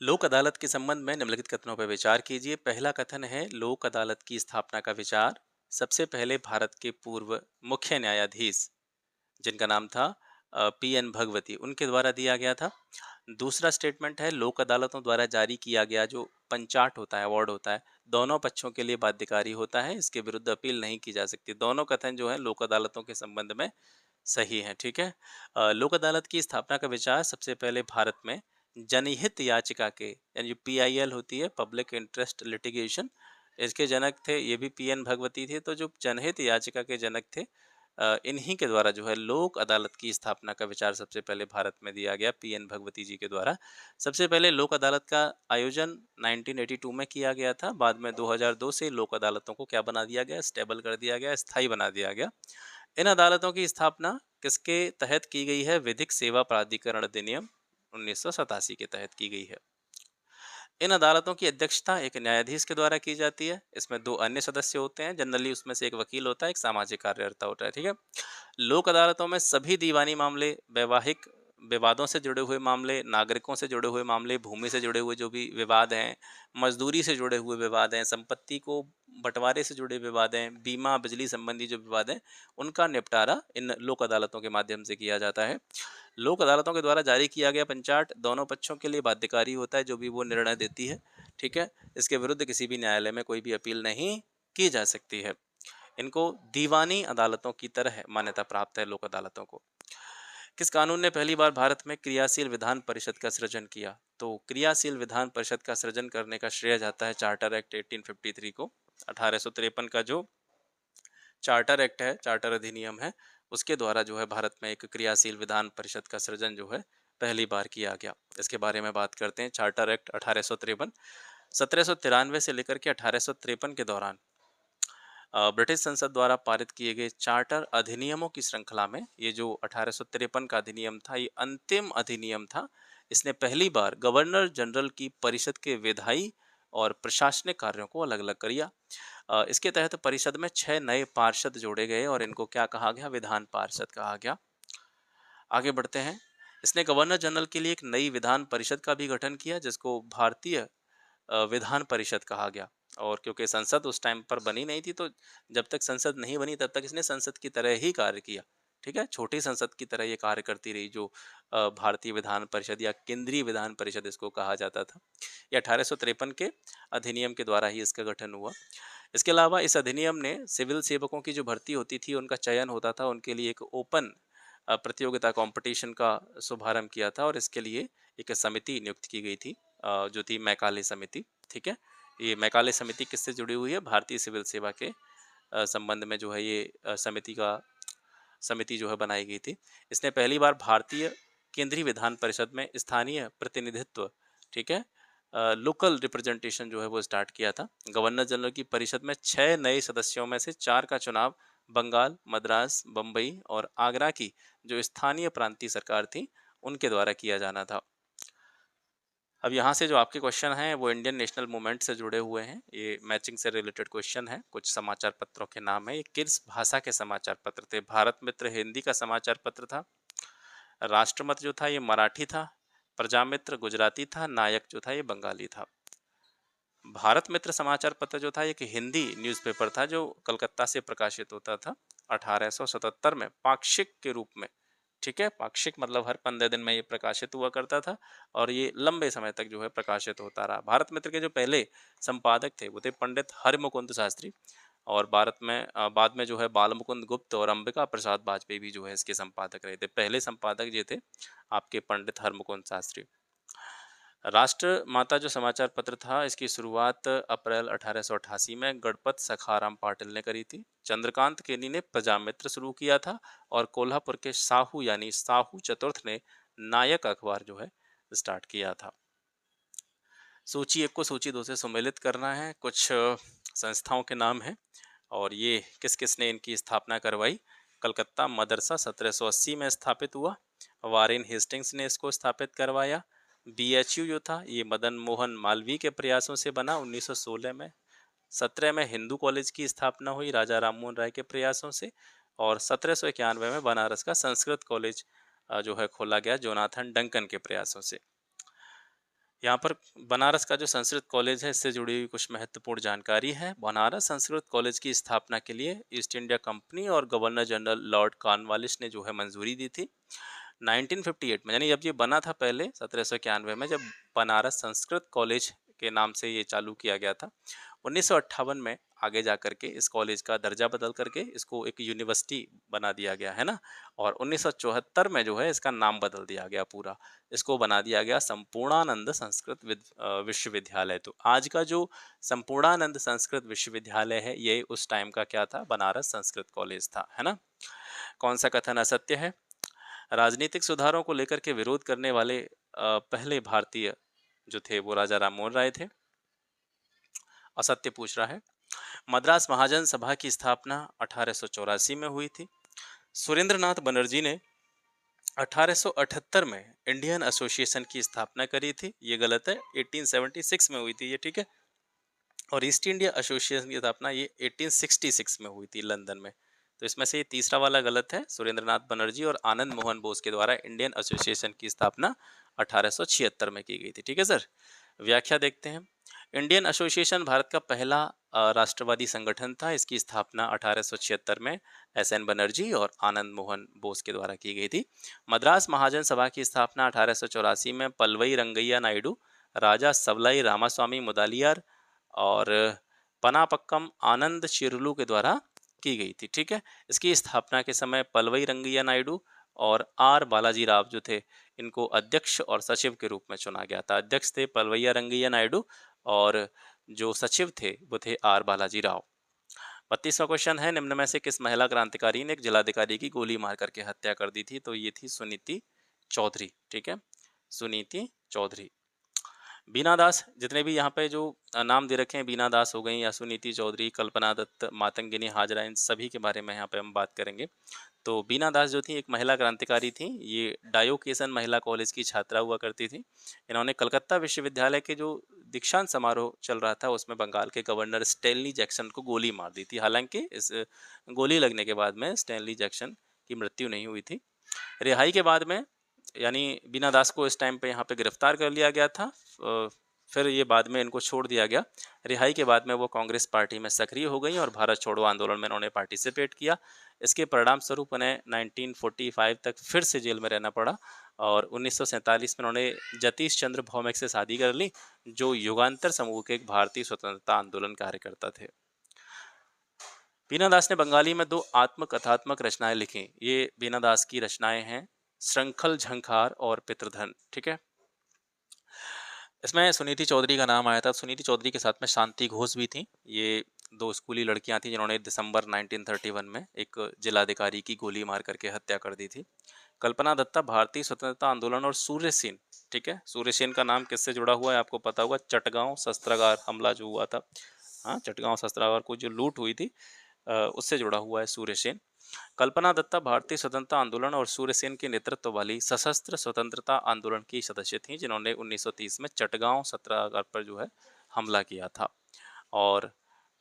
लोक अदालत के संबंध में निम्नलिखित कथनों पर विचार कीजिए। पहला कथन है, लोक अदालत की स्थापना का विचार सबसे पहले भारत के पूर्व मुख्य न्यायाधीश, जिनका नाम था पी.एन. भगवती, उनके द्वारा दिया गया था। दूसरा स्टेटमेंट है, लोक अदालतों द्वारा जारी किया गया जो पंचाट होता है, अवार्ड होता है, दोनों पक्षों के लिए बाध्यकारी होता है, इसके विरुद्ध अपील नहीं की जा सकती। दोनों कथन जो है लोक अदालतों के संबंध में सही है, ठीक है। लोक अदालत की स्थापना का विचार सबसे पहले भारत में जनहित याचिका के, यानी जो पीआईएल होती है, पब्लिक इंटरेस्ट लिटिगेशन, इसके जनक थे, ये भी पी.एन. भगवती थे। तो जो जनहित याचिका के जनक थे, इन्हीं के द्वारा जो है लोक अदालत की स्थापना का विचार सबसे पहले भारत में दिया गया, पी.एन. भगवती जी के द्वारा। सबसे पहले लोक अदालत का आयोजन 1982 में किया गया था। बाद में 2002 से लोक अदालतों को क्या बना दिया गया? स्टेबल कर दिया गया, स्थायी बना दिया गया। इन अदालतों की स्थापना किसके तहत की गई है? विधिक सेवा प्राधिकरण अधिनियम 1987 के तहत की गई है। इन अदालतों की अध्यक्षता एक न्यायाधीश के द्वारा की जाती है। इसमें 2 अन्य सदस्य होते हैं, जनरली उसमें से एक वकील होता है, एक सामाजिक कार्यकर्ता होता है, ठीक है। लोक अदालतों में सभी दीवानी मामले, वैवाहिक विवादों से जुड़े हुए मामले, नागरिकों से जुड़े हुए मामले, भूमि से जुड़े हुए जो भी विवाद हैं, मजदूरी से जुड़े हुए विवाद हैं, संपत्ति को बंटवारे से जुड़े विवाद हैं, बीमा बिजली संबंधी जो विवाद हैं, उनका निपटारा इन लोक अदालतों के माध्यम से किया जाता है। लोक अदालतों के द्वारा जारी किया गया पंचाट दोनों पक्षों के लिए बाध्यकारी होता है, जो भी वो निर्णय देती है, ठीक है। इसके विरुद्ध किसी भी न्यायालय में कोई भी अपील नहीं की जा सकती है। इनको दीवानी अदालतों की तरह मान्यता प्राप्त है लोक अदालतों को। किस कानून ने पहली बार भारत में क्रियाशील विधान परिषद का सृजन किया? तो क्रियाशील विधान परिषद का सृजन करने का श्रेय जाता है चार्टर एक्ट 1853 को। 1853 का जो चार्टर एक्ट है, चार्टर अधिनियम है, उसके द्वारा जो है भारत में एक क्रियाशील विधान परिषद का सृजन जो है पहली बार किया गया। इसके बारे में बात करते हैं। चार्टर एक्ट 1853 1793 से लेकर के 1853 के दौरान ब्रिटिश संसद द्वारा पारित किए गए चार्टर अधिनियमों की श्रृंखला में ये जो 1853 का अधिनियम था, ये अंतिम अधिनियम था। इसने पहली बार गवर्नर जनरल की परिषद के विधायी और प्रशासनिक कार्यों को अलग अलग किया। इसके तहत परिषद में 6 नए पार्षद जोड़े गए और इनको क्या कहा गया? विधान पार्षद कहा गया। आगे बढ़ते हैं। इसने गवर्नर जनरल के लिए एक नई विधान परिषद का भी गठन किया, जिसको भारतीय विधान परिषद कहा गया। और क्योंकि संसद उस टाइम पर बनी नहीं थी, तो जब तक संसद नहीं बनी तब तक इसने संसद की तरह ही कार्य किया। ठीक है, छोटी संसद की तरह ये कार्य करती रही, जो भारतीय विधान परिषद या केंद्रीय विधान परिषद इसको कहा जाता था। ये 1853 के अधिनियम के द्वारा ही इसका गठन हुआ। इसके अलावा इस अधिनियम ने सिविल सेवकों की जो भर्ती होती थी, उनका चयन होता था, उनके लिए एक ओपन प्रतियोगिता कंपटीशन का शुभारंभ किया था और इसके लिए एक समिति नियुक्त की गई थी, जो थी मैकाले समिति। ठीक है, ये मैकाले समिति किससे जुड़ी हुई है? भारतीय सिविल सेवा के संबंध में जो है ये समिति जो है बनाई गई थी। इसने पहली बार भारतीय केंद्रीय विधान परिषद में स्थानीय प्रतिनिधित्व, ठीक है, लोकल रिप्रेजेंटेशन जो है वो स्टार्ट किया था। गवर्नर जनरल की परिषद में 6 नए सदस्यों में से 4 का चुनाव बंगाल, मद्रास, बम्बई और आगरा की जो स्थानीय प्रांतीय सरकार थी, उनके द्वारा किया जाना था। अब यहाँ से जो आपके क्वेश्चन हैं वो इंडियन नेशनल मूवमेंट से जुड़े हुए हैं। ये मैचिंग से रिलेटेड क्वेश्चन है। कुछ समाचार पत्रों के नाम है। ये किस भाषा के समाचार पत्र थे? भारत मित्र हिंदी का समाचार पत्र था। राष्ट्रमत जो था ये मराठी था। प्रजामित्र गुजराती था। नायक जो था ये बंगाली था। भारत मित्र समाचार पत्र जो था एक हिंदी न्यूज़पेपर था, जो कलकत्ता से प्रकाशित होता था 1877 में पाक्षिक के रूप में। ठीक है, पाक्षिक मतलब हर 15 दिन में ये प्रकाशित हुआ करता था और ये लंबे समय तक जो है प्रकाशित होता रहा। भारत मित्र के जो पहले संपादक थे वो थे पंडित हरिमुकुंद शास्त्री, और बाद में जो है बालमुकुंद गुप्त और अंबिका प्रसाद वाजपेयी भी जो है इसके संपादक रहे थे। पहले संपादक ये थे आपके पंडित हरमुकुंद शास्त्री। राष्ट्र माता जो समाचार पत्र था, इसकी शुरुआत अप्रैल 1888 में गणपत सखाराम पाटिल ने करी थी। चंद्रकांत केनी ने प्रजामित्र शुरू किया था और कोल्हापुर के साहू यानी साहू चतुर्थ ने नायक अखबार जो है स्टार्ट किया था। सूची 1 को सूची 2 से सम्मिलित करना है। कुछ संस्थाओं के नाम हैं और ये किस किस ने इनकी स्थापना करवाई। कलकत्ता मदरसा 1780 में स्थापित हुआ। वारेन हेस्टिंग्स ने इसको स्थापित करवाया। BHU जो था ये मदन मोहन मालवीय के प्रयासों से बना 1916 में। 17 में हिंदू कॉलेज की स्थापना हुई राजा राममोहन राय के प्रयासों से, और 1791 में बनारस का संस्कृत कॉलेज जो है खोला गया जोनाथन डंकन के प्रयासों से। यहाँ पर बनारस का जो संस्कृत कॉलेज है, इससे जुड़ी हुई कुछ महत्वपूर्ण जानकारी है। बनारस संस्कृत कॉलेज की स्थापना के लिए ईस्ट इंडिया कंपनी और गवर्नर जनरल लॉर्ड कॉर्नवालिस ने जो है मंजूरी दी थी 1958 में। यानी जब ये बना था पहले 1791 में, जब बनारस संस्कृत कॉलेज के नाम से ये चालू किया गया था। 1958 में आगे जा करके इस कॉलेज का दर्जा बदल करके इसको एक यूनिवर्सिटी बना दिया गया है ना, और 1974 में जो है इसका नाम बदल दिया गया पूरा, इसको बना दिया गया संपूर्णानंद संस्कृत विश्वविद्यालय। तो आज का जो संपूर्णानंद संस्कृत विश्वविद्यालय है, ये उस टाइम का क्या था? बनारस संस्कृत कॉलेज था, है ना। कौन सा कथन असत्य है? राजनीतिक सुधारों को लेकर के विरोध करने वाले पहले भारतीय जो थे वो राजा राममोहन राय थे। असत्य पूछ रहा है। मद्रास महाजन सभा की स्थापना 1884 में हुई थी। सुरेंद्रनाथ बनर्जी ने 1878 में इंडियन एसोसिएशन की स्थापना करी थी। ये गलत है, 1876 में हुई थी ये, ठीक है। और ईस्ट इंडिया एसोसिएशन की स्थापना ये 1866 में हुई थी लंदन में। तो इसमें से ये तीसरा वाला गलत है। सुरेंद्रनाथ बनर्जी और आनंद मोहन बोस के द्वारा इंडियन एसोसिएशन की स्थापना 1876 में की गई थी, ठीक है सर। व्याख्या देखते हैं। इंडियन एसोसिएशन भारत का पहला राष्ट्रवादी संगठन था। इसकी स्थापना 1876 में SN बनर्जी और आनंद मोहन बोस के द्वारा की गई थी। मद्रास महाजन सभा की स्थापना 1884 में पलवई रंगैया नायडू, राजा सवलाई रामास्वामी मुदालियार और पनापक्कम आनंद चिरुलू के द्वारा की गई थी, ठीक है। इसकी स्थापना के समय पलवई रंगैया नायडू और R बालाजी राव जो थे, इनको अध्यक्ष और सचिव के रूप में चुना गया था। अध्यक्ष थे पलवैया रंगैया नायडू और जो सचिव थे वो थे R बालाजी राव। 32वां क्वेश्चन है, निम्न में से किस महिला क्रांतिकारी ने एक जिलाधिकारी की गोली मार करके हत्या कर दी थी? तो ये थी सुनीति चौधरी, ठीक है, सुनीति चौधरी। बीना दास, जितने भी यहाँ पे जो नाम दे रखे हैं, बीना दास हो गई या सुनीति चौधरी, कल्पना दत्त, मातंगिनी हाजरा, इन सभी के बारे में यहाँ पे हम बात करेंगे। तो बीना दास जो थी एक महिला क्रांतिकारी थी। ये डायोकेसन महिला कॉलेज की छात्रा हुआ करती थी। इन्होंने कलकत्ता विश्वविद्यालय के जो दीक्षांत समारोह चल रहा था उसमें बंगाल के गवर्नर स्टैनली जैक्सन को गोली मार दी थी। हालांकि इस गोली लगने के बाद में स्टैनली जैक्सन की मृत्यु नहीं हुई थी। रिहाई के बाद में यानी बीना दास को इस टाइम पे यहाँ पे गिरफ्तार कर लिया गया था। फिर ये बाद में इनको छोड़ दिया गया। रिहाई के बाद में वो कांग्रेस पार्टी में सक्रिय हो गई और भारत छोड़ो आंदोलन में उन्होंने पार्टिसिपेट किया। इसके परिणाम स्वरूप उन्हें 1945 तक फिर से जेल में रहना पड़ा और 1947 में उन्होंने जतीश चंद्र भौमिक से शादी कर ली, जो युगांतर समूह के एक भारतीय स्वतंत्रता आंदोलन कार्यकर्ता थे। बीना दास ने बंगाली में 2 आत्मकथात्मक रचनाएं लिखी। ये बीना दास की रचनाएं हैं श्रृंखल झंखार और पितृधन। ठीक है, इसमें सुनीति चौधरी का नाम आया था। सुनीति चौधरी के साथ में शांति घोष भी थी। ये 2 स्कूली लड़कियां थी जिन्होंने दिसंबर 1931 में एक जिलाधिकारी की गोली मार करके हत्या कर दी थी। कल्पना दत्ता भारतीय स्वतंत्रता आंदोलन और सूर्य सेन। ठीक है, सूर्य सेन का नाम किससे जुड़ा हुआ है आपको पता होगा, चटगांव शस्त्रागार हमला जो हुआ था, हाँ, चटगांव शस्त्रागार को जो लूट हुई थी उससे जुड़ा हुआ है सूर्य सेन। कल्पना दत्ता भारतीय स्वतंत्रता आंदोलन और सूर्य सेन के नेतृत्व वाली सशस्त्र स्वतंत्रता आंदोलन की सदस्य थी जिन्होंने 1930 में चटगांव सत्याग्रह पर जो है हमला किया था। और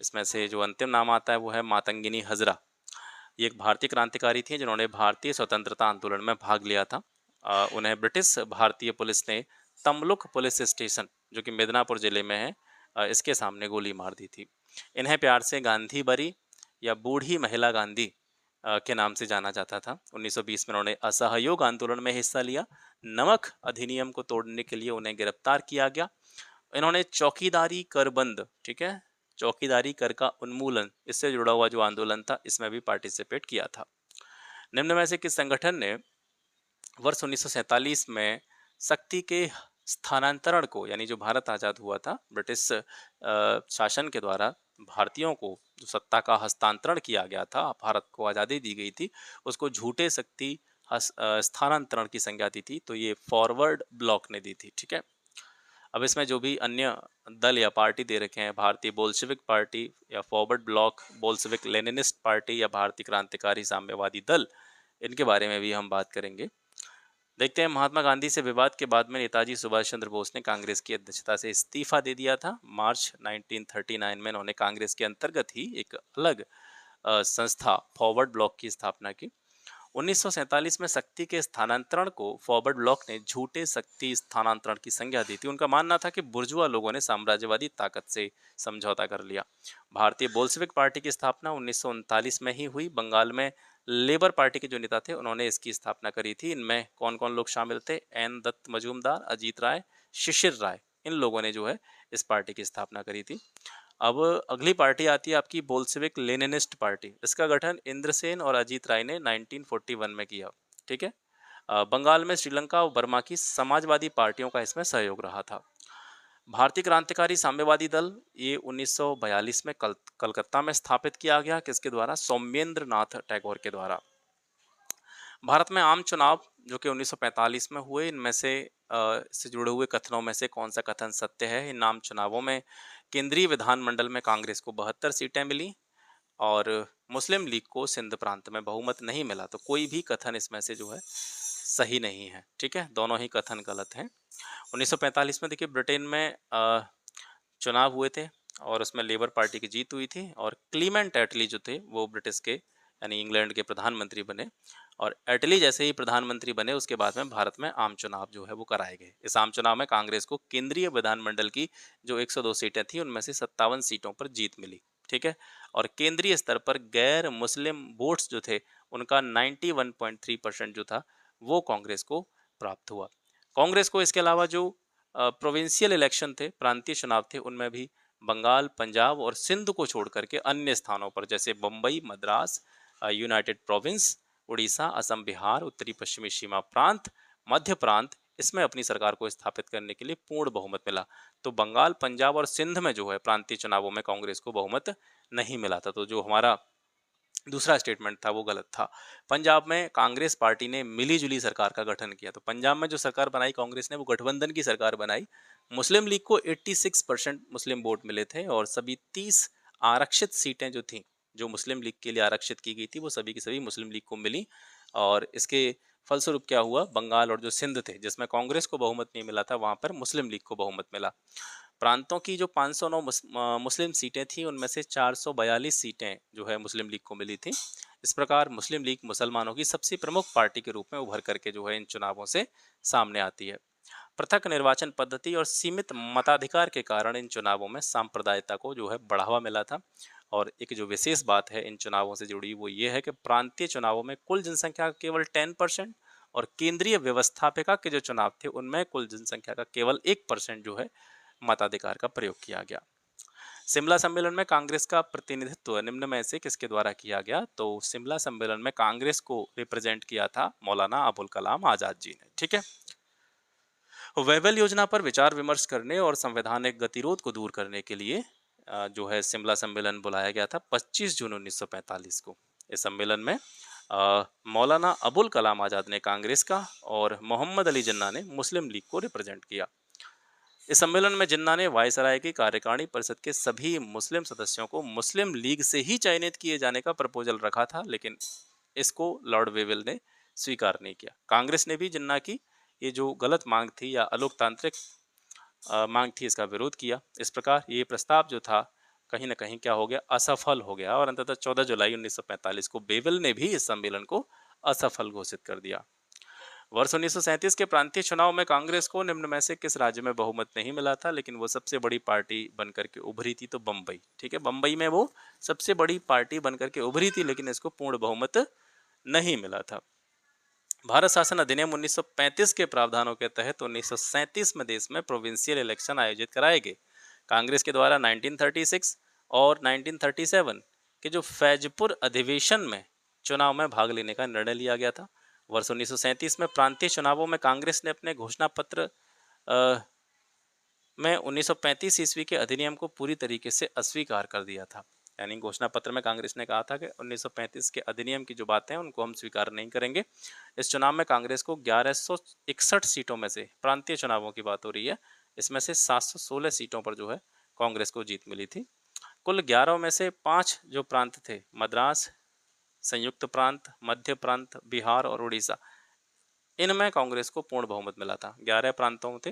इसमें से जो अंतिम नाम आता है वो है मातंगिनी हजरा। ये एक भारतीय क्रांतिकारी थी जिन्होंने भारतीय स्वतंत्रता आंदोलन में भाग लिया था। उन्हें ब्रिटिश भारतीय पुलिस ने तमलुक पुलिस स्टेशन जो कि मिदनापुर जिले में है इसके सामने गोली मार दी थी। इन्हें प्यार से गांधी बरी या बूढ़ी महिला गांधी के नाम से जाना जाता था। 1920 में उन्होंने असहयोग आंदोलन में हिस्सा लिया। नमक अधिनियम को तोड़ने के लिए उन्हें गिरफ्तार किया गया। इन्होंने चौकीदारी कर बंद, ठीक है, चौकीदारी कर का उन्मूलन, इससे जुड़ा हुआ जो आंदोलन था इसमें भी पार्टिसिपेट किया था। निम्न में से किस संगठन ने वर्ष 1947 में शक्ति के स्थानांतरण को, यानी जो भारत आज़ाद हुआ था ब्रिटिश शासन के द्वारा भारतीयों को जो सत्ता का हस्तांतरण किया गया था, भारत को आज़ादी दी गई थी, उसको झूठे शक्ति स्थानांतरण की संज्ञा दी थी, तो ये फॉरवर्ड ब्लॉक ने दी थी। ठीक है, अब इसमें जो भी अन्य दल या पार्टी दे रखे हैं, भारतीय बोल्शेविक पार्टी या forward block, Bolshevik Leninist party या भारतीय क्रांतिकारी साम्यवादी दल, इनके बारे में भी हम बात करेंगे। देखते हैं, महात्मा गांधी से विवाद के बाद में नेताजी सुभाष चंद्र बोस ने कांग्रेस की अध्यक्षता से इस्तीफा दे दिया था। मार्च 1939 में उन्होंने कांग्रेस के अंतर्गत ही एक अलग संस्था फॉरवर्ड ब्लॉक की स्थापना की। 1947 में शक्ति के स्थानांतरण को फॉरवर्ड ब्लॉक ने झूठे शक्ति स्थानांतरण की संज्ञा दी थी। उनका मानना था कि बुर्जुआ लोगों ने साम्राज्यवादी ताकत से समझौता कर लिया। भारतीय बोल्शेविक पार्टी की स्थापना 1939 में ही हुई। बंगाल में लेबर पार्टी के जो नेता थे उन्होंने इसकी स्थापना करी थी। इनमें कौन कौन लोग शामिल थे? एन दत्त मजूमदार, अजीत राय, शिशिर राय, इन लोगों ने जो है इस पार्टी की स्थापना करी थी। अब अगली पार्टी आती है आपकी बोल्शेविक लेनिनिस्ट पार्टी। इसका गठन इंद्रसेन और अजीत राय ने 1941 में किया। ठीक है, बंगाल में श्रीलंका और बर्मा की समाजवादी पार्टियों का इसमें सहयोग रहा था। भारतीय क्रांतिकारी साम्यवादी दल, ये 1942 में कलकत्ता में स्थापित किया गया। किसके द्वारा? सौम्येंद्र नाथ टैगोर के द्वारा। भारत में आम चुनाव जो कि 1945 में हुए, इनमें से जुड़े हुए कथनों में से कौन सा कथन सत्य है? इन आम चुनावों में केंद्रीय विधानमंडल में कांग्रेस को 72 सीटें मिली और मुस्लिम लीग को सिंध प्रांत में बहुमत नहीं मिला। तो कोई भी कथन इसमें से जो है सही नहीं है। ठीक है, दोनों ही कथन गलत हैं। 1945 में देखिए ब्रिटेन में चुनाव हुए थे और उसमें लेबर पार्टी की जीत हुई थी और क्लीमेंट एटली जो थे वो ब्रिटिश के यानी इंग्लैंड के प्रधानमंत्री बने और एटली जैसे ही प्रधानमंत्री बने उसके बाद में भारत में आम चुनाव जो है वो कराए गए। इस आम चुनाव में कांग्रेस को केंद्रीय विधानमंडल की जो 102 सीटें थी उनमें से 57 सीटों पर जीत मिली। ठीक है, और केंद्रीय स्तर पर गैर मुस्लिम वोट्स जो थे उनका 91.3% जो था वो कांग्रेस को प्राप्त हुआ। कांग्रेस को इसके अलावा जो प्रोविंशियल इलेक्शन थे, प्रांतीय चुनाव थे, उनमें भी बंगाल, पंजाब और सिंध को छोड़ करके अन्य स्थानों पर जैसे बम्बई, मद्रास, यूनाइटेड प्रोविंस, उड़ीसा, असम, बिहार, उत्तरी पश्चिमी सीमा प्रांत, मध्य प्रांत, इसमें अपनी सरकार को स्थापित करने के लिए पूर्ण बहुमत मिला। तो बंगाल, पंजाब और सिंध में जो है प्रांतीय चुनावों में कांग्रेस को बहुमत नहीं मिला था। तो जो हमारा दूसरा स्टेटमेंट था वो गलत था। पंजाब में कांग्रेस पार्टी ने मिलीजुली सरकार का गठन किया। तो पंजाब में जो सरकार बनाई कांग्रेस ने वो गठबंधन की सरकार बनाई। मुस्लिम लीग को 86% मुस्लिम वोट मिले थे और सभी 30 आरक्षित सीटें जो थीं, जो मुस्लिम लीग के लिए आरक्षित की गई थी, वो सभी की सभी मुस्लिम लीग को मिली। और इसके फलस्वरूप क्या हुआ, बंगाल और जो सिंध थे, जिसमें कांग्रेस को बहुमत नहीं मिला था, वहां पर मुस्लिम लीग को बहुमत मिला। प्रांतों की जो 509 मुस्लिम सीटें थीं, उनमें से 442 सीटें जो है मुस्लिम लीग को मिली थी। इस प्रकार मुस्लिम लीग मुसलमानों की सबसे प्रमुख पार्टी के रूप में उभर करके जो है इन चुनावों से सामने आती है। पृथक निर्वाचन पद्धति और सीमित मताधिकार के कारण इन चुनावों में सांप्रदायिकता को जो है बढ़ावा मिला था। और एक जो विशेष बात है इन चुनावों से जुड़ी, वो ये है कि प्रांतीय चुनावों में कुल जनसंख्या का केवल 10% और केंद्रीय व्यवस्थापिका के जो चुनाव थे उनमें कुल जनसंख्या का केवल 1% जो है मताधिकार का प्रयोग किया गया। शिमला सम्मेलन में कांग्रेस का प्रतिनिधित्व निम्न में से किसके द्वारा किया गया? तो शिमला सम्मेलन में कांग्रेस को रिप्रेजेंट किया था मौलाना अबुल कलाम आजाद जी ने। ठीक है, वेबल योजना पर विचार विमर्श करने और संवैधानिक गतिरोध को दूर करने के लिए जो है शिमला सम्मेलन बुलाया गया था 25 जून 1945 को। इस सम्मेलन में मौलाना अबुल कलाम आजाद ने कांग्रेस का और मोहम्मद अली जिन्ना ने मुस्लिम लीग को रिप्रेजेंट किया। इस सम्मेलन में जिन्ना ने वायसराय की कार्यकारिणी परिषद के सभी मुस्लिम सदस्यों को मुस्लिम लीग से ही चयनित किए जाने का प्रपोजल रखा था, लेकिन इसको लॉर्ड वेवेल ने स्वीकार नहीं किया। कांग्रेस ने भी जिन्ना की ये जो गलत मांग थी या अलोकतांत्रिक मांग थी, इसका विरोध किया। इस प्रकार ये प्रस्ताव जो था कहीं ना कहीं क्या हो गया, असफल हो गया और अंततः 14 जुलाई 1945 को वेवेल ने भी इस सम्मेलन को असफल घोषित कर दिया। वर्ष 1937 के प्रांतीय चुनाव में कांग्रेस को निम्न में से किस राज्य में बहुमत नहीं मिला था, लेकिन वो सबसे बड़ी पार्टी बनकर के उभरी थी? तो बम्बई। ठीक है, बम्बई में वो सबसे बड़ी पार्टी बनकर के उभरी थी, लेकिन इसको पूर्ण बहुमत नहीं मिला था। भारत शासन अधिनियम 1935 के प्रावधानों के तहत 1937 में देश में प्रोविंशियल इलेक्शन आयोजित कराए गए। कांग्रेस के द्वारा 1936 और 1937 के जो फैजपुर अधिवेशन में चुनाव में भाग लेने का निर्णय लिया गया था। वर्ष 1937 में प्रांतीय चुनावों में कांग्रेस ने अपने घोषणा पत्र में 1935 ईस्वी के अधिनियम को पूरी तरीके से अस्वीकार कर दिया था। यानी घोषणा पत्र में कांग्रेस ने कहा था कि 1935 के अधिनियम की जो बातें हैं उनको हम स्वीकार नहीं करेंगे। इस चुनाव में कांग्रेस को 1161 सीटों में से, प्रांतीय चुनावों की बात हो रही है, इसमें से 716 सीटों पर जो है कांग्रेस को जीत मिली थी। कुल 11 में से 5 जो प्रांत थे, मद्रास, संयुक्त प्रांत, मध्य प्रांत, बिहार और उड़ीसा, इनमें कांग्रेस को पूर्ण बहुमत मिला था। 11 प्रांतों थे,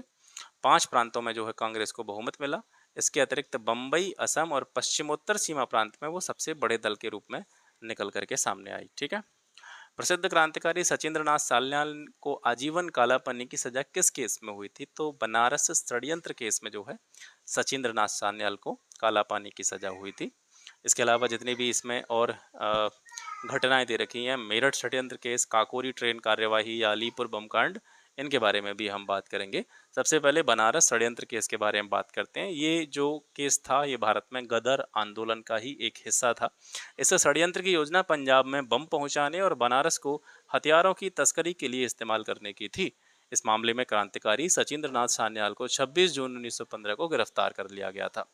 5 प्रांतों में जो है कांग्रेस को बहुमत मिला। इसके अतिरिक्त बम्बई, असम और पश्चिमोत्तर सीमा प्रांत में वो सबसे बड़े दल के रूप में निकल करके सामने आई। ठीक है, प्रसिद्ध क्रांतिकारी सचिंद्रनाथ सान्याल को आजीवन कालापानी की सजा किस केस में हुई थी? तो बनारस षड्यंत्र केस में जो है सचिंद्रनाथ सान्याल को कालापानी की सजा हुई थी। इसके अलावा जितनी भी इसमें और घटनाएं दे रखी हैं, मेरठ षड्यंत्र केस, काकोरी ट्रेन कार्यवाही या अलीपुर बम कांड, इनके बारे में भी हम बात करेंगे। सबसे पहले बनारस षड्यंत्र केस के बारे में बात करते हैं। ये जो केस था ये भारत में गदर आंदोलन का ही एक हिस्सा था। इस षड्यंत्र की योजना पंजाब में बम पहुंचाने और बनारस को हथियारों की तस्करी के लिए इस्तेमाल करने की थी। इस मामले में क्रांतिकारी सचिंद्रनाथ सान्याल को 26 जून 1915 को गिरफ्तार कर लिया गया था।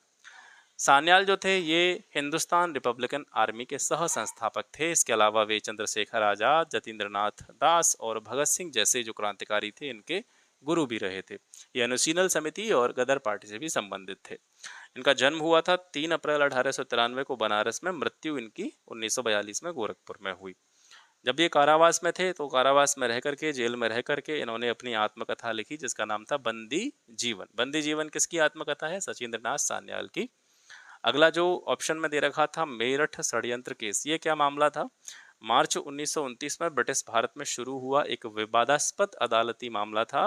सान्याल जो थे ये हिंदुस्तान रिपब्लिकन आर्मी के सह संस्थापक थे। इसके अलावा वे चंद्रशेखर आजाद, जतीन्द्रनाथ दास और भगत सिंह जैसे जो क्रांतिकारी थे इनके गुरु भी रहे थे। ये अनुशीलन समिति और गदर पार्टी से भी संबंधित थे। इनका जन्म हुआ था 3 अप्रैल 1893 को बनारस में, मृत्यु इनकी 1942 में गोरखपुर में हुई। जब ये कारावास में थे तो कारावास में रह करके, जेल में रह करके इन्होंने अपनी आत्मकथा लिखी जिसका नाम था बंदी जीवन। बंदी जीवन किसकी आत्मकथा है? सचिंद्रनाथ सान्याल की। अगला जो ऑप्शन में दे रखा था मेरठ षड्यंत्र केस, ये क्या मामला था? मार्च 1929 में ब्रिटिश भारत में शुरू हुआ एक विवादास्पद अदालती मामला था।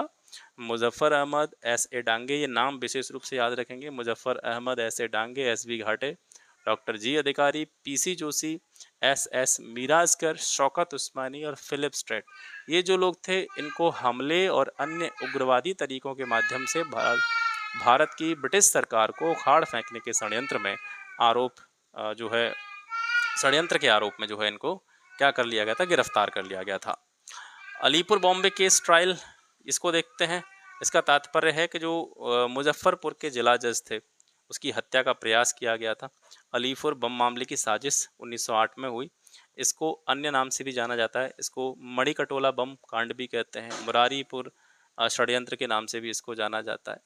मुजफ्फर अहमद एस ए डांगे, ये नाम विशेष रूप से याद रखेंगे, Muzaffar Ahmad S A Dange, S B Ghate, doctor G Adhikari, PC Joshi, S S Mirajkar, Shaukat Usmani और फिलिप स्ट्रेट, ये जो लोग थे इनको हमले और अन्य उग्रवादी तरीकों के माध्यम से भारत की ब्रिटिश सरकार को उखाड़ फेंकने के षड्यंत्र में आरोप जो है षड्यंत्र के आरोप में जो है इनको क्या कर लिया गया था? गिरफ्तार कर लिया गया था। अलीपुर बॉम्बे केस ट्रायल, इसको देखते हैं। इसका तात्पर्य है कि जो मुजफ्फरपुर के जिला जज थे उसकी हत्या का प्रयास किया गया था। अलीपुर बम मामले की साजिश 1908 में हुई। इसको अन्य नाम से भी जाना जाता है, इसको मणिकटोला बम कांड भी कहते हैं, मुरारीपुर षड्यंत्र के नाम से भी इसको जाना जाता है।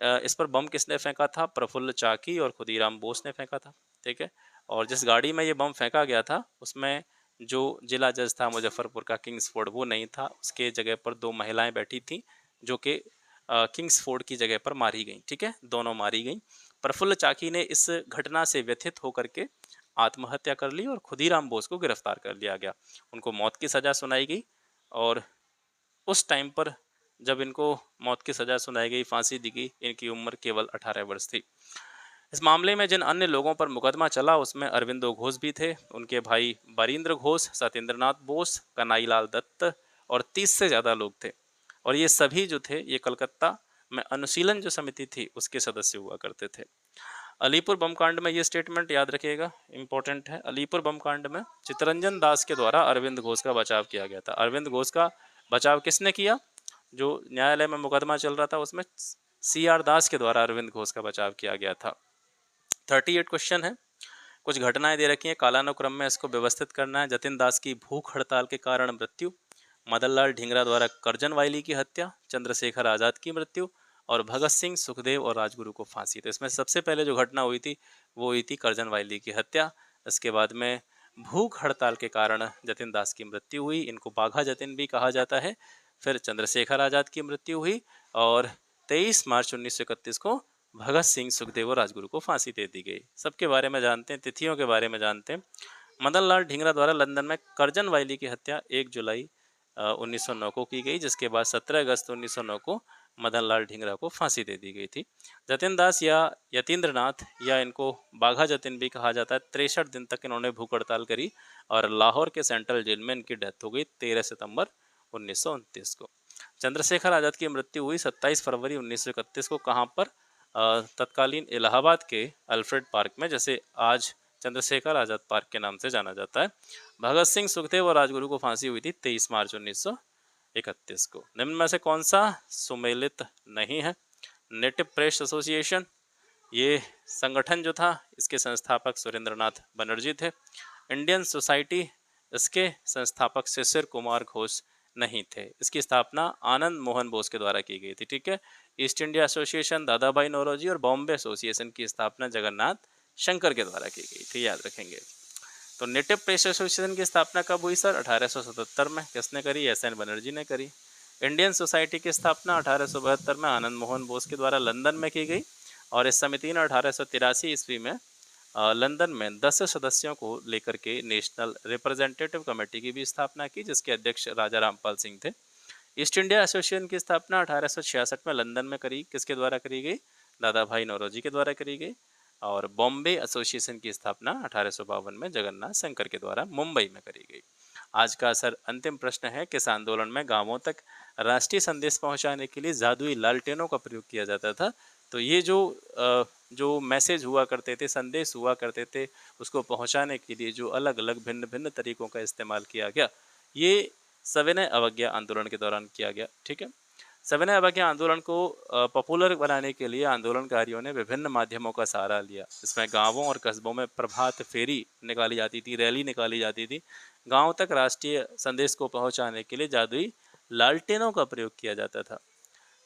इस पर बम किसने फेंका था? प्रफुल्ल चाकी और खुदीराम बोस ने फेंका था, ठीक है। और जिस गाड़ी में ये बम फेंका गया था उसमें जो जिला जज था मुजफ्फरपुर का किंग्सफोर्ड वो नहीं था, उसके जगह पर 2 महिलाएं बैठी थीं जो कि किंग्सफोर्ड की जगह पर मारी गई, ठीक है, दोनों मारी गई। प्रफुल्ल चाकी ने इस घटना से व्यथित होकर के आत्महत्या कर ली और खुदीराम बोस को गिरफ्तार कर लिया गया। उनको मौत की सज़ा सुनाई गई और उस टाइम पर जब इनको मौत की सज़ा सुनाई गई, फांसी दी गई, इनकी उम्र केवल 18 वर्ष थी। इस मामले में जिन अन्य लोगों पर मुकदमा चला उसमें अरविंदो घोष भी थे, उनके भाई बरींद्र घोष, सत्येंद्रनाथ बोस, कन्हैयालाल दत्त और 30 से ज़्यादा लोग थे। और ये सभी जो थे ये कलकत्ता में अनुशीलन जो समिति थी उसके सदस्य हुआ करते थे। अलीपुर बम कांड में ये स्टेटमेंट याद रखिएगा, इंपॉर्टेंट है। अलीपुर बम कांड में चित्तरंजन दास के द्वारा अरविंद घोष का बचाव किया गया था। अरविंद घोष का बचाव किसने किया? जो न्यायालय में मुकदमा चल रहा था उसमें CR दास के द्वारा अरविंद घोष का बचाव किया गया था। 38 क्वेश्चन है। कुछ घटनाएं दे रखी हैं, कालानुक्रम में इसको व्यवस्थित करना है। जतिन दास की भूख हड़ताल के कारण मृत्यु, मदन लाल ढींगरा द्वारा करजन वायली की हत्या, चंद्रशेखर आज़ाद की मृत्यु और भगत सिंह, सुखदेव और राजगुरु को फांसी। तो इसमें सबसे पहले जो घटना हुई थी वो हुई थी करजन वायली की हत्या। इसके बाद में भूख हड़ताल के कारण जतिन दास की मृत्यु हुई, इनको बाघा जतिन भी कहा जाता है। फिर चंद्रशेखर आज़ाद की मृत्यु हुई और 23 मार्च 1931 को भगत सिंह, सुखदेव और राजगुरु को फांसी दे दी गई। सबके बारे में जानते हैं, तिथियों के बारे में जानते हैं। मदन लाल ढींगरा द्वारा लंदन में करजन वायली की हत्या 1 जुलाई 1909 को की गई, जिसके बाद 17 अगस्त 1909 को मदन लाल ढींगरा को फांसी दे दी गई थी। जतिन दास या यतीन्द्रनाथ या इनको बाघा जतिन भी कहा जाता है, 63 दिन तक इन्होंने भूख हड़ताल करी और लाहौर के सेंट्रल जेल में इनकी डेथ हो गई 13 सितंबर 1929 को। चंद्रशेखर आज़ाद की मृत्यु हुई 27 फरवरी 1931 को। कहाँ पर? तत्कालीन इलाहाबाद के अल्फ्रेड पार्क में, जैसे आज चंद्रशेखर आज़ाद पार्क के नाम से जाना जाता है। भगत सिंह, सुखदेव और राजगुरु को फांसी हुई थी 23 मार्च 1931 को। निम्न में से कौन सा सुमेलित नहीं है? नेटिव प्रेस एसोसिएशन, ये संगठन जो था इसके संस्थापक सुरेंद्रनाथ बनर्जी थे। इंडियन सोसाइटी, इसके संस्थापक शिशिर कुमार घोष नहीं थे। इसकी स्थापना आनंद मोहन बोस के द्वारा की गई थी, ठीक है। ईस्ट इंडिया एसोसिएशन दादा भाई नौरोजी और बॉम्बे एसोसिएशन की स्थापना जगन्नाथ शंकर के द्वारा की गई थी, याद रखेंगे। तो नेटिव प्रेस एसोसिएशन की स्थापना कब हुई सर? 1877 में। किसने करी? SN बनर्जी ने करी। इंडियन सोसाइटी की स्थापना 1872 में आनंद मोहन बोस के द्वारा लंदन में की गई और इस समिति ने 1883 ईस्वी में लंदन में 10 सदस्यों को लेकर के नेशनल रिप्रेजेंटेटिव कमेटी की भी स्थापना की, जिसके अध्यक्ष राजा रामपाल सिंह थे। ईस्ट इंडिया एसोसिएशन की स्थापना 1866 में लंदन में करी, किसके द्वारा करी गई? दादा भाई नौरोजी के द्वारा करी गई। और बॉम्बे एसोसिएशन की स्थापना 1852 में जगन्नाथ शंकर के द्वारा मुंबई में करी गई। आज का सर अंतिम प्रश्न है, किस आंदोलन में गांवों तक राष्ट्रीय संदेश पहुंचाने के लिए जादुई लालटेनों का प्रयोग किया जाता था? तो ये जो मैसेज हुआ करते थे, संदेश हुआ करते थे, उसको पहुंचाने के लिए जो अलग अलग भिन्न भिन्न तरीकों का इस्तेमाल किया गया, ये सविनय अवज्ञा आंदोलन के दौरान किया गया, ठीक है। सविनय अवज्ञा आंदोलन को पॉपुलर बनाने के लिए आंदोलनकारियों ने विभिन्न माध्यमों का सहारा लिया। इसमें गांवों और कस्बों में प्रभात फेरी निकाली जाती थी, रैली निकाली जाती थी। गांव तक राष्ट्रीय संदेश को पहुंचाने के लिए जादुई लालटेनों का प्रयोग किया जाता था।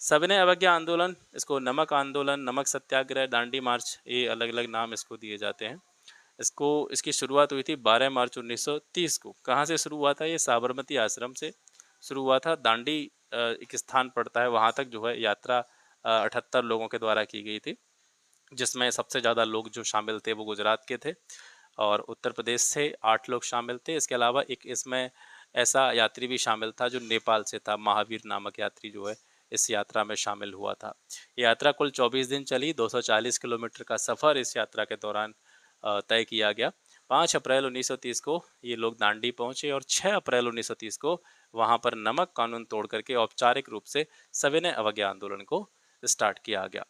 सविनय अवज्ञा आंदोलन, इसको नमक आंदोलन, नमक सत्याग्रह, दांडी मार्च, ये अलग अलग नाम इसको दिए जाते हैं। इसकी शुरुआत हुई थी 12 मार्च 1930 को। कहाँ से शुरू हुआ था? ये साबरमती आश्रम से शुरू हुआ था। दांडी एक स्थान पड़ता है, वहाँ तक जो है यात्रा 78 लोगों के द्वारा की गई थी, जिसमें सबसे ज़्यादा लोग जो शामिल थे वो गुजरात के थे और उत्तर प्रदेश से 8 लोग शामिल थे। इसके अलावा एक इसमें ऐसा यात्री भी शामिल था जो नेपाल से था, महावीर नामक यात्री जो है इस यात्रा में शामिल हुआ था। यात्रा कुल 24 दिन चली, 240 किलोमीटर का सफ़र इस यात्रा के दौरान तय किया गया। 5 अप्रैल 1930 को ये लोग दांडी पहुंचे और 6 अप्रैल 1930 को वहां पर नमक कानून तोड़ करके औपचारिक रूप से सविनय अवज्ञा आंदोलन को स्टार्ट किया गया।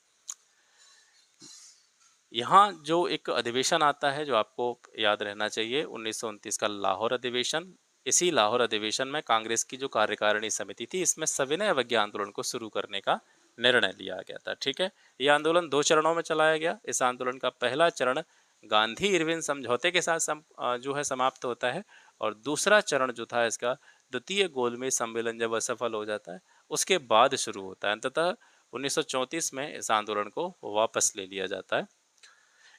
यहाँ जो एक अधिवेशन आता है जो आपको याद रहना चाहिए, 1929 का लाहौर अधिवेशन। इसी लाहौर अधिवेशन में कांग्रेस की जो कार्यकारिणी समिति थी, इसमें सविनय अवज्ञा आंदोलन को शुरू करने का निर्णय लिया गया था, ठीक है। यह आंदोलन 2 चरणों में चलाया गया। इस आंदोलन का पहला चरण गांधी इरविन समझौते के साथ जो है समाप्त होता है और दूसरा चरण जो था इसका द्वितीय गोलमेज सम्मेलन जब असफल हो जाता है उसके बाद शुरू होता है। अंततः 1934 में इस आंदोलन को वापस ले लिया जाता है।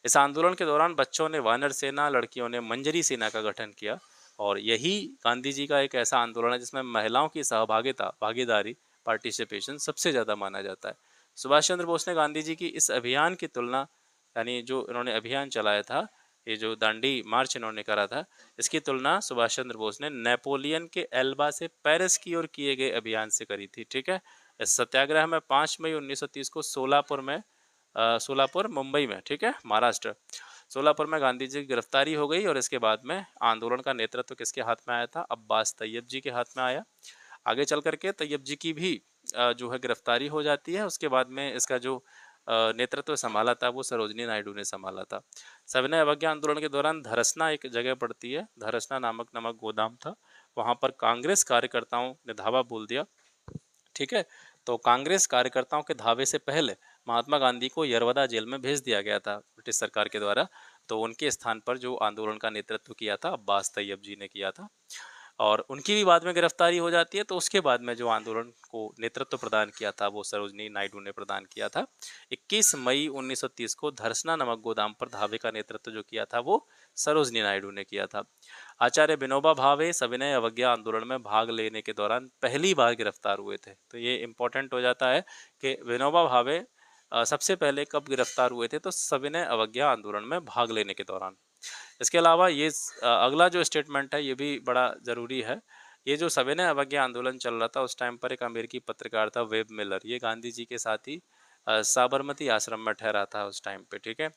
इस आंदोलन के दौरान बच्चों ने वानर सेना, लड़कियों ने मंजरी सेना का गठन किया और यही गांधी जी का एक ऐसा आंदोलन है जिसमें महिलाओं की भागीदारी, पार्टिसिपेशन सबसे ज़्यादा माना जाता है। सुभाष चंद्र बोस ने गांधी जी की इस अभियान की तुलना, यानी जो इन्होंने अभियान चलाया था, ये जो दांडी मार्च इन्होंने करा था, इसकी तुलना सुभाष चंद्र बोस ने नेपोलियन के एल्बा से पेरिस की ओर किए गए अभियान से करी थी। ठीक है। इस सत्याग्रह में 5 मई 1930 को सोलापुर मुंबई में, ठीक है, महाराष्ट्र, सोलापुर में गांधी जी की गिरफ्तारी हो गई और इसके बाद में आंदोलन का नेतृत्व किसके हाथ में आया था? अब्बास तैयब जी के हाथ में आया। आगे चल करके तैयब जी की भी जो है गिरफ्तारी हो जाती है। उसके बाद में इसका जो नेतृत्व संभाला था वो सरोजनी नायडू ने संभाला था। सविनय अवज्ञा आंदोलन के दौरान धरसना एक जगह पड़ती है, धरसना नामक नमक गोदाम था, वहाँ पर कांग्रेस कार्यकर्ताओं ने धावा बोल दिया। ठीक है। तो कांग्रेस कार्यकर्ताओं के धावे से पहले महात्मा गांधी को यरवदा जेल में भेज दिया गया था ब्रिटिश सरकार के द्वारा। तो उनके स्थान पर जो आंदोलन का नेतृत्व किया था अब्बास तैयब जी ने किया था और उनकी भी बाद में गिरफ्तारी हो जाती है। तो उसके बाद में जो आंदोलन को नेतृत्व प्रदान किया था वो सरोजनी नायडू ने प्रदान किया था। 21 मई 1930 को धरसना नमक गोदाम पर धावे का नेतृत्व जो किया था वो सरोजनी नायडू ने किया था। आचार्य विनोबा भावे सविनय अवज्ञा आंदोलन में भाग लेने के दौरान पहली बार गिरफ्तार हुए थे। तो ये इंपॉर्टेंट हो जाता है कि विनोबा भावे सबसे पहले कब गिरफ्तार हुए थे? तो सविनय अवज्ञा आंदोलन में भाग लेने के दौरान। इसके अलावा ये अगला जो स्टेटमेंट है ये भी बड़ा ज़रूरी है। ये जो सविनय अवज्ञा आंदोलन चल रहा था उस टाइम पर एक अमेरिकी पत्रकार था वेब मिलर, ये गांधी जी के साथ ही साबरमती आश्रम में ठहरा था उस टाइम पे। ठीक है।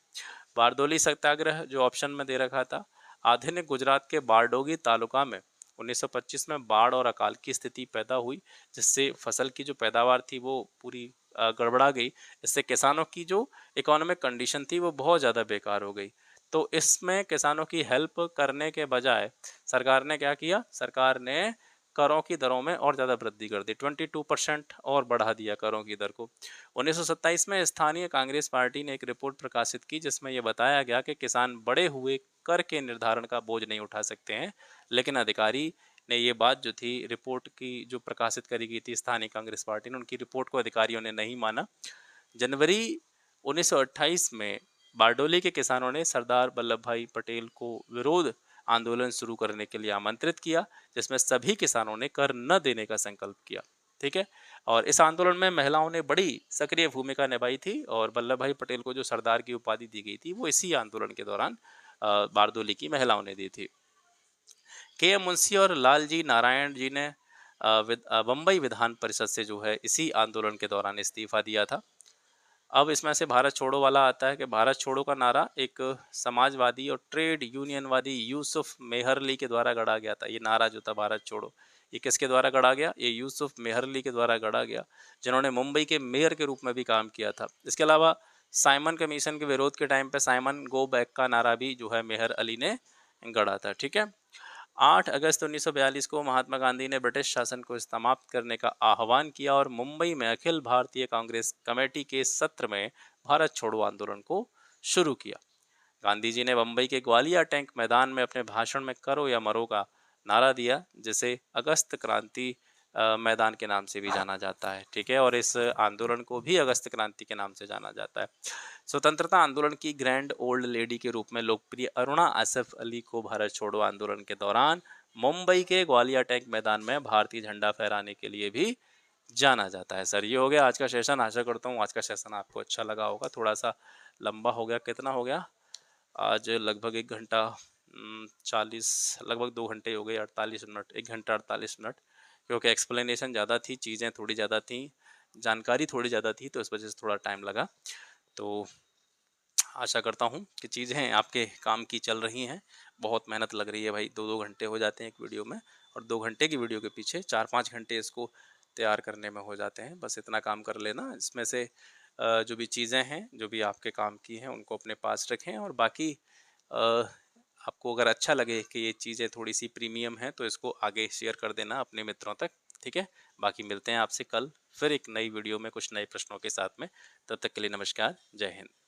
बारदोली सत्याग्रह जो ऑप्शन में दे रखा था, आधुनिक गुजरात के बारडोगी तालुका में 1925 में बाढ़ और अकाल की स्थिति पैदा हुई, जिससे फसल की जो पैदावार थी वो पूरी गड़बड़ा गई। इससे किसानों की जो इकोनॉमिक कंडीशन थी वो बहुत ज़्यादा बेकार हो गई। तो इसमें किसानों की हेल्प करने के बजाय सरकार ने क्या किया? सरकार ने करों की दरों में और ज़्यादा वृद्धि कर दी, 22% और बढ़ा दिया करों की दर को। 1927 में स्थानीय कांग्रेस पार्टी ने एक रिपोर्ट प्रकाशित की जिसमें यह बताया गया कि किसान बढ़े हुए कर के निर्धारण का बोझ नहीं उठा सकते हैं, लेकिन अधिकारी ने ये बात जो थी रिपोर्ट की जो प्रकाशित करी गई थी स्थानीय कांग्रेस पार्टी ने, उनकी रिपोर्ट को अधिकारियों ने नहीं माना। जनवरी 1928 में बारडोली के किसानों ने सरदार वल्लभ भाई पटेल को विरोध आंदोलन शुरू करने के लिए आमंत्रित किया, जिसमें सभी किसानों ने कर न देने का संकल्प किया। ठीक है। और इस आंदोलन में महिलाओं ने बड़ी सक्रिय भूमिका निभाई थी और वल्लभ भाई पटेल को जो सरदार की उपाधि दी गई थी वो इसी आंदोलन के दौरान बारडोली की महिलाओं ने दी थी। के एम मुंशी और लालजी नारायण जी ने बम्बई विधान परिषद से जो है इसी आंदोलन के दौरान इस्तीफा दिया था। अब इसमें से भारत छोड़ो वाला आता है कि भारत छोड़ो का नारा एक समाजवादी और ट्रेड यूनियनवादी यूसुफ मेहरली के द्वारा गढ़ा गया था। ये नारा जो था भारत छोड़ो, ये किसके द्वारा गढ़ा गया? ये यूसुफ मेहरली के द्वारा गढ़ा गया, जिन्होंने मुंबई के मेयर के रूप में भी काम किया था। इसके अलावा साइमन कमीशन के विरोध के टाइम पे साइमन गो बैक का नारा भी जो है मेहर अली ने गढ़ा था। ठीक है। 8 अगस्त 1942 को महात्मा गांधी ने ब्रिटिश शासन को समाप्त करने का आह्वान किया और मुंबई में अखिल भारतीय कांग्रेस कमेटी के सत्र में भारत छोड़ो आंदोलन को शुरू किया। गांधी जी ने मुंबई के ग्वालियर टैंक मैदान में अपने भाषण में करो या मरो का नारा दिया, जिसे अगस्त क्रांति मैदान के नाम से भी जाना जाता है। ठीक है। और इस आंदोलन को भी अगस्त क्रांति के नाम से जाना जाता है। स्वतंत्रता आंदोलन की ग्रैंड ओल्ड लेडी के रूप में लोकप्रिय अरुणा आसफ अली को भारत छोड़ो आंदोलन के दौरान मुंबई के ग्वालियर टैंक मैदान में भारतीय झंडा फहराने के लिए भी जाना जाता है। सर, ये हो गया आज का सेशन। आशा करता हूँ आज का सेशन आपको अच्छा लगा होगा। थोड़ा सा लंबा हो गया, कितना हो गया आज? लगभग 1 घंटा 40, लगभग 2 घंटे हो गए, 48 मिनट, 1 घंटा 48 मिनट, क्योंकि एक्सप्लेनेशन ज़्यादा थी, चीज़ें थोड़ी ज़्यादा थी, जानकारी थोड़ी ज़्यादा थी, तो इस वजह से थोड़ा टाइम लगा। तो आशा करता हूँ कि चीज़ें आपके काम की चल रही हैं। बहुत मेहनत लग रही है भाई, 2-2 घंटे हो जाते हैं एक वीडियो में, और 2 घंटे की वीडियो के पीछे 4-5 घंटे इसको तैयार करने में हो जाते हैं। बस इतना काम कर लेना। इसमें से जो भी चीज़ें हैं, जो भी आपके काम की हैं, उनको अपने पास रखें, और बाकी आपको अगर अच्छा लगे कि ये चीज़ें थोड़ी सी प्रीमियम हैं तो इसको आगे शेयर कर देना अपने मित्रों तक। ठीक है। बाकी मिलते हैं आपसे कल फिर एक नई वीडियो में कुछ नए प्रश्नों के साथ में। तब तक के लिए नमस्कार, जय हिंद।